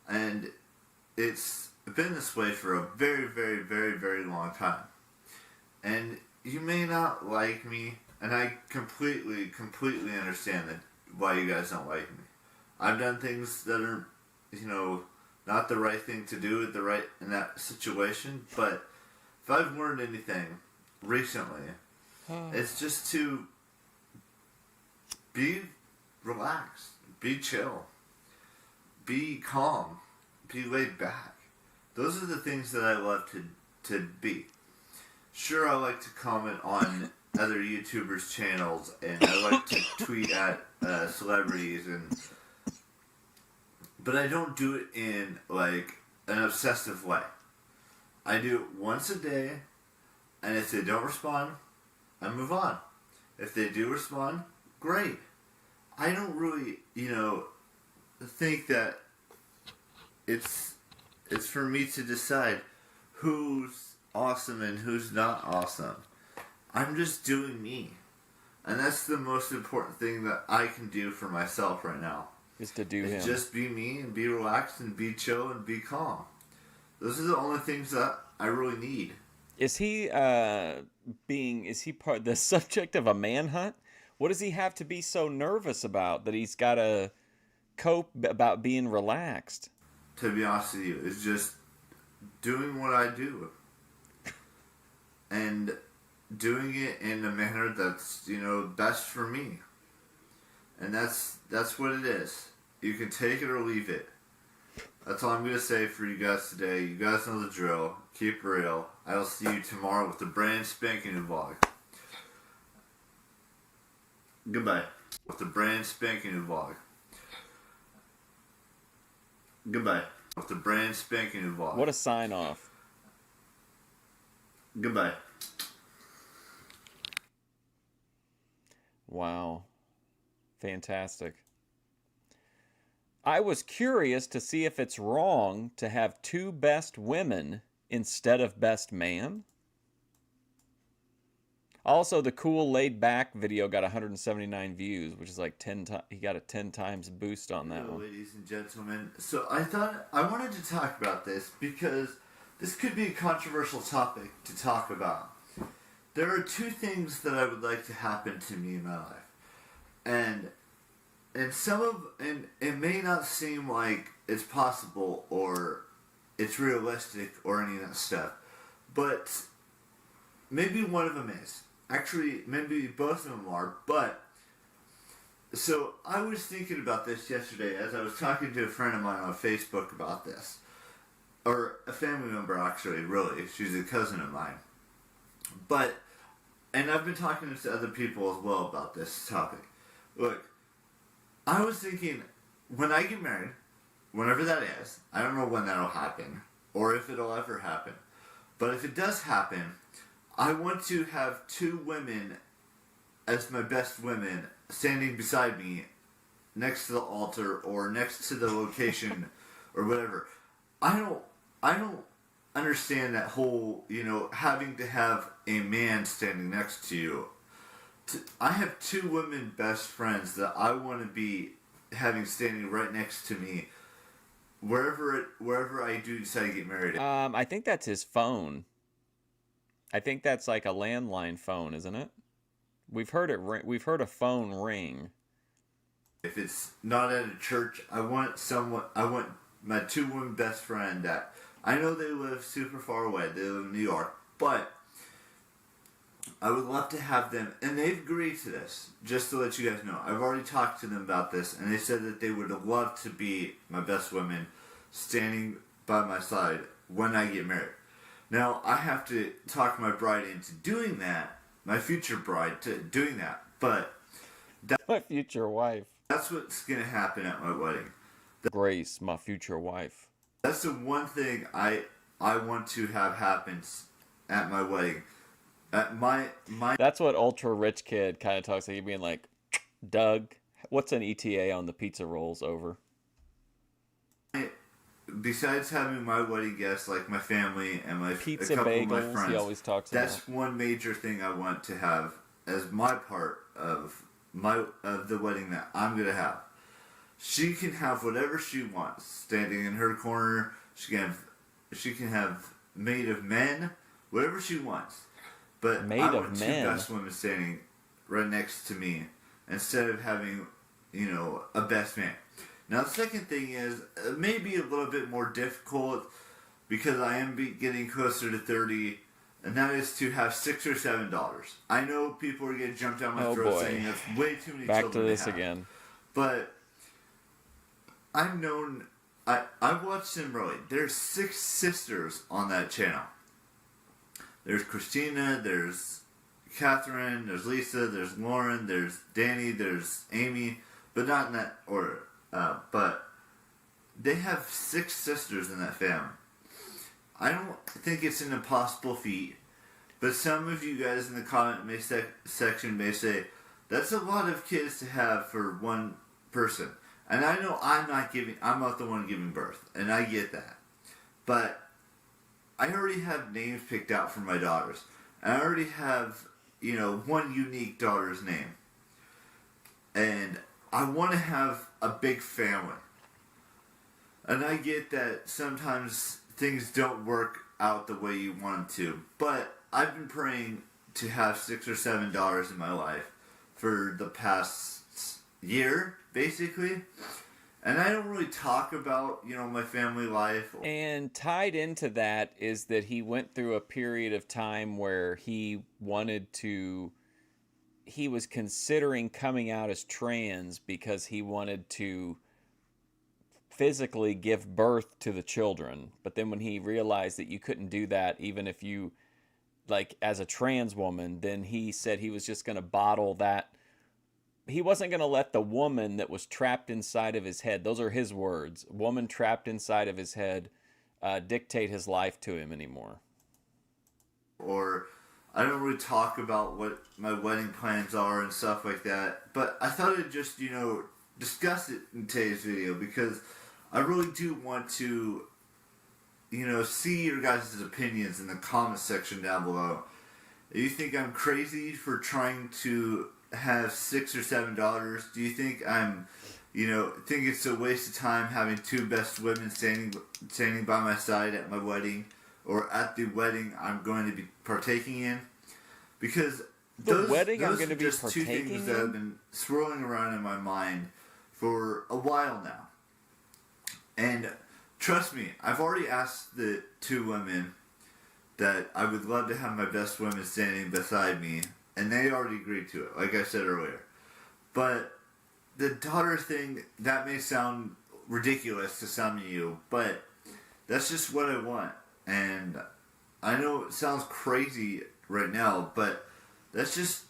And it's been this way for a very, very, very, very long time. And you may not like me, and I completely, completely understand why you guys don't like me. I've done things that are, not the right thing to do in that situation, but if I've learned anything recently, it's just to be relaxed, be chill, be calm, be laid back. Those are the things that I love to be. Sure, I like to comment on other YouTubers' channels, and I like to tweet at celebrities, but I don't do it in an obsessive way. I do it once a day, and if they don't respond, I move on. If they do respond, great. I don't really, think that it's for me to decide who's awesome and who's not awesome. I'm just doing me. And that's the most important thing that I can do for myself right now. Is to do him. Just be me and be relaxed and be chill and be calm. Those are the only things that I really need. Is he is he part the subject of a manhunt? What does he have to be so nervous about that he's got to cope about being relaxed? To be honest with you, it's just doing what I do. And doing it in a manner that's, best for me. And that's what it is. You can take it or leave it. That's all I'm going to say for you guys today. You guys know the drill. Keep it real. I'll see you tomorrow with the brand spanking new vlog. Goodbye. With the brand spanking new vlog. Goodbye. With the brand spanking new vlog. What a sign off. Goodbye. Wow. Fantastic. I was curious to see if it's wrong to have two best women instead of best man. Also, the cool laid back video got 179 views, which is like 10 times. He got a 10 times boost on that one. Ladies and gentlemen, so I thought I wanted to talk about this because this could be a controversial topic to talk about. There are two things that I would like to happen to me in my life, and it may not seem like it's possible or it's realistic or any of that stuff, but maybe one of them is. Actually, maybe both of them are, but so I was thinking about this yesterday as I was talking to a friend of mine on Facebook about this. Or a family member, actually, really. She's a cousin of mine. And I've been talking to other people as well about this topic. Look, I was thinking, when I get married, whenever that is, I don't know when that'll happen, or if it'll ever happen, but if it does happen, I want to have two women as my best women standing beside me next to the altar or next to the location or whatever. I don't understand that whole, having to have a man standing next to you. I have two women best friends that I want to be having standing right next to me wherever I do decide to get married. I think that's his phone. I think that's like a landline phone, isn't it? We've heard it. We've heard a phone ring. If it's not at a church, I want my two women best friend that I know they live super far away. They live in New York, but I would love to have them, and they've agreed to this. Just to let you guys know, I've already talked to them about this, and they said that they would love to be my best women, standing by my side when I get married. Now, I have to talk my bride into doing that, my future bride to doing that, but my future wife. That's what's going to happen at my wedding. Grace, my future wife. That's the one thing I want to have happen at my wedding. At my That's what ultra rich kid kind of talks like. He'd being like, Doug, what's an ETA on the pizza rolls over? Besides having my wedding guests, like my family and pizza a couple bagels, of my friends, he always talks that's about. one major thing I want to have as my part of the wedding that I'm gonna have. She can have whatever she wants, standing in her corner. She can have made of men, whatever she wants. But Made I of want two men. best women standing right next to me instead of having, a best man. Now, the second thing is maybe a little bit more difficult because I am getting closer to 30, and that is to have $6 or $7. I know people are getting jumped down my throat saying that's way too many Back children to this to have. again. But I watched them really. There's 6 sisters on that channel. There's Christina, there's Catherine, there's Lisa, there's Lauren, there's Danny, there's Amy, but not in that order. But they have 6 sisters in that family. I don't think it's an impossible feat, but some of you guys in the comment section may say, that's a lot of kids to have for one person. And I know I'm not the one giving birth, and I get that. But I already have names picked out for my daughters. And I already have, one unique daughter's name. And I want to have a big family. And I get that sometimes things don't work out the way you want them to. But I've been praying to have $6 or $7 in my life for the past year, basically. And I don't really talk about, my family life. And tied into that is that he went through a period of time where he was considering coming out as trans because he wanted to physically give birth to the children. But then when he realized that you couldn't do that even if you, like, as a trans woman, then he said he was just going to bottle that. He wasn't going to let the woman that was trapped inside of his head, those are his words, woman trapped inside of his head, dictate his life to him anymore. Or I don't really talk about what my wedding plans are and stuff like that. But I thought I'd just, discuss it in today's video because I really do want to, see your guys' opinions in the comment section down below. Do you think I'm crazy for trying to have $6 or $7? Do you think I'm, think it's a waste of time having two best women standing by my side at my wedding or at the wedding I'm going to be partaking in? Because those are just two things that have been swirling around in my mind for a while now. And trust me, I've already asked the two women that I would love to have my best women standing beside me, and they already agreed to it, like I said earlier. But the daughter thing, that may sound ridiculous to some of you, but that's just what I want. And I know it sounds crazy right now, but that's just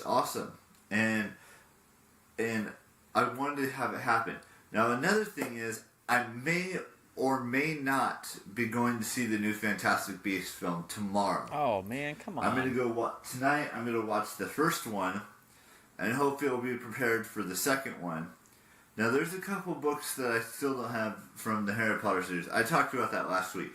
awesome. And I wanted to have it happen. Now another thing is, I may or may not be going to see the new Fantastic Beasts film tomorrow. Oh man, come on. I'm going to go tonight. I'm going to watch the first one, and hopefully I'll be prepared for the second one. Now there's a couple books that I still don't have from the Harry Potter series. I talked about that last week.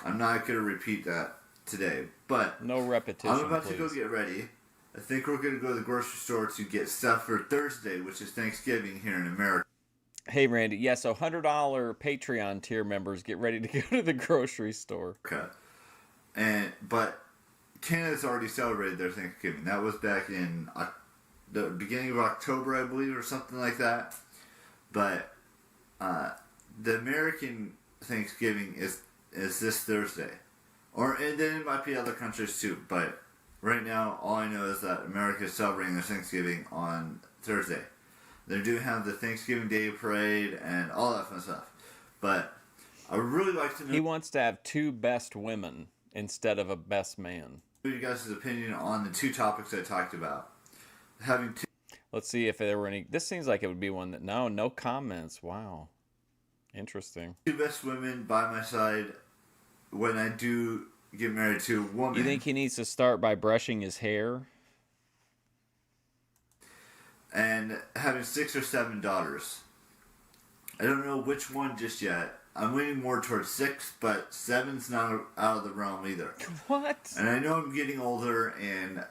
I'm not going to repeat that today, but no repetition. I'm about to go get ready. I think we're going to go to the grocery store to get stuff for Thursday, which is Thanksgiving here in America. Hey, Randy. Yeah, so $100 Patreon tier members get ready to go to the grocery store. Okay. But Canada's already celebrated their Thanksgiving. That was back in the beginning of October, I believe, or something like that. But the American Thanksgiving is this Thursday. And then it might be other countries too. But right now, all I know is that America is celebrating their Thanksgiving on Thursday. They do have the Thanksgiving Day parade and all that fun stuff. But I would really like to know... He wants to have two best women instead of a best man. You guys' opinion on the two topics I talked about. Having two... Let's see if there were any... This seems like it would be one that... No comments. Wow. Interesting. Two best women by my side when I do get married to a woman. You think he needs to start by brushing his hair? And having 6 or 7 daughters. I don't know which one just yet. I'm leaning more towards 6, but 7's not out of the realm either. What? And I know I'm getting older, and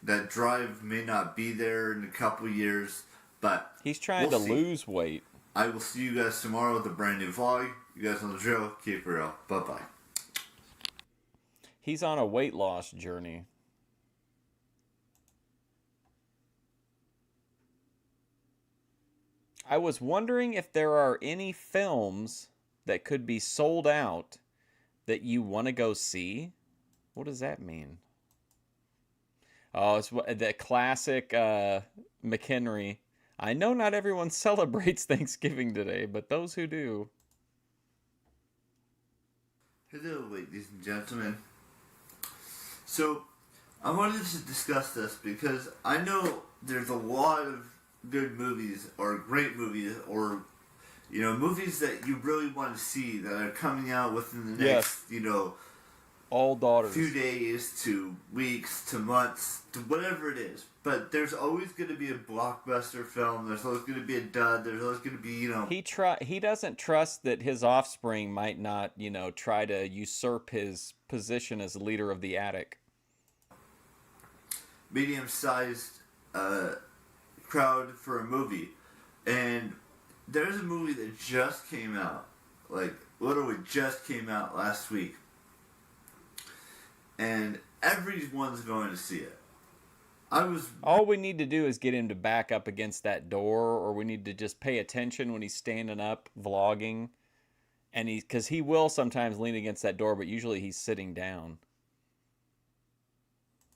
that drive may not be there in a couple years, but he's trying to lose weight. I will see you guys tomorrow with a brand new vlog. You guys know the drill. Keep it real. Bye-bye. He's on a weight loss journey. I was wondering if there are any films that could be sold out that you want to go see. What does that mean? Oh, it's the classic McHenry. I know not everyone celebrates Thanksgiving today, but those who do. Hello, ladies and gentlemen. So, I wanted to discuss this because I know there's a lot of good movies or great movies or movies that you really want to see that are coming out within the next all daughters few days to weeks to months to whatever it is. But there's always going to be a blockbuster film. There's always going to be a dud. There's always going to be he doesn't trust that his offspring might not try to usurp his position as leader of the attic. Medium-sized crowd for a movie. And there's a movie that just came out, like literally just came out last week, and everyone's going to see it. All we need to do is get him to back up against that door, or we need to just pay attention when he's standing up vlogging, and because he will sometimes lean against that door, but usually he's sitting down.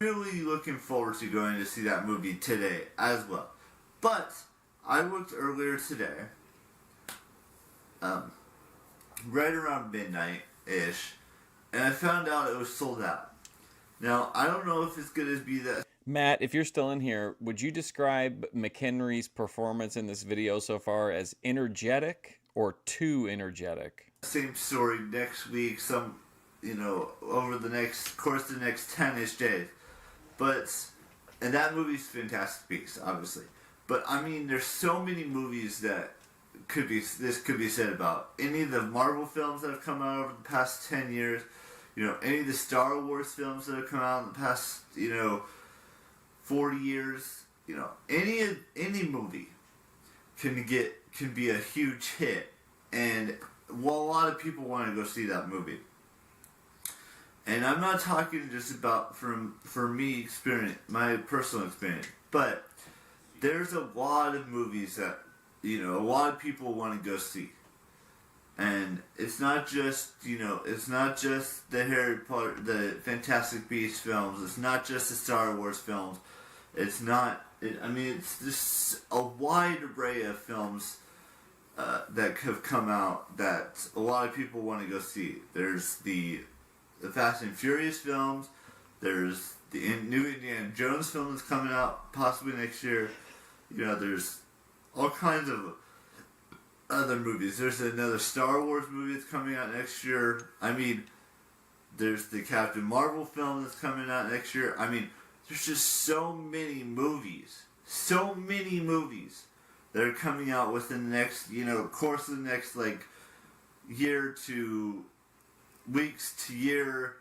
Really looking forward to going to see that movie today as well. But I looked earlier today, right around midnight-ish, and I found out it was sold out. Now, I don't know if it's going to be that... Matt, if you're still in here, would you describe McHenry's performance in this video so far as energetic or too energetic? Same story next week, over the course of the next 10-ish days. And that movie's Fantastic Beasts, obviously. But, I mean, there's so many movies that this could be said about. Any of the Marvel films that have come out over the past 10 years, any of the Star Wars films that have come out in the past, 40 years, any movie can be a huge hit. And, well, a lot of people want to go see that movie. And I'm not talking just about for me experience, my personal experience, but there's a lot of movies that, a lot of people want to go see. And it's not just, the Harry Potter, the Fantastic Beasts films, it's not just the Star Wars films, it's just a wide array of films that have come out that a lot of people want to go see. There's the Fast and Furious films. There's the new Indiana Jones film that's coming out possibly next year. There's all kinds of other movies. There's another Star Wars movie that's coming out next year. There's the Captain Marvel film that's coming out next year. There's just so many movies that are coming out within the next, course of the next, year to weeks to years.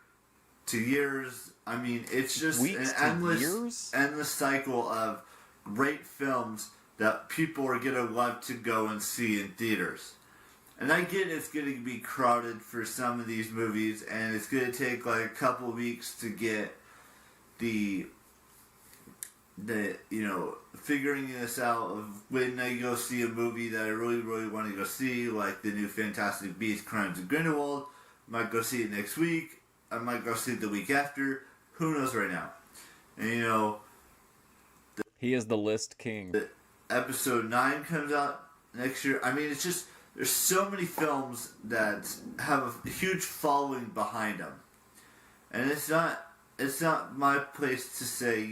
It's just Weeks an endless cycle of great films that people are going to love to go and see in theaters. And I get it's going to be crowded for some of these movies, and it's going to take a couple weeks to get the figuring this out of when I go see a movie that I really, really want to go see, like the new Fantastic Beasts, Crimes of Grindelwald. I might go see it next week. I might go see it the week after. Who knows right now? And he is the list king. Episode 9 comes out next year. It's just, there's so many films that have a huge following behind them. And it's not my place to say,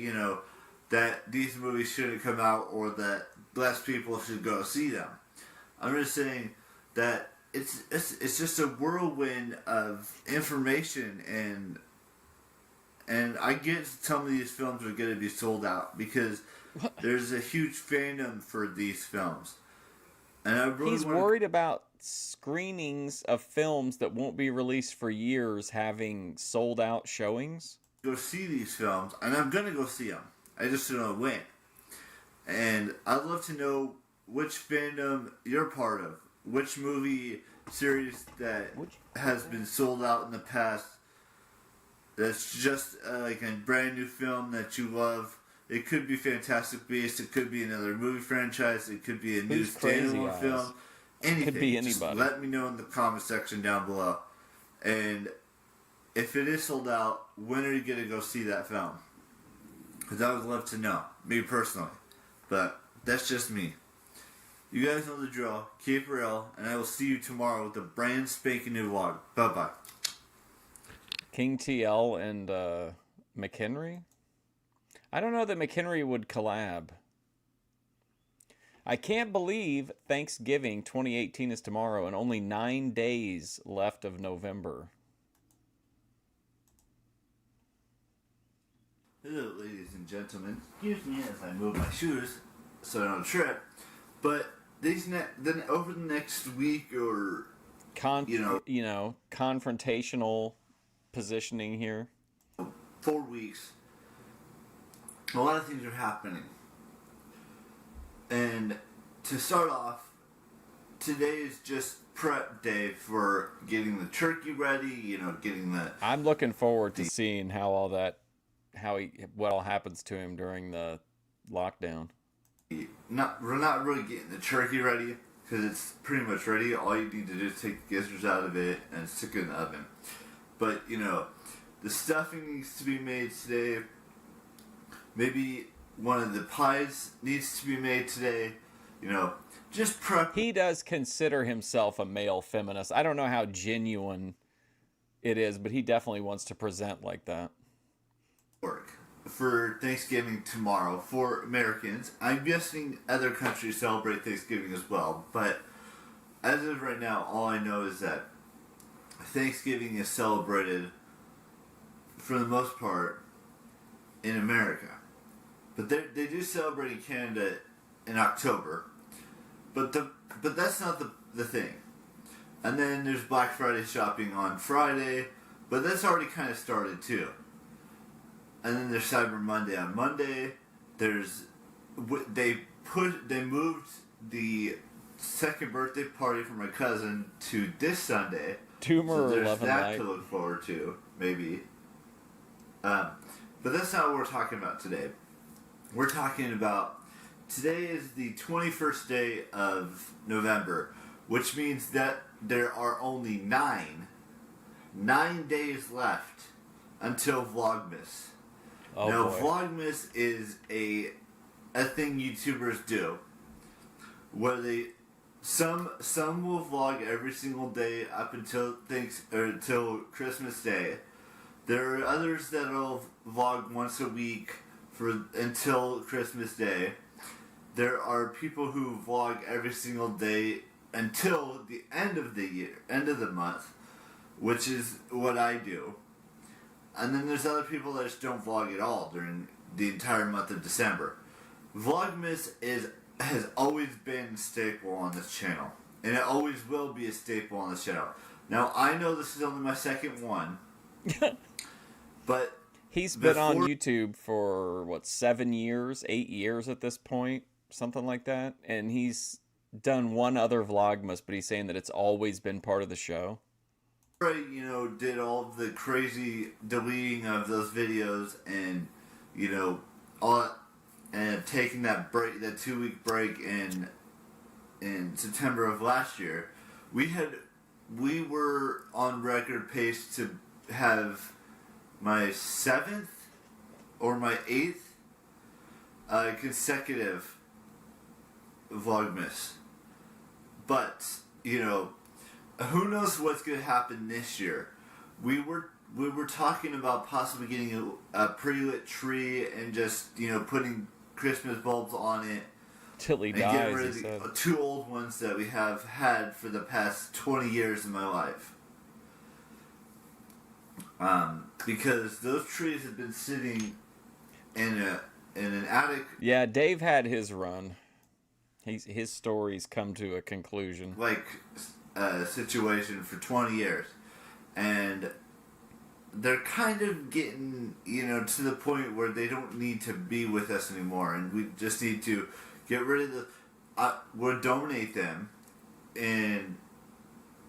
that these movies shouldn't come out or that less people should go see them. I'm just saying that it's just a whirlwind of information, and I get some of these films are going to be sold out because there's a huge fandom for these films. And I really He's worried about screenings of films that won't be released for years having sold out showings. Go see these films, and I'm going to go see them. I just don't know when. And I'd love to know which fandom you're part of. Which movie series that has been sold out in the past that's just a brand new film that you love. It could be Fantastic Beasts. It could be another movie franchise. It could be a new standalone film. Anything. It could be anybody. Just let me know in the comment section down below. And if it is sold out, when are you going to go see that film? Because I would love to know, me personally. But that's just me. You guys know the drill. Keep it real, and I will see you tomorrow with a brand spanking new vlog. Bye-bye. King TL and McHenry? I don't know that McHenry would collab. I can't believe Thanksgiving 2018 is tomorrow and only 9 days left of November. Hello, ladies and gentlemen. Excuse me as I move my shoes so I don't trip. But then over the next week or confrontational positioning here. 4 weeks, a lot of things are happening. And to start off, today is just prep day for getting the turkey ready. Getting the. I'm looking forward to seeing what all happens to him during the lockdown. We're not really getting the turkey ready because it's pretty much ready. All you need to do is take the gizzards out of it and stick it in the oven. But the stuffing needs to be made today. Maybe one of the pies needs to be made today. Just prep. He does consider himself a male feminist. I don't know how genuine it is, but he definitely wants to present like that. Work for Thanksgiving tomorrow for Americans. I'm guessing other countries celebrate Thanksgiving as well, but as of right now, all I know is that Thanksgiving is celebrated for the most part in America. But they do celebrate in Canada in October. But that's not the thing. And then there's Black Friday shopping on Friday, but that's already kind of started too. And then there's Cyber Monday on Monday. They moved the second birthday party for my cousin to this Sunday. Tumor so there's 11 that night. to look forward to, maybe. But that's not what we're talking about today. We're talking about today is the 21st day of November, which means that there are only 9 days left until Vlogmas. Oh, now, boy. Vlogmas is a thing YouTubers do, where some will vlog every single day up until until Christmas Day. There are others that'll vlog once a week until Christmas Day. There are people who vlog every single day until the end of the month, which is what I do. And then there's other people that just don't vlog at all during the entire month of December. Vlogmas has always been a staple on this channel, and it always will be a staple on this channel. Now, I know this is only my second one, but he's been on YouTube for 7 years, 8 years at this point, something like that, and he's done one other Vlogmas, but he's saying that it's always been part of the show. Did all of the crazy deleting of those videos and, taking that 2-week break in September of last year, we were on record pace to have my 7th or my 8th consecutive Vlogmas. But, who knows what's going to happen this year? We were talking about possibly getting a pre-lit tree and just putting Christmas bulbs on it. Till he and dies. getting rid of the 2 old ones that we have had for the past 20 years of my life. Because those trees have been sitting in an attic. Yeah, Dave had his run. His stories come to a conclusion. Situation for 20 years, and they're kind of getting to the point where they don't need to be with us anymore, and we just need to get rid of we'll donate them, and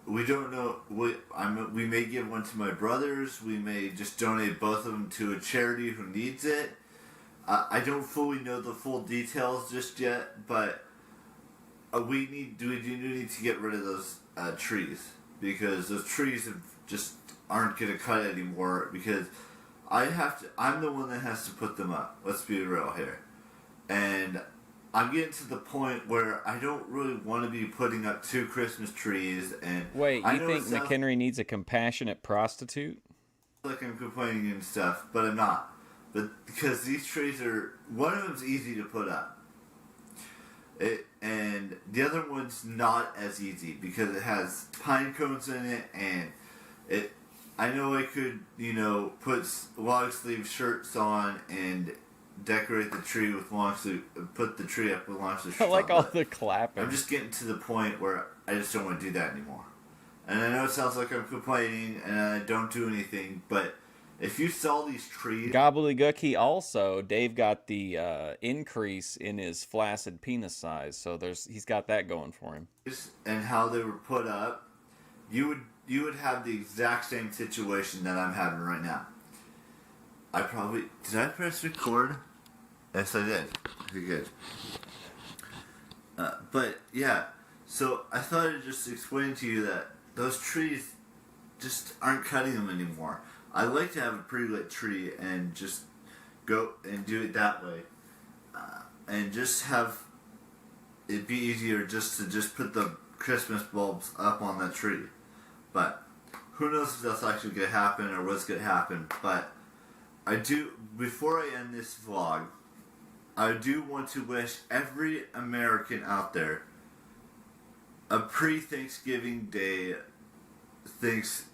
we don't know we may give one to my brothers, we may just donate both of them to a charity who needs it. I don't fully know the full details just yet, but we do need to get rid of those trees, because those trees just aren't going to cut anymore, because I'm the one that has to put them up. Let's be real here. And I'm getting to the point where I don't really want to be putting up 2 Christmas trees. And wait, you think McHenry needs a compassionate prostitute? Like I'm complaining and stuff, but I'm not. But because these trees one of them's easy to put up. And the other one's not as easy because it has pine cones in it, and I know I could, put long sleeve shirts on and decorate the tree with put the tree up with long sleeve shirts I like on, all the clapping. I'm just getting to the point where I just don't want to do that anymore. And I know it sounds like I'm complaining and I don't do anything, but If you saw these trees Gobbledygook, Dave got the increase in his flaccid penis size, so he's got that going for him. and how they were put up, you would have the exact same situation that I'm having right now. Did I press record? Yes, I did. Okay, good. But yeah, so I thought I'd just explain to you that those trees just aren't cutting them anymore. I like to have a pre-lit tree and just go and do it that way, and just have it be easier just to put the Christmas bulbs up on that tree. But who knows if that's actually going to happen or what's going to happen. But I do, before I end this vlog, I do want to wish every American out there a pre-Thanksgiving Day. Thanks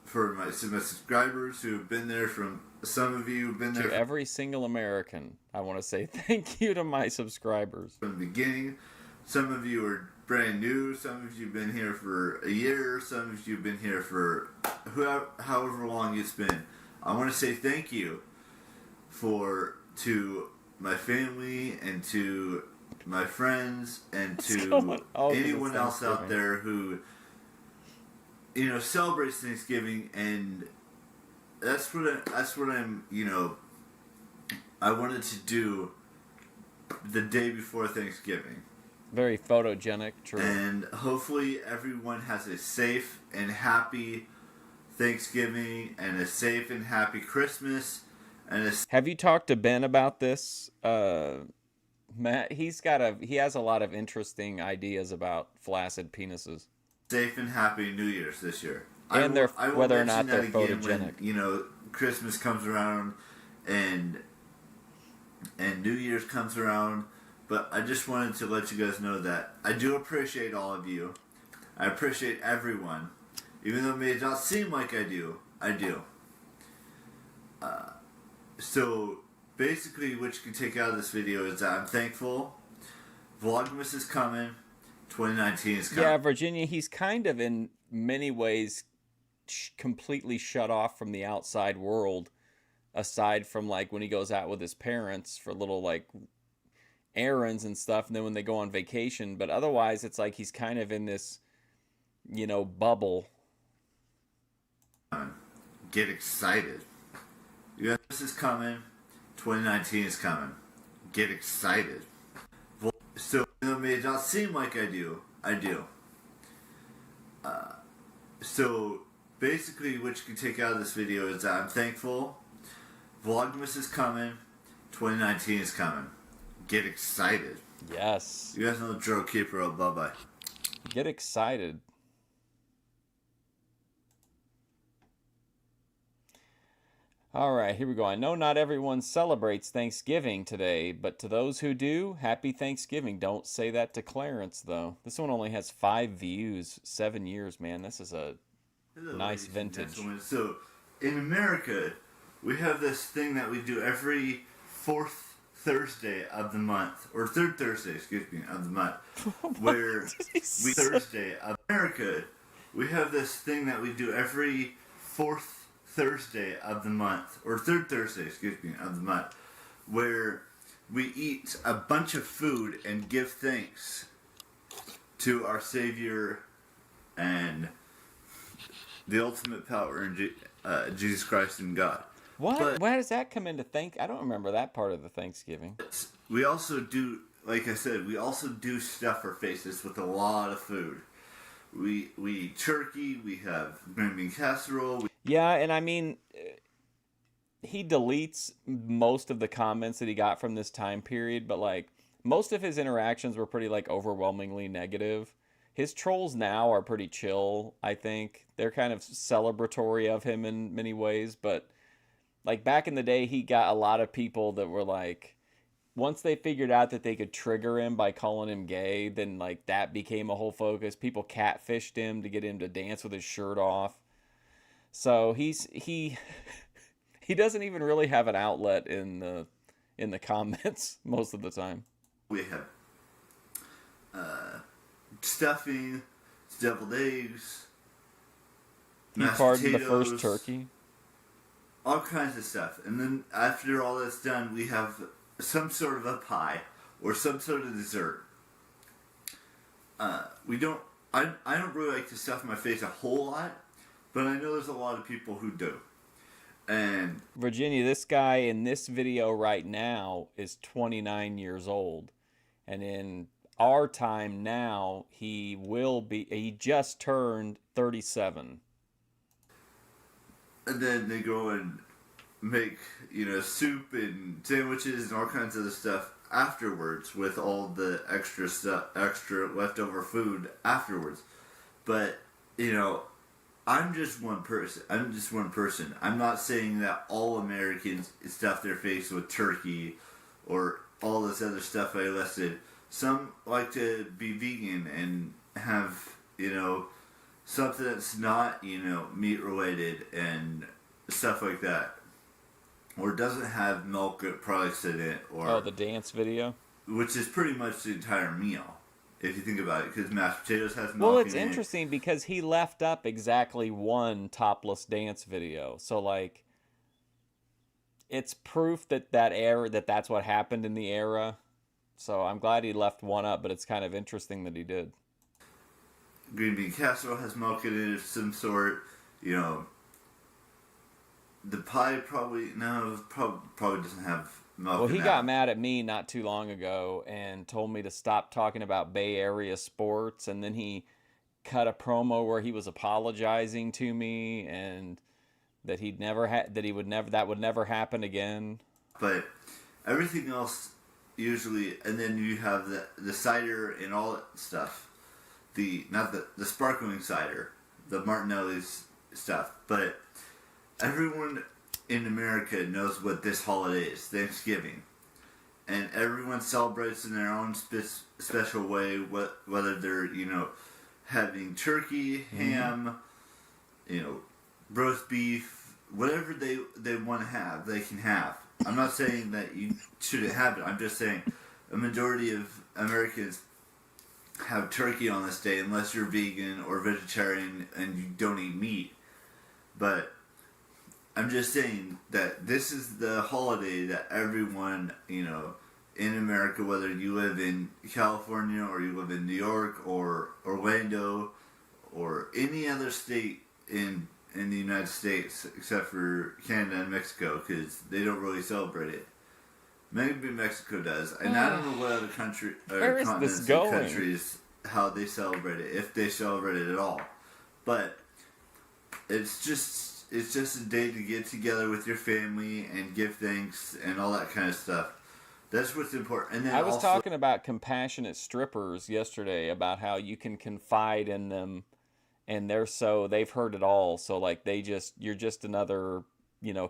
for my subscribers who have been there. From some of you have been there. To every single American, I want to say thank you to my subscribers. From the beginning, some of you are brand new. Some of you have been here for a year. Some of you have been here for however long it's been. I want to say thank you to my family and to my friends and to anyone else out there who celebrates Thanksgiving, and that's what I'm I wanted to do the day before Thanksgiving. Very photogenic, true. And hopefully everyone has a safe and happy Thanksgiving and a safe and happy Christmas. Have you talked to Ben about this, Matt? He has a lot of interesting ideas about flaccid penises. Safe and happy New Year's this year. And whether or not they're photogenic. When, Christmas comes around and New Year's comes around. But I just wanted to let you guys know that I do appreciate all of you. I appreciate everyone. Even though it may not seem like I do, I do. So basically what you can take out of this video is that I'm thankful. Vlogmas is coming. 2019 is coming. Yeah, Virginia, he's kind of in many ways completely shut off from the outside world, aside from like when he goes out with his parents for little like errands and stuff, and then when they go on vacation. But otherwise it's like he's kind of in this bubble. Get excited. This is coming. 2019 is coming. Get excited. So it may not seem like I do, I do. So basically what you can take out of this video is that I'm thankful. Vlogmas is coming. 2019 is coming. Get excited. Yes. You guys know the drill. Keep it real. Bye-bye. Get excited. All right, here we go. I know not everyone celebrates Thanksgiving today, but to those who do, happy Thanksgiving. Don't say that to Clarence, though. This one only has 5 views, 7 years, man. This is a nice vintage. So, in America, we have this thing that we do every 4th Thursday of the month, or 3rd Thursday, of the month, where Thursday of America, we have this thing that we do every 4th Thursday of the month, or 3rd Thursday, of the month, where we eat a bunch of food and give thanks to our Savior and the ultimate power in Jesus Christ and God. What? Why does that come into I don't remember that part of the Thanksgiving. We also do, like I said, we also do stuff our faces with a lot of food. We eat turkey, we have green bean casserole. Yeah, and I mean, he deletes most of the comments that he got from this time period, but like most of his interactions were pretty like overwhelmingly negative. His trolls now are pretty chill, I think. They're kind of celebratory of him in many ways, but like back in the day, he got a lot of people that were like, once they figured out that they could trigger him by calling him gay, then like that became a whole focus. People catfished him to get him to dance with his shirt off. So he doesn't even really have an outlet in the comments most of the time. We have stuffing, deviled eggs. He pardoned the first turkey. all kinds of stuff. And then after all that's done, we have some sort of a pie or some sort of dessert. We don't. I don't really like to stuff my face a whole lot, but I know there's a lot of people who do. And Virginia, this guy in this video right now is 29 years old. And in our time now, he just turned 37. and then they go and make, soup and sandwiches and all kinds of other stuff afterwards with all the extra leftover food afterwards. But, I'm just one person. I'm not saying that all Americans stuff their face with turkey or all this other stuff I listed. Some like to be vegan and have, something that's not, meat related and stuff like that. Or doesn't have milk products in it. Or The dance video? which is pretty much the entire meal, if you think about it, because mashed potatoes has milk Well, it's in it. interesting because he left up exactly one topless dance video. So, like, it's proof that's what happened in the era. So I'm glad he left one up, but it's kind of interesting that he did. Green bean casserole has milk in it of some sort. The pie probably doesn't have milk. Well, in he that. got mad at me not too long ago and told me to stop talking about Bay Area sports, and then he cut a promo where he was apologizing to me and that that would never happen again. But everything else usually, and then you have the cider and all that stuff. Not the sparkling cider, the Martinelli's stuff, but everyone in America knows what this holiday is, Thanksgiving. And everyone celebrates in their own special way, whether they're, having turkey, ham, roast beef, whatever they want to have, they can have. I'm not saying that you shouldn't have it. I'm just saying a majority of Americans have turkey on this day unless you're vegan or vegetarian and you don't eat meat. But I'm just saying that this is the holiday that everyone, in America, whether you live in California or you live in New York or Orlando or any other state in the United States except for Canada and Mexico, because they don't really celebrate it. Maybe Mexico does, and I don't know what other country Where or is continents this and going? countries how they celebrate it, if they celebrate it at all. But it's just a day to get together with your family and give thanks and all that kind of stuff. That's what's important. And then I was also, talking about compassionate strippers yesterday, about how you can confide in them, and they've heard it all. So like you're just another,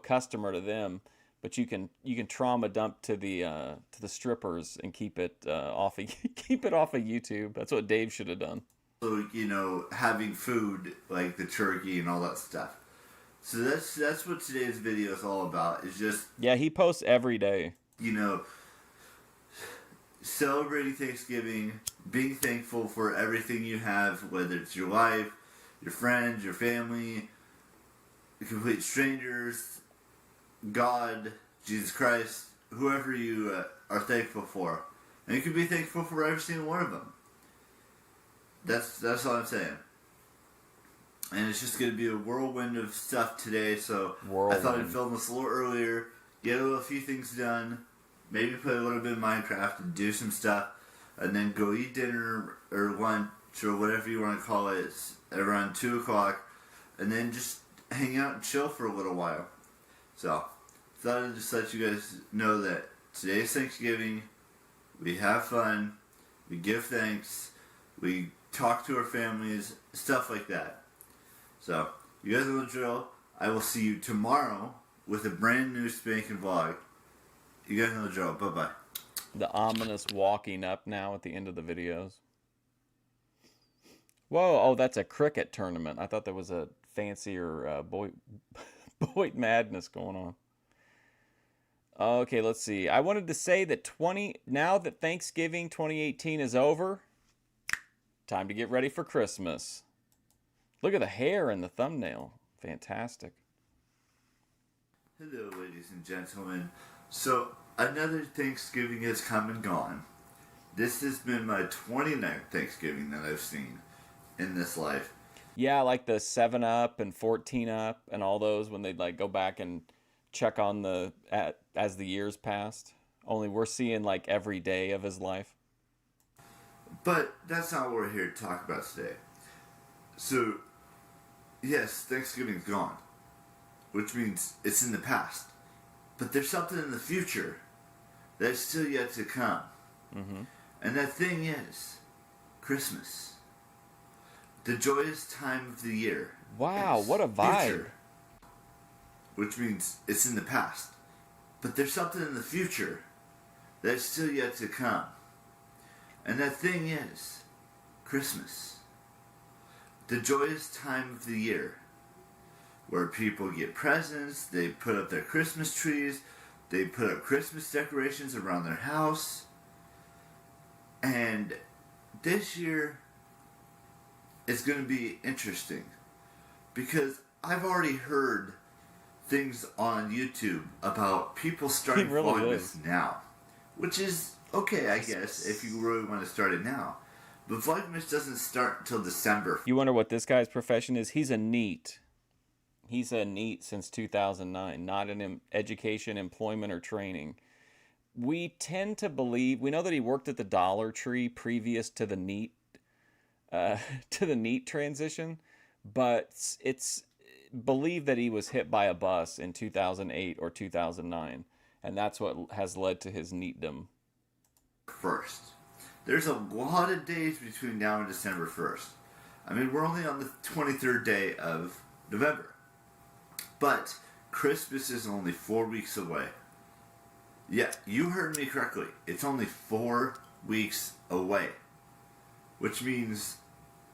customer to them, but you can trauma dump to the strippers and keep it off of YouTube. That's what Dave should have done. so, having food like the turkey and all that stuff. So that's what today's video is all about. Is just, Yeah, he posts every day. Celebrating Thanksgiving, being thankful for everything you have, whether it's your life, your friends, your family, complete strangers, God, Jesus Christ, whoever you are thankful for. And you can be thankful for every single one of them. That's all I'm saying. And it's just going to be a whirlwind of stuff today, so I thought I'd film this a little earlier, get a few things done, maybe play a little bit of Minecraft and do some stuff, and then go eat dinner or lunch or whatever you want to call it around 2 o'clock, and then just hang out and chill for a little while. So, thought I'd just let you guys know that today's Thanksgiving, we have fun, we give thanks, we talk to our families, stuff like that. So, you guys know the drill. I will see you tomorrow with a brand new spanking vlog. You guys know the drill. Bye-bye. The ominous walking up now at the end of the videos. Whoa, oh, that's a cricket tournament. I thought there was a fancier Boyd Madness going on. Okay, let's see. I wanted to say that now that Thanksgiving 2018 is over, time to get ready for Christmas. Look at the hair in the thumbnail. Fantastic. Hello, ladies and gentlemen. So, another Thanksgiving has come and gone. This has been my 29th Thanksgiving that I've seen in this life. Yeah, like the 7 Up and 14 Up and all those when they'd like go back and check on as the years passed. Only we're seeing like every day of his life. But that's not what we're here to talk about today. So, yes, Thanksgiving's gone, which means it's in the past. But there's something in the future that's still yet to come. Mm-hmm. And that thing is Christmas. The joyous time of the year. Wow, It's what a vibe. future, which means it's in the past. But there's something in the future that's still yet to come. And that thing is Christmas. The joyous time of the year where people get presents, they put up their Christmas trees, they put up Christmas decorations around their house. And this year it's going to be interesting because I've already heard things on YouTube about people starting It really Vlogmas is. now, which is okay, I guess, if you really want to start it now. But Vlogmas doesn't start until December. You wonder what this guy's profession is? He's a NEET. He's a NEET since 2009, not in education, employment, or training. We tend to believe, we know that he worked at the Dollar Tree previous to the NEET to the NEET transition, but it's believed that he was hit by a bus in 2008 or 2009, and that's what has led to his NEETdom. First. There's a lot of days between now and December 1st. I mean, we're only on the 23rd day of November. But Christmas is only 4 weeks away. Yeah, you heard me correctly. It's only 4 weeks away. Which means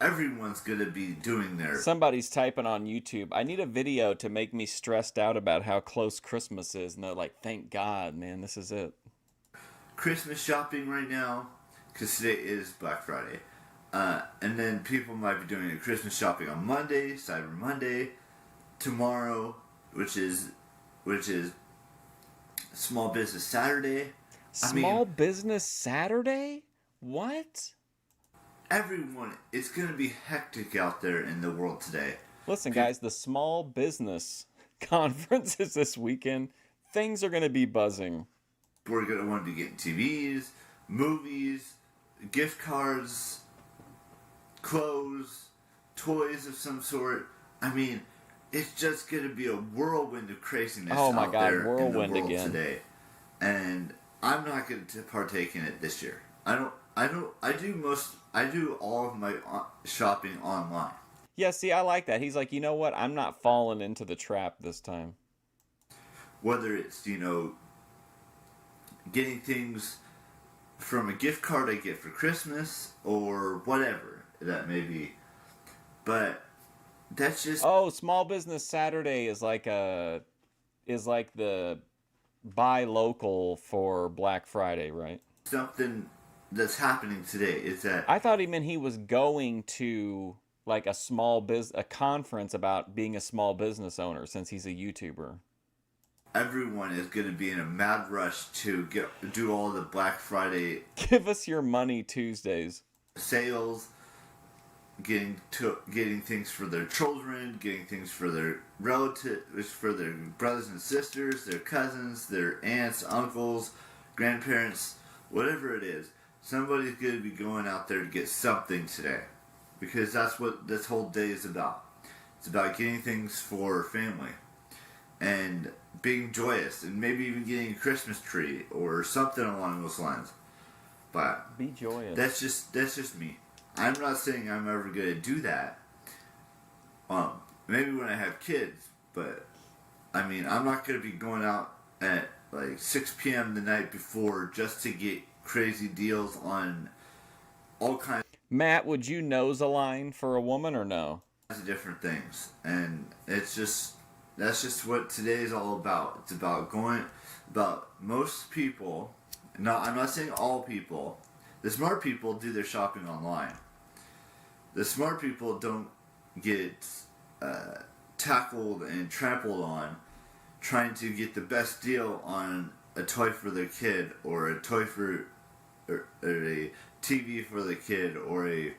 everyone's going to be doing their... Somebody's typing on YouTube, I need a video to make me stressed out about how close Christmas is, and they're like, thank God, man, this is it. Christmas shopping right now, because today is Black Friday. And then people might be doing their Christmas shopping on Monday, Cyber Monday, tomorrow, which is Small Business Saturday. Small Business Saturday? What? Everyone, it's going to be hectic out there in the world today. Listen, guys, the Small Business Conference is this weekend. Things are going to be buzzing. We're going to want to be getting TVs, movies, gift cards, clothes, toys of some sort. I mean, it's just going to be a whirlwind of craziness Oh my out God, there in the whirlwind world again. today. And I'm not going to partake in it this year. I do all of my shopping online. Yeah, see, I like that. He's like, you know what? I'm not falling into the trap this time. Whether it's, getting things from a gift card I get for Christmas or whatever that may be. But that's just... Oh, Small Business Saturday is like the buy local for Black Friday, right? something that's happening today is that I thought he meant he was going to like a conference about being a small business owner since he's a YouTuber. everyone is going to be in a mad rush to do all the Black Friday Give us your money Tuesdays. sales, getting things for their children, getting things for their relatives, for their brothers and sisters, their cousins, their aunts, uncles, grandparents, whatever it is. Somebody's going to be going out there to get something today, because that's what this whole day is about. It's about getting things for family and being joyous, and maybe even getting a Christmas tree or something along those lines. But Be joyous. that's just me. I'm not saying I'm ever going to do that. Maybe when I have kids, but I mean, I'm not going to be going out at like 6 p.m. the night before just to get crazy deals on all kinds Matt, would you nose a line for a woman or no? of different things. And that's just what today is all about. It's about most people. No, I'm not saying all people. The smart people do their shopping online. The smart people don't get tackled and trampled on trying to get the best deal on a toy for their kid, or a toy for, or a TV for the kid, or a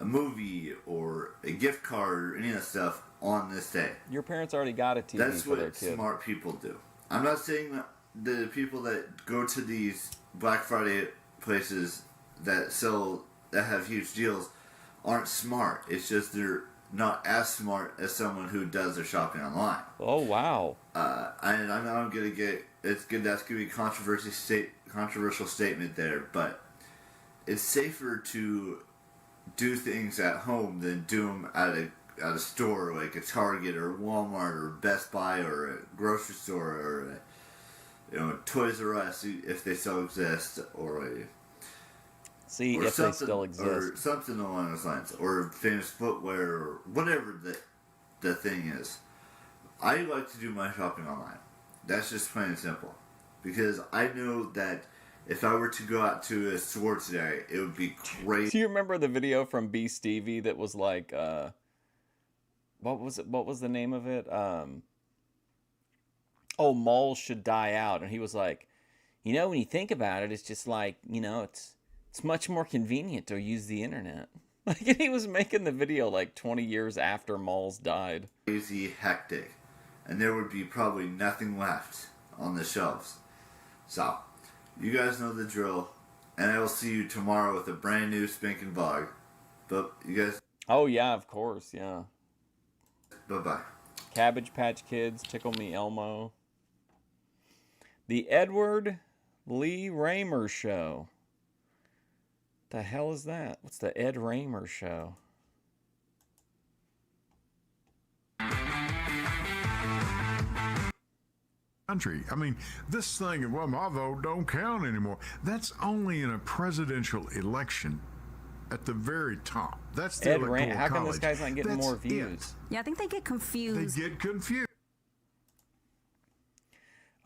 movie, or a gift card, or any of that stuff on this day. Your parents already got a TV That's for their what kid. smart people do. I'm not saying that the people that go to these Black Friday places that have huge deals aren't smart. It's just they're not as smart as someone who does their shopping online. Oh, wow. And I know I'm gonna get it's good. That's gonna be a controversial statement there, but it's safer to do things at home than do them at a store like a Target or Walmart or Best Buy or a grocery store or Toys R Us if they still exist, or See or if they still exist. or something along those lines, or Famous Footwear, or whatever the thing is. I like to do my shopping online. That's just plain and simple, because I know that if I were to go out to a store today, it would be crazy. Do you remember the video from B. Stevie that was like, what was it? What was the name of it? Malls should die out. And he was like, when you think about it, it's just like, it's much more convenient to use the internet. Like, and he was making the video like 20 years after malls died. Crazy hectic, and there would be probably nothing left on the shelves. So, you guys know the drill, and I will see you tomorrow with a brand new spanking vlog. But you guys... Oh, yeah, of course, yeah. Bye-bye. Cabbage Patch Kids, Tickle Me Elmo. The Edward Lee Raymer Show. The hell is that? What's the Ed Raymer Show? Country. I mean, this thing, well, my vote don't count anymore. That's only in a presidential election at the very top. That's the Ed electoral How come college. this guy's not getting That's more views? it. Yeah, I think they get confused. They get confused.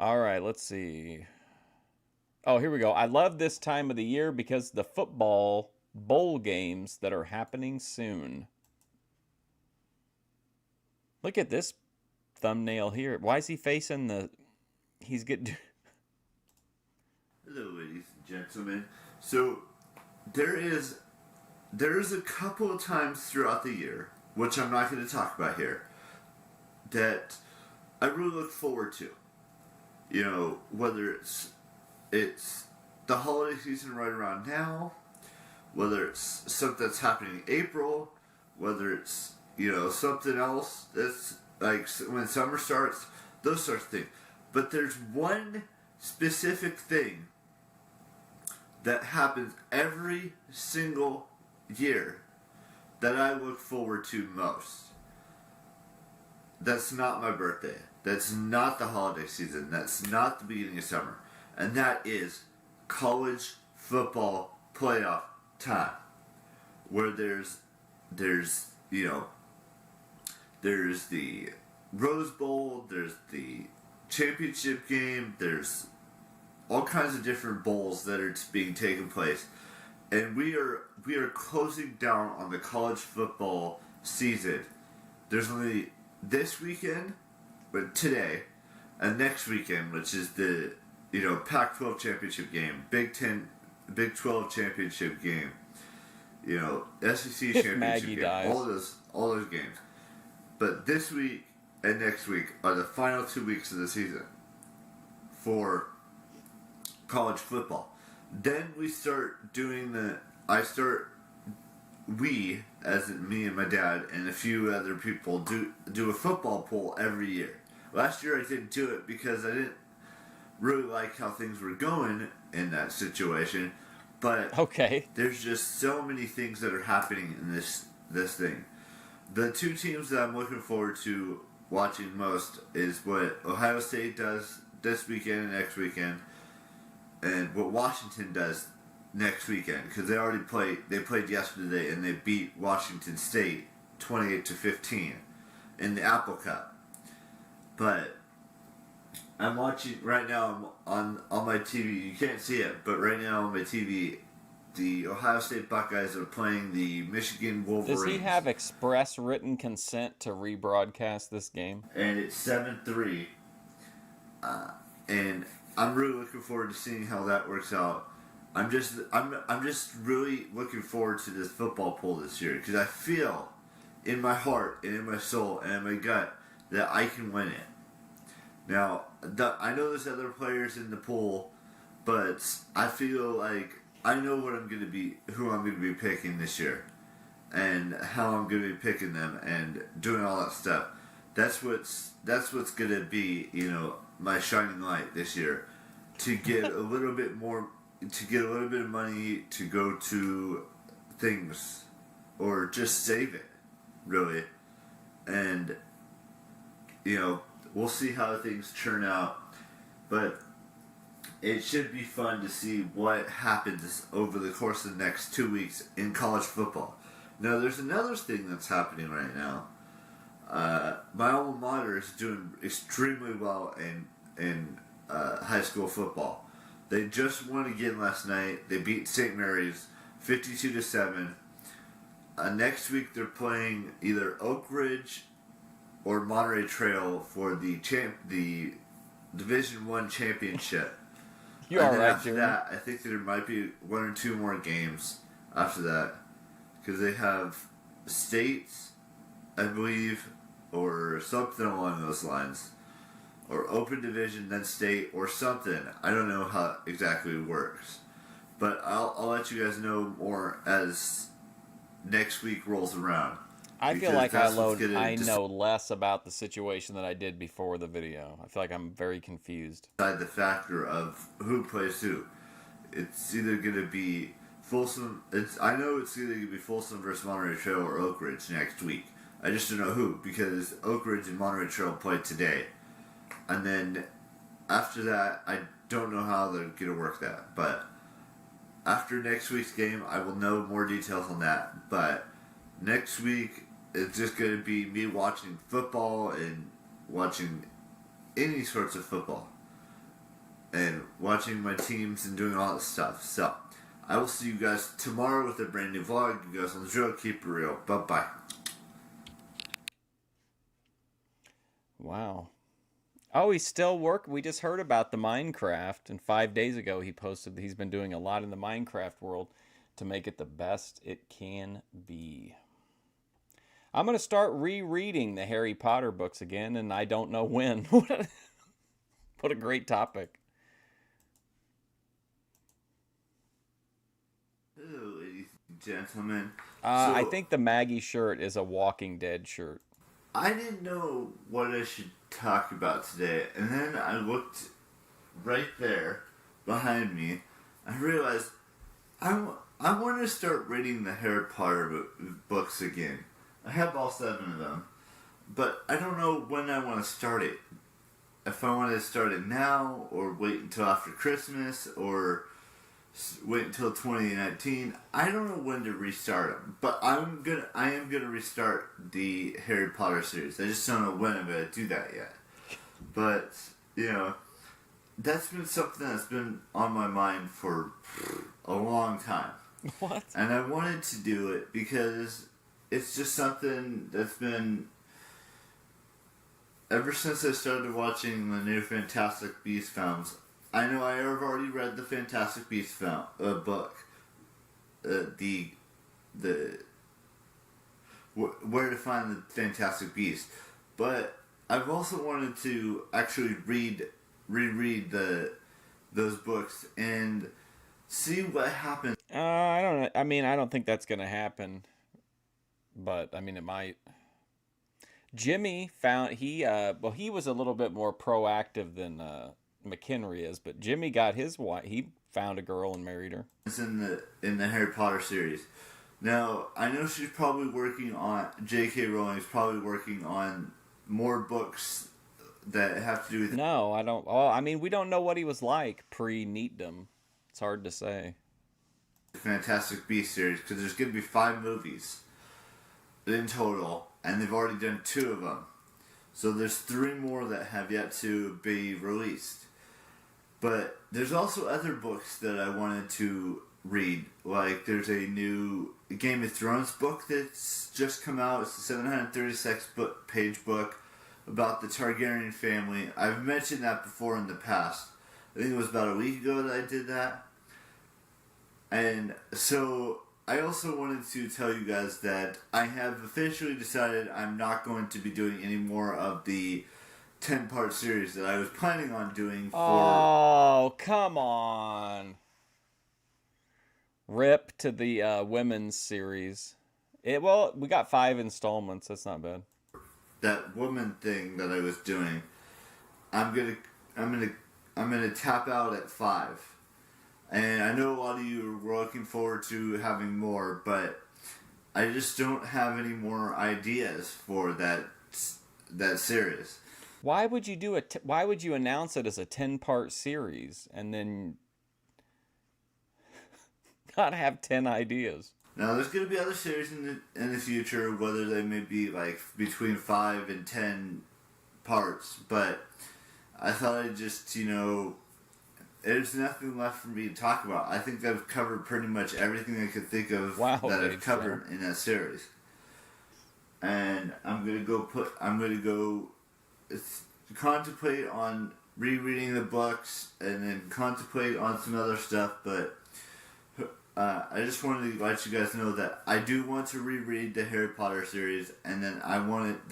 All right, let's see. Oh, here we go. I love this time of the year because the football bowl games that are happening soon. Look at this thumbnail here. Why is he facing the... He's getting... Hello, ladies and gentlemen. So, there is a couple of times throughout the year, which I'm not going to talk about here, that I really look forward to. Whether it's the holiday season right around now, whether it's something that's happening in April, whether it's, something else that's like when summer starts, those sorts of things. But there's one specific thing that happens every single year that I look forward to most. That's not my birthday. That's not the holiday season. That's not the beginning of summer. And that is college football playoff time. Where there's the Rose Bowl, there's the championship game, there's all kinds of different bowls that are being taken place. And we are closing down on the college football season. There's only this weekend, but today, and next weekend, which is the Pac-12 championship game, Big 12 championship game, SEC championship Maggie game, dies. all those games. But this week and next week are the final 2 weeks of the season for college football. Then we start doing we, as in me and my dad and a few other people, do a football poll every year. Last year I didn't do it because I didn't really like how things were going in that situation. But Okay. there's just so many things that are happening in this thing. The two teams that I'm looking forward to watching most is what Ohio State does this weekend and next weekend, and what Washington does next weekend, because they played yesterday and they beat Washington State 28-15 in the Apple Cup. But I'm watching right now on my TV. You can't see it, but right now on my TV, the Ohio State Buckeyes are playing the Michigan Wolverines. Does he have express written consent to rebroadcast this game? And it's 7-3. And I'm really looking forward to seeing how that works out. I'm just really looking forward to this football poll this year because I feel in my heart and in my soul and in my gut that I can win it. Now, I know there's other players in the pool, but I feel like I know who I'm going to be picking this year, and how I'm going to be picking them and doing all that stuff. That's what's going to be, my shining light this year, to get a little bit more, to get a little bit of money to go to things, or just save it, really, and we'll see how things turn out, but it should be fun to see what happens over the course of the next 2 weeks in college football. Now, there's another thing that's happening right now. My alma mater is doing extremely well in high school football. They just won again last night. They beat St. Mary's 52-7. Next week they're playing either Oak Ridge or Monterey Trail for the Division I championship. You all right, after Jeremy? that, I think there might be 1 or 2 more games after that, because they have states, I believe, or something along those lines, or open division then state or something. I don't know how exactly it works, but I'll let you guys know more as next week rolls around. I feel like I know less about the situation than I did before the video. I feel like I'm very confused. The factor of who plays who. It's either going to be Folsom. I know it's either going to be Folsom versus Monterey Trail or Oak Ridge next week. I just don't know who, because Oak Ridge and Monterey Trail play today. And then after that, I don't know how they're going to work that. But after next week's game, I will know more details on that. But next week, it's just going to be me watching football and watching any sorts of football. And watching my teams and doing all that stuff. So, I will see you guys tomorrow with a brand new vlog. You guys on the drill. Keep it real. Bye-bye. Wow. Oh, he's still working. We just heard about the Minecraft, and 5 days ago he posted that he's been doing a lot in the Minecraft world to make it the best it can be. I'm going to start rereading the Harry Potter books again, and I don't know when. What a great topic. Hello, ladies and gentlemen. I think the Maggie shirt is a Walking Dead shirt. I didn't know what I should talk about today, and then I looked right there behind me. I realized I want to start reading the Harry Potter books again. I have all 7 of them, but I don't know when I want to start it. If I want to start it now, or wait until after Christmas, or wait until 2019. I don't know when to restart them, but I am gonna restart the Harry Potter series. I just don't know when I'm gonna do that yet. But that's been something that's been on my mind for a long time. What? And I wanted to do it because it's just something that's been ever since I started watching the new Fantastic Beasts films. I know I have already read the Fantastic Beasts book, where to find the Fantastic Beasts, but I've also wanted to actually reread those books and see what happens. I don't know. I mean, I don't think that's going to happen, but I mean, it might. Jimmy he was a little bit more proactive than McHenry is, but Jimmy got his wife. He found a girl and married her. It's in the Harry Potter series. Now, I know she's probably working on, J.K. Rowling's probably working on more books that have to do with... No, I don't. Oh, I mean, we don't know what he was like pre-neatdom. It's hard to say. The Fantastic Beasts series, because there's going to be 5 movies in total, and they've already done 2 of them. So there's 3 more that have yet to be released. But there's also other books that I wanted to read. Like, there's a new Game of Thrones book that's just come out. It's a 736 page book about the Targaryen family. I've mentioned that before in the past. I think it was about a week ago that I did that. And so I also wanted to tell you guys that I have officially decided I'm not going to be doing any more of the 10-part series that I was planning on doing for... Oh, come on. Rip to the women's series. Well, we got 5 installments. That's not bad. That woman thing that I was doing. I'm gonna tap out at 5. And I know a lot of you are looking forward to having more, but I just don't have any more ideas for that series. Why would you do why would you announce it as a 10-part series and then not have 10 ideas? Now, there's going to be other series in the future, whether they may be like between 5 and 10 parts, but I thought I'd just, there's nothing left for me to talk about. I think I've covered pretty much everything I could think of that I've covered in that series. And I'm going to go contemplate on rereading the books and then contemplate on some other stuff, but I just wanted to let you guys know that I do want to reread the Harry Potter series, and then I want it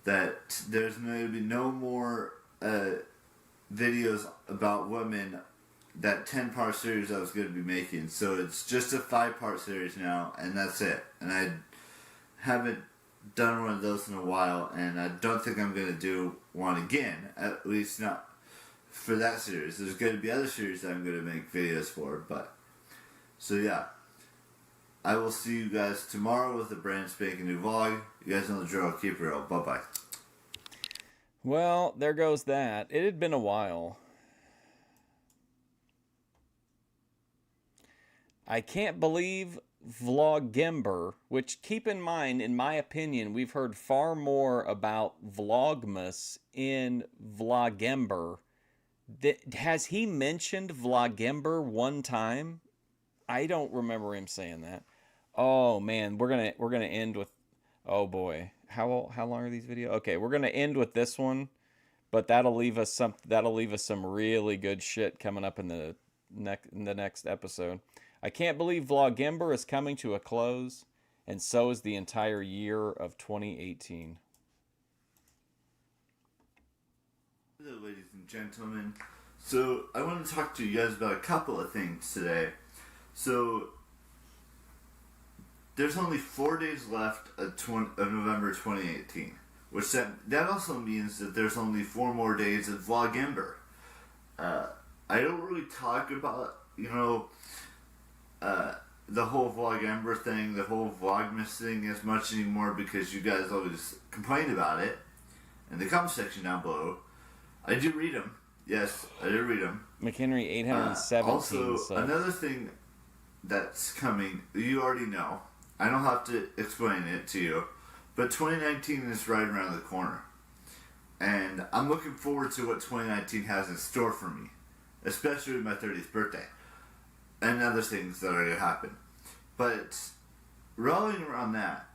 that there's going to be no more videos about women. That 10-part series I was going to be making, so it's just a 5-part series now, and that's it. And I haven't done one of those in a while, and I don't think I'm going to do one again, at least not for that series. There's going to be other series that I'm going to make videos for, but so yeah, I will see you guys tomorrow with a brand spanking new vlog. You guys know the drill. Keep it real. Bye-bye. Well, there goes that. It had been a while. I can't believe Vloggember, which, keep in mind, in my opinion, we've heard far more about Vlogmas in Vloggember. Has he mentioned Vloggember one time? I don't remember him saying that. Oh man, we're gonna end with, oh boy, how long are these videos? Okay, we're gonna end with this one, but that'll leave us some really good shit coming up in the next episode. I can't believe Vloggember is coming to a close, and so is the entire year of 2018. Hello, ladies and gentlemen. So I want to talk to you guys about a couple of things today. So, there's only 4 days left of November 2018, which that also means that there's only 4 more days of Vloggember. I don't really talk about, the whole Vloggember thing, the whole Vlogmas thing as much anymore because you guys always complain about it in the comment section down below. I do read them. Yes, I do read them. McHenry 817. Also, another thing that's coming, you already know. I don't have to explain it to you. But 2019 is right around the corner. And I'm looking forward to what 2019 has in store for me. Especially my 30th birthday. And other things that are going to happen. But, rolling around that,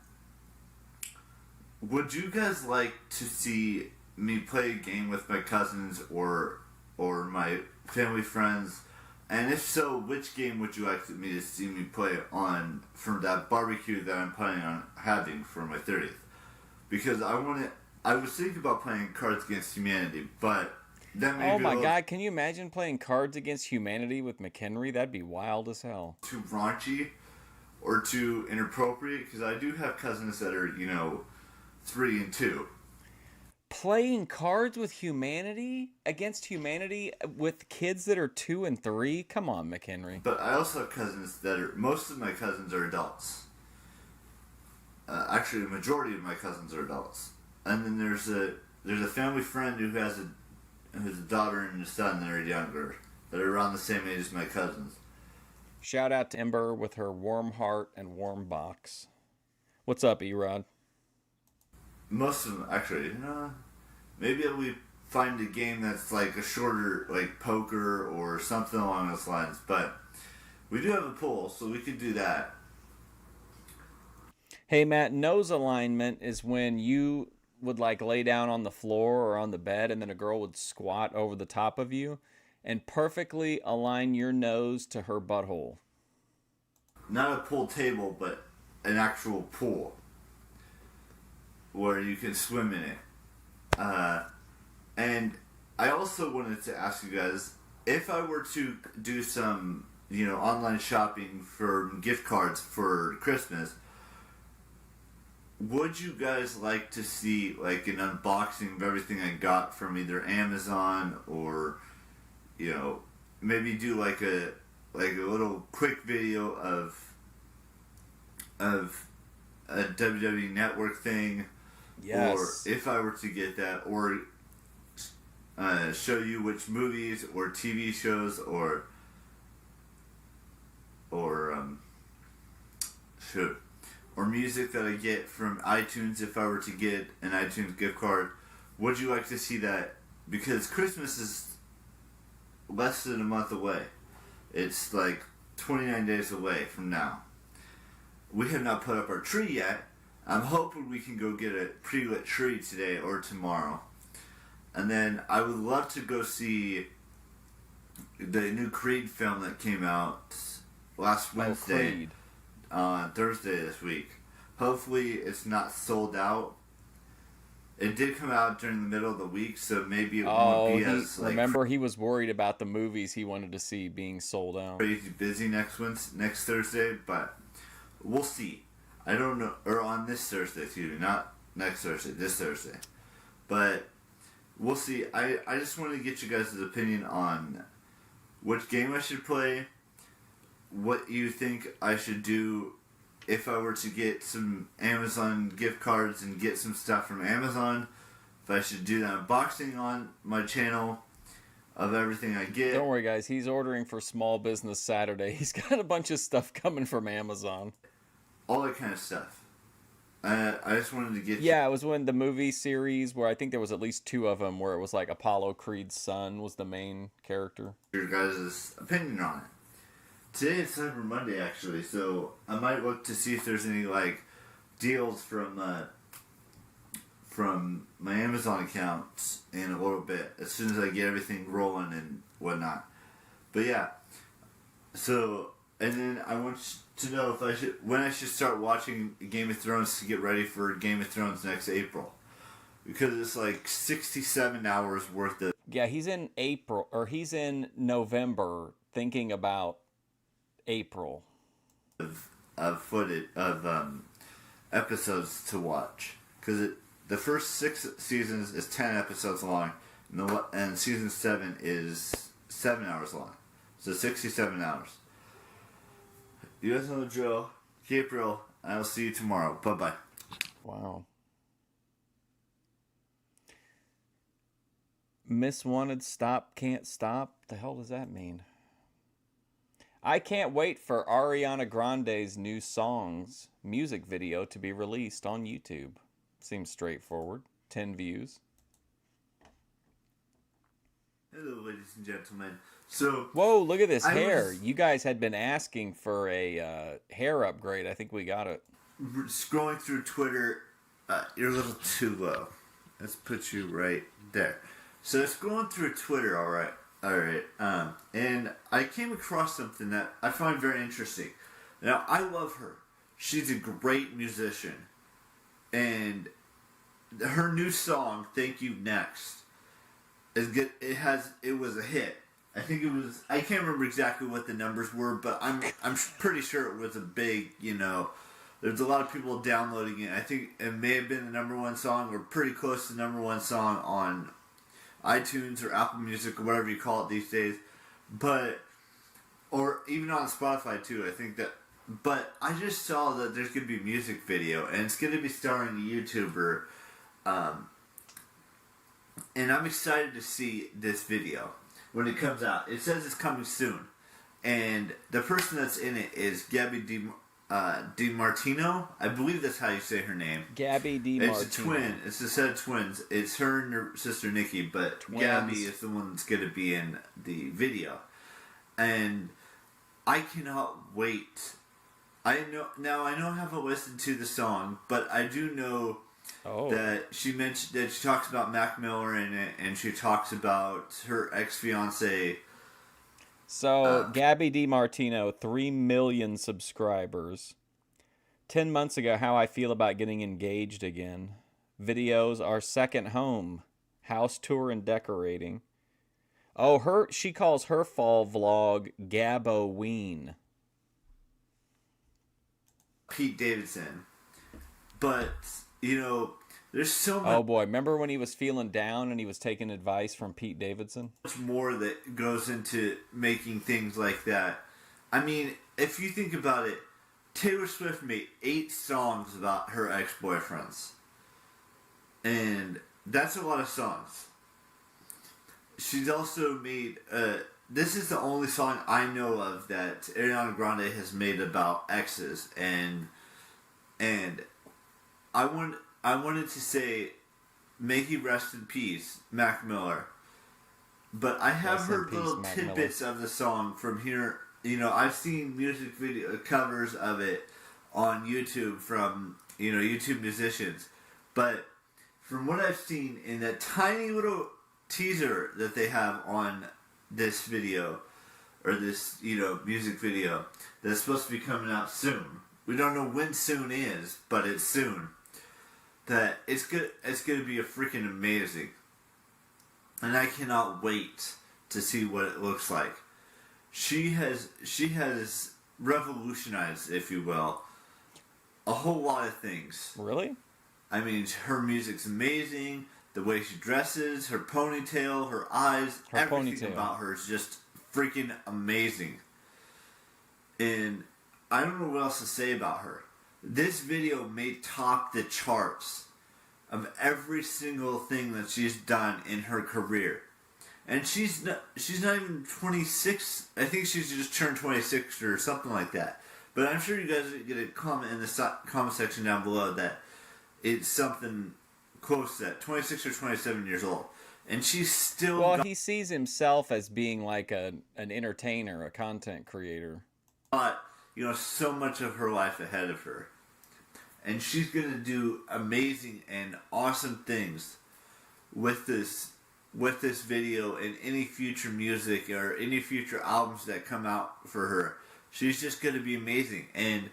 would you guys like to see me play a game with my cousins or my family friends? And if so, which game would you like me to see me play on from that barbecue that I'm planning on having for my 30th? Because I was thinking about playing Cards Against Humanity, but that may be my god, can you imagine playing Cards Against Humanity with McHenry? That'd be wild as hell. Too raunchy or too inappropriate, because I do have cousins that are, 3 and 2. Playing Cards with Humanity against humanity with kids that are 2 and 3? Come on, McHenry. But I also have cousins most of my cousins are adults. Actually, the majority of my cousins are adults. And then there's a family friend who has a daughter and a son that are younger, that are around the same age as my cousins. Shout out to Ember with her warm heart and warm box. What's up, Erod? Most of them, actually, maybe we find a game that's like a shorter, like poker or something along those lines. But We do have a poll, so we could do that. Hey, Matt, nose alignment is when you would like lay down on the floor or on the bed and then a girl would squat over the top of you and perfectly align your nose to her butthole. Not a pool table, but an actual pool where you can swim in it. And I also wanted to ask you guys, if I were to do some, online shopping for gift cards for Christmas, would you guys like to see like an unboxing of everything I got from either Amazon or, maybe do like a little quick video of a WWE Network thing? Yes. Or if I were to get that, or show you which movies or TV shows or music that I get from iTunes, if I were to get an iTunes gift card, would you like to see that? Because Christmas is less than a month away. It's like 29 days away from now. We have not put up our tree yet. I'm hoping we can go get a pre-lit tree today or tomorrow. And then I would love to go see the new Creed film that came out last Wednesday on Thursday this week. Hopefully it's not sold out. It did come out during the middle of the week, so maybe it won't be as remember he was worried about the movies he wanted to see being sold out. Crazy busy next Thursday, but we'll see. I don't know, or on this Thursday, excuse me, not next Thursday, this Thursday. But we'll see. I just wanted to get you guys' opinion on which game I should play, what you think I should do if I were to get some Amazon gift cards and get some stuff from Amazon, if I should do that unboxing on my channel of everything I get. Don't worry, guys. He's ordering for Small Business Saturday. He's got a bunch of stuff coming from Amazon. All that kind of stuff. I just wanted to get... Yeah, it was when the movie series where I think there was at least 2 of them where it was like Apollo Creed's son was the main character. Your guys' opinion on it. Today is Cyber Monday, actually, so I might look to see if there's any, deals from my Amazon account in a little bit, as soon as I get everything rolling and whatnot. But yeah, so, and then I want to know when I should start watching Game of Thrones to get ready for Game of Thrones next April. Because it's like 67 hours worth of... Yeah, he's in November thinking about April of footage of episodes to watch, because the first 6 seasons is 10 episodes long, and season 7 is 7 hours long, so 67 hours. You guys know the drill. Gabriel, I'll see you tomorrow. Bye bye. Wow. Miss Wanted Stop Can't Stop. The hell does that mean? I can't wait for Ariana Grande's new songs music video to be released on YouTube. Seems straightforward. 10 views. Hello, ladies and gentlemen. So, whoa, look at this hair. You guys had been asking for a hair upgrade. I think we got it. Scrolling through Twitter, you're a little too low. Let's put you right there. So, scrolling through Twitter, all right. And I came across something that I find very interesting. Now, I love her. She's a great musician. And her new song, Thank You Next, is good. It was a hit. I think it was, I can't remember exactly what the numbers were, but I'm pretty sure it was a big, there's a lot of people downloading it. I think it may have been the #1 song or pretty close to the #1 song on iTunes or Apple Music or whatever you call it these days, or even on Spotify too. I think that, but I just saw that there's going to be a music video and it's going to be starring a YouTuber, and I'm excited to see this video when it comes out. It says it's coming soon, and the person that's in it is Gabby DiMartino. I believe that's how you say her name. Gabby DiMartino. It's a twin. It's a set of twins. It's her and her sister Nikki, but twins. Gabby is the one that's going to be in the video. And I cannot wait. I haven't listened to the song, but I do know that she mentioned that she talks about Mac Miller in it, and she talks about her ex-fiance. So, Gabby DiMartino, 3 million subscribers. 10 months ago, how I feel about getting engaged again. Videos, our second home. House tour and decorating. Oh, she calls her fall vlog Gaboween. Pete Davidson. But, there's so much. Oh boy, remember when he was feeling down and he was taking advice from Pete Davidson? Much more that goes into making things like that. I mean, if you think about it, Taylor Swift made 8 songs about her ex-boyfriends. And that's a lot of songs. She's also made... this is the only song I know of that Ariana Grande has made about exes. And I wanted to say, may he rest in peace, Mac Miller. But I have heard little tidbits of the song from here. I've seen music video covers of it on YouTube from, YouTube musicians. But from what I've seen in that tiny little teaser that they have on this video, or this, music video, that's supposed to be coming out soon. We don't know when soon is, but it's soon. That it's going to be a freaking amazing. And I cannot wait to see what it looks like. She has revolutionized, if you will, a whole lot of things. Really? I mean, her music's amazing. The way she dresses, her ponytail, her eyes, everything about her is just freaking amazing. And I don't know what else to say about her. This video may top the charts of every single thing that she's done in her career. And she's not even 26. I think she's just turned 26 or something like that. But I'm sure you guys get a comment in the comment section down below that it's something close to that, 26 or 27 years old. And she's still... Well, he sees himself as being like an entertainer, a content creator. But, so much of her life ahead of her. And she's going to do amazing and awesome things with this video and any future music or any future albums that come out for her. She's just going to be amazing. And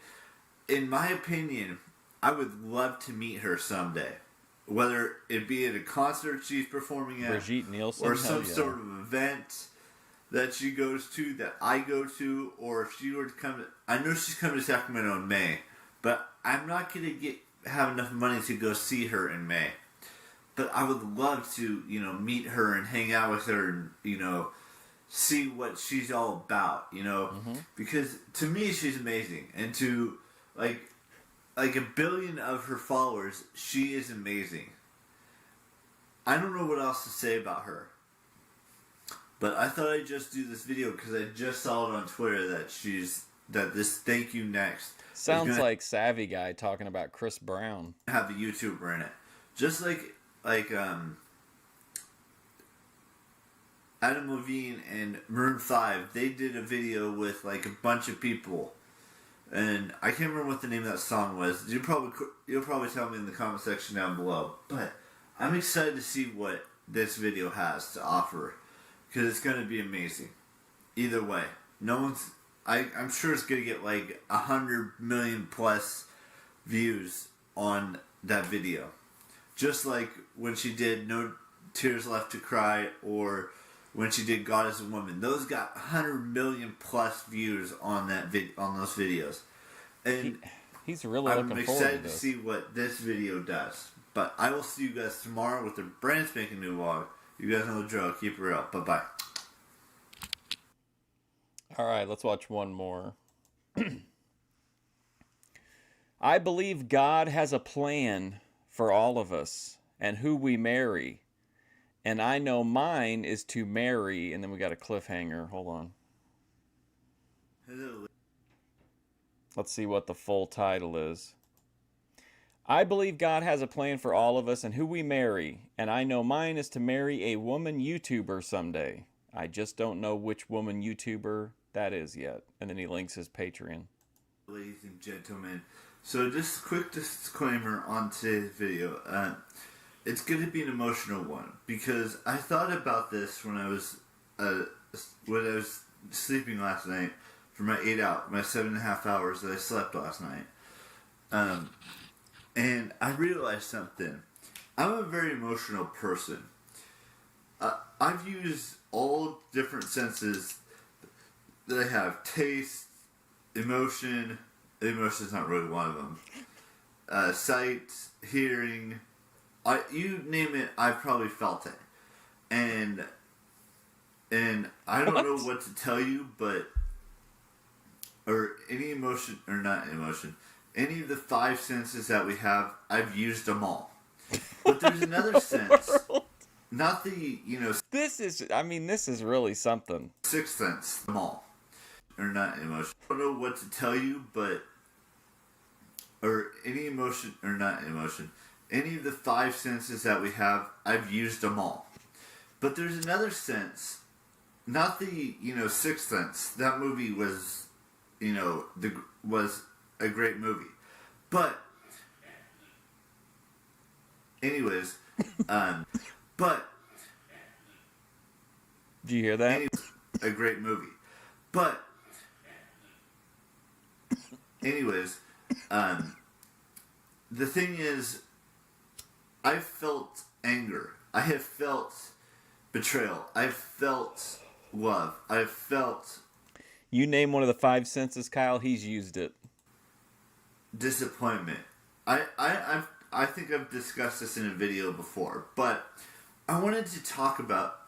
in my opinion, I would love to meet her someday. Whether it be at a concert she's performing at, Brigitte Nielsen, or some sort of event that she goes to, that I go to, or if she were to come to... I know she's coming to Sacramento in May, but I'm not going to have enough money to go see her in May. But I would love to, meet her and hang out with her and, see what she's all about, Because to me, she's amazing. And to, like 1 billion of her followers, she is amazing. I don't know what else to say about her. But I thought I'd just do this video because I just saw it on Twitter that this thank you next. Sounds like Savvy Guy talking about Chris Brown. Have a YouTuber in it. Just like Adam Levine and Maroon 5, they did a video with like a bunch of people. And I can't remember what the name of that song was. You'll probably tell me in the comment section down below. But I'm excited to see what this video has to offer. Because it's going to be amazing. Either way. I'm sure it's going to get like 100 million plus views on that video. Just like when she did No Tears Left to Cry, or when she did God is a Woman. Those got 100 million plus views on on those videos. And he's really looking forward to this. I'm excited to see what this video does. But I will see you guys tomorrow with a brand spanking new vlog. You guys know the drill. Keep it real. Bye-bye. All right, let's watch one more. I believe God has a plan for all of us and who we marry. And I know mine is to marry. And then we got a cliffhanger. Hold on. Hello. Let's see what the full title is. I believe God has a plan for all of us and who we marry. And I know mine is to marry a woman YouTuber someday. I just don't know which woman YouTuber that is yet. And then he links his Patreon. Ladies and gentlemen, so just a quick disclaimer on today's video. It's going to be an emotional one because I thought about this when I was sleeping last night for my 7.5 hours that I slept last night. And I realized something. I'm a very emotional person. I've used all different senses that I have: taste, emotion. Emotion's not really one of them. Sight, hearing. You name it, I've probably felt it. And I don't know what to tell you, but any emotion, or not emotion, any of the 5 senses that we have, I've used them all. But there's another sense, not the, This is really something. 6th sense, them all. Or not emotion. I don't know what to tell you, but any emotion, or not emotion, any of the 5 senses that we have, I've used them all. But there's another sense, not the, 6th sense. That movie was, was a great movie. But, anyways, but... Did you hear that? A great movie. But, anyways, the thing is, I've felt anger. I have felt betrayal. I've felt love. I've felt... You name one of the 5 senses, Kyle, he's used it. Disappointment. I think I've discussed this in a video before, but I wanted to talk about,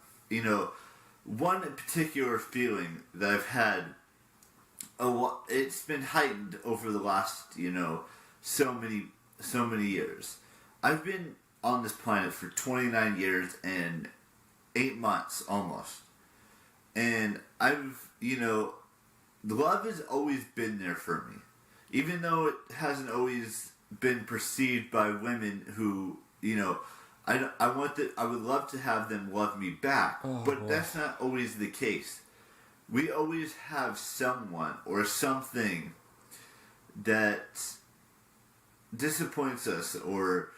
one particular feeling that I've had. It's been heightened over the last, so many years. I've been on this planet for 29 years and 8 months almost. And love has always been there for me. Even though it hasn't always been perceived by women who, I would love to have them love me back, but that's not always the case. We always have someone or something that disappoints us, or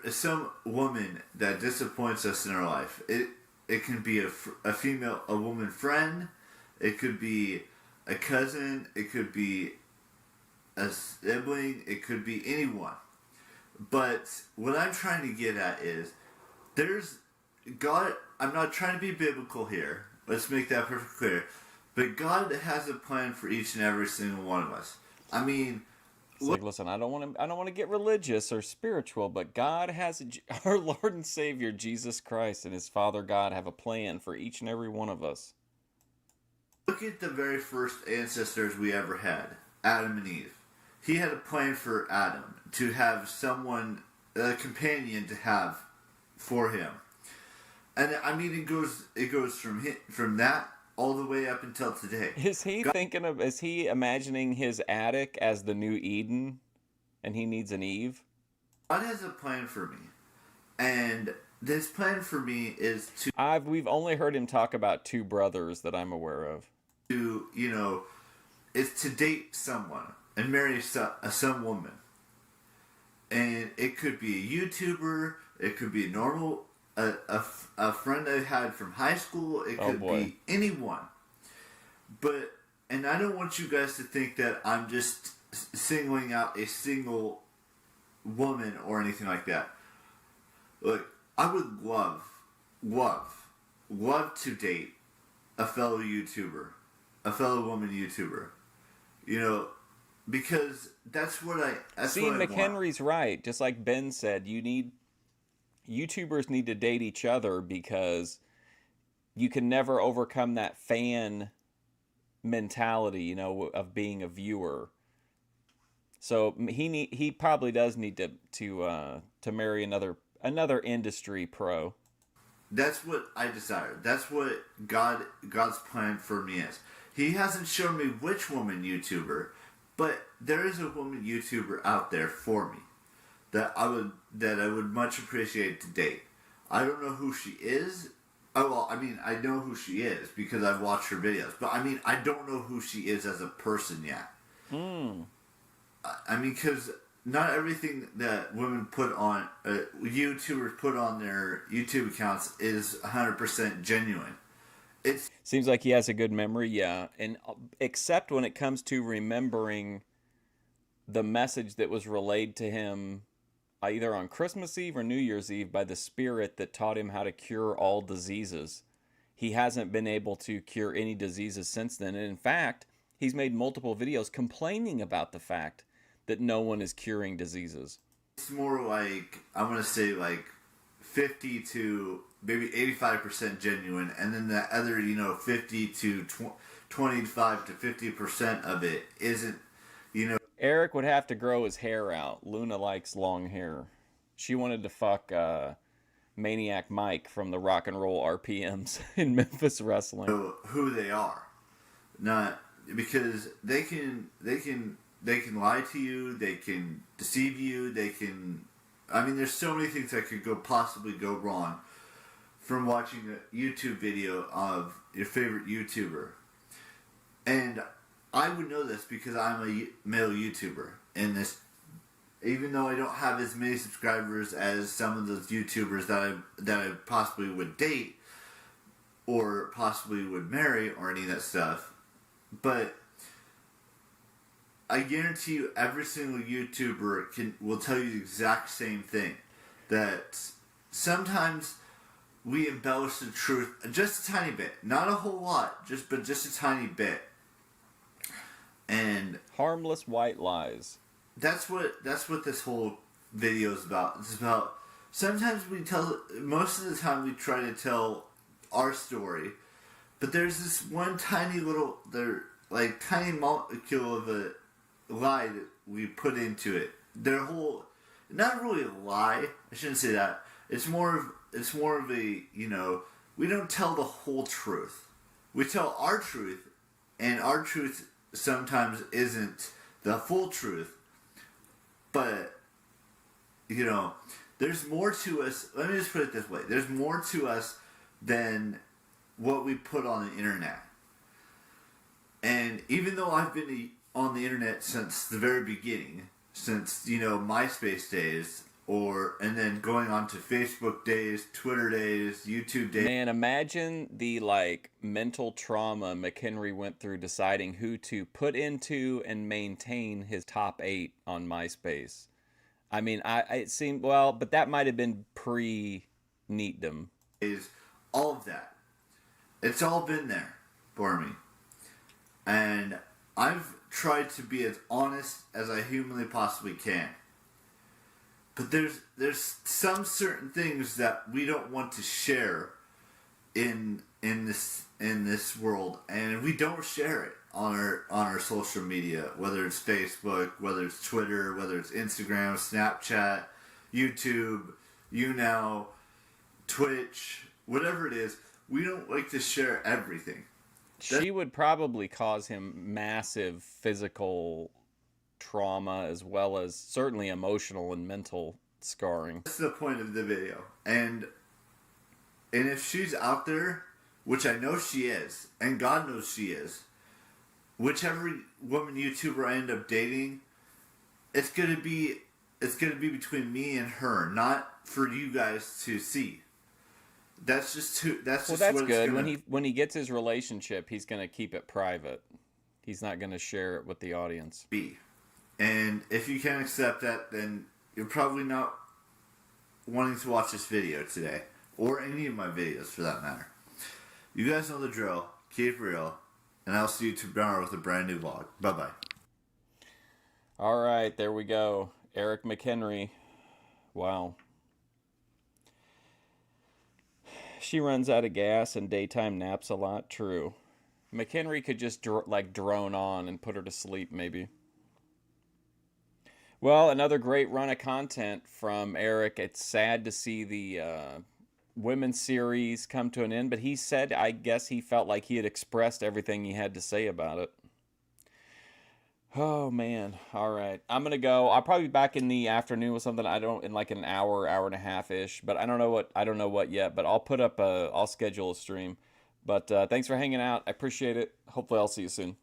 some woman that disappoints us in our life. It can be a woman friend, it could be a cousin, it could be a sibling, it could be anyone. But what I'm trying to get at is, there's God. I'm not trying to be biblical here. Let's make that perfectly clear. But God has a plan for each and every single one of us. I mean, it's like, listen, I don't want to get religious or spiritual, but God has our Lord and Savior Jesus Christ and His Father God have a plan for each and every one of us. Look at the very first ancestors we ever had, Adam and Eve. He had a plan for Adam to have someone, a companion to have for him. And I mean, it goes from that all the way up until today. Is he imagining his attic as the new Eden, and he needs an Eve? God has a plan for me, and this plan for me is to. We've only heard him talk about 2 brothers that I'm aware of. It's to date someone and marry some woman, and it could be a YouTuber, it could be a normal. A friend I had from high school. It could be anyone. And I don't want you guys to think that I'm just singling out a single woman or anything like that. Look, I would love to date a fellow YouTuber, a fellow woman YouTuber. Because that's what I See, McHenry's right. Just like Ben said, YouTubers need to date each other because you can never overcome that fan mentality, of being a viewer. So he probably does need to marry another industry pro. That's what I desire. That's what God's plan for me is. He hasn't shown me which woman YouTuber, but there is a woman YouTuber out there for me that I would much appreciate to date. I don't know who she is. Oh, well, I mean, I know who she is because I've watched her videos. But, I mean, I don't know who she is as a person yet. I mean, because not everything that women put on, YouTubers put on their YouTube accounts is 100% genuine. It's Seems like he has a good memory, yeah. And except when it comes to remembering the message that was relayed to him either on Christmas Eve or New Year's Eve by the spirit that taught him how to cure all diseases. He hasn't been able to cure any diseases since then. And in fact, he's made multiple videos complaining about the fact that no one is curing diseases. It's more like, I'm going to say like 50 to maybe 85% genuine, and then the other, 50 to 25 to 50% of it isn't, Eric would have to grow his hair out. Luna likes long hair. She wanted to fuck Maniac Mike from the Rock and Roll RPMs in Memphis Wrestling. who they are. Not because they can lie to you, they can deceive you, I mean, there's so many things that could possibly go wrong from watching a YouTube video of your favorite YouTuber. And I would know this because I'm a male YouTuber, and this, even though I don't have as many subscribers as some of those YouTubers that I possibly would date or possibly would marry or any of that stuff, but I guarantee you every single YouTuber will tell you the exact same thing, that sometimes we embellish the truth just a tiny bit, not a whole lot, but just a tiny bit. And harmless white lies. That's what this whole video is about. It's about, sometimes most of the time we try to tell our story, but there's this one tiny tiny molecule of a lie that we put into it. Not really a lie, I shouldn't say that. It's more of a, we don't tell the whole truth. We tell our truth, and our truth sometimes isn't the full truth, but there's more to us. Let me just put it this way: there's more to us than what we put on the internet. And even though I've been on the internet since the very beginning, since MySpace days, and then going on to Facebook days, Twitter days, YouTube days. Man, imagine the mental trauma McHenry went through deciding who to put into and maintain his top 8 on MySpace. I mean, it seemed, but that might have been pre-neatdom. All of that. It's all been there for me. And I've tried to be as honest as I humanly possibly can. But there's some certain things that we don't want to share in this world, and we don't share it on our social media, whether it's Facebook, whether it's Twitter, whether it's Instagram, Snapchat, YouTube, Twitch, whatever it is. We don't like to share everything. She would probably cause him massive physical trauma as well as certainly emotional and mental scarring. That's the point of the video. And if she's out there, which I know she is, and God knows she is, whichever woman YouTuber I end up dating, it's gonna be between me and her, not for you guys to see. That's just too. That's just that's what good. It's When he gets his relationship, he's gonna keep it private. He's not gonna share it with the audience. Be. And if you can't accept that, then you're probably not wanting to watch this video today, or any of my videos for that matter. You guys know the drill. Keep it real, and I'll see you tomorrow with a brand new vlog. Bye bye. All right, there we go. Eric McHenry. Wow. She runs out of gas and daytime naps a lot. True. McHenry could just drone on and put her to sleep, maybe. Well, another great run of content from Eric. It's sad to see the women's series come to an end, but he said, I guess he felt like he had expressed everything he had to say about it. Oh man. All right. I'm gonna go. I'll probably be back in the afternoon with something. I don't in like an hour, hour and a half ish. But I don't know what yet. But I'll schedule a stream. But thanks for hanging out. I appreciate it. Hopefully I'll see you soon.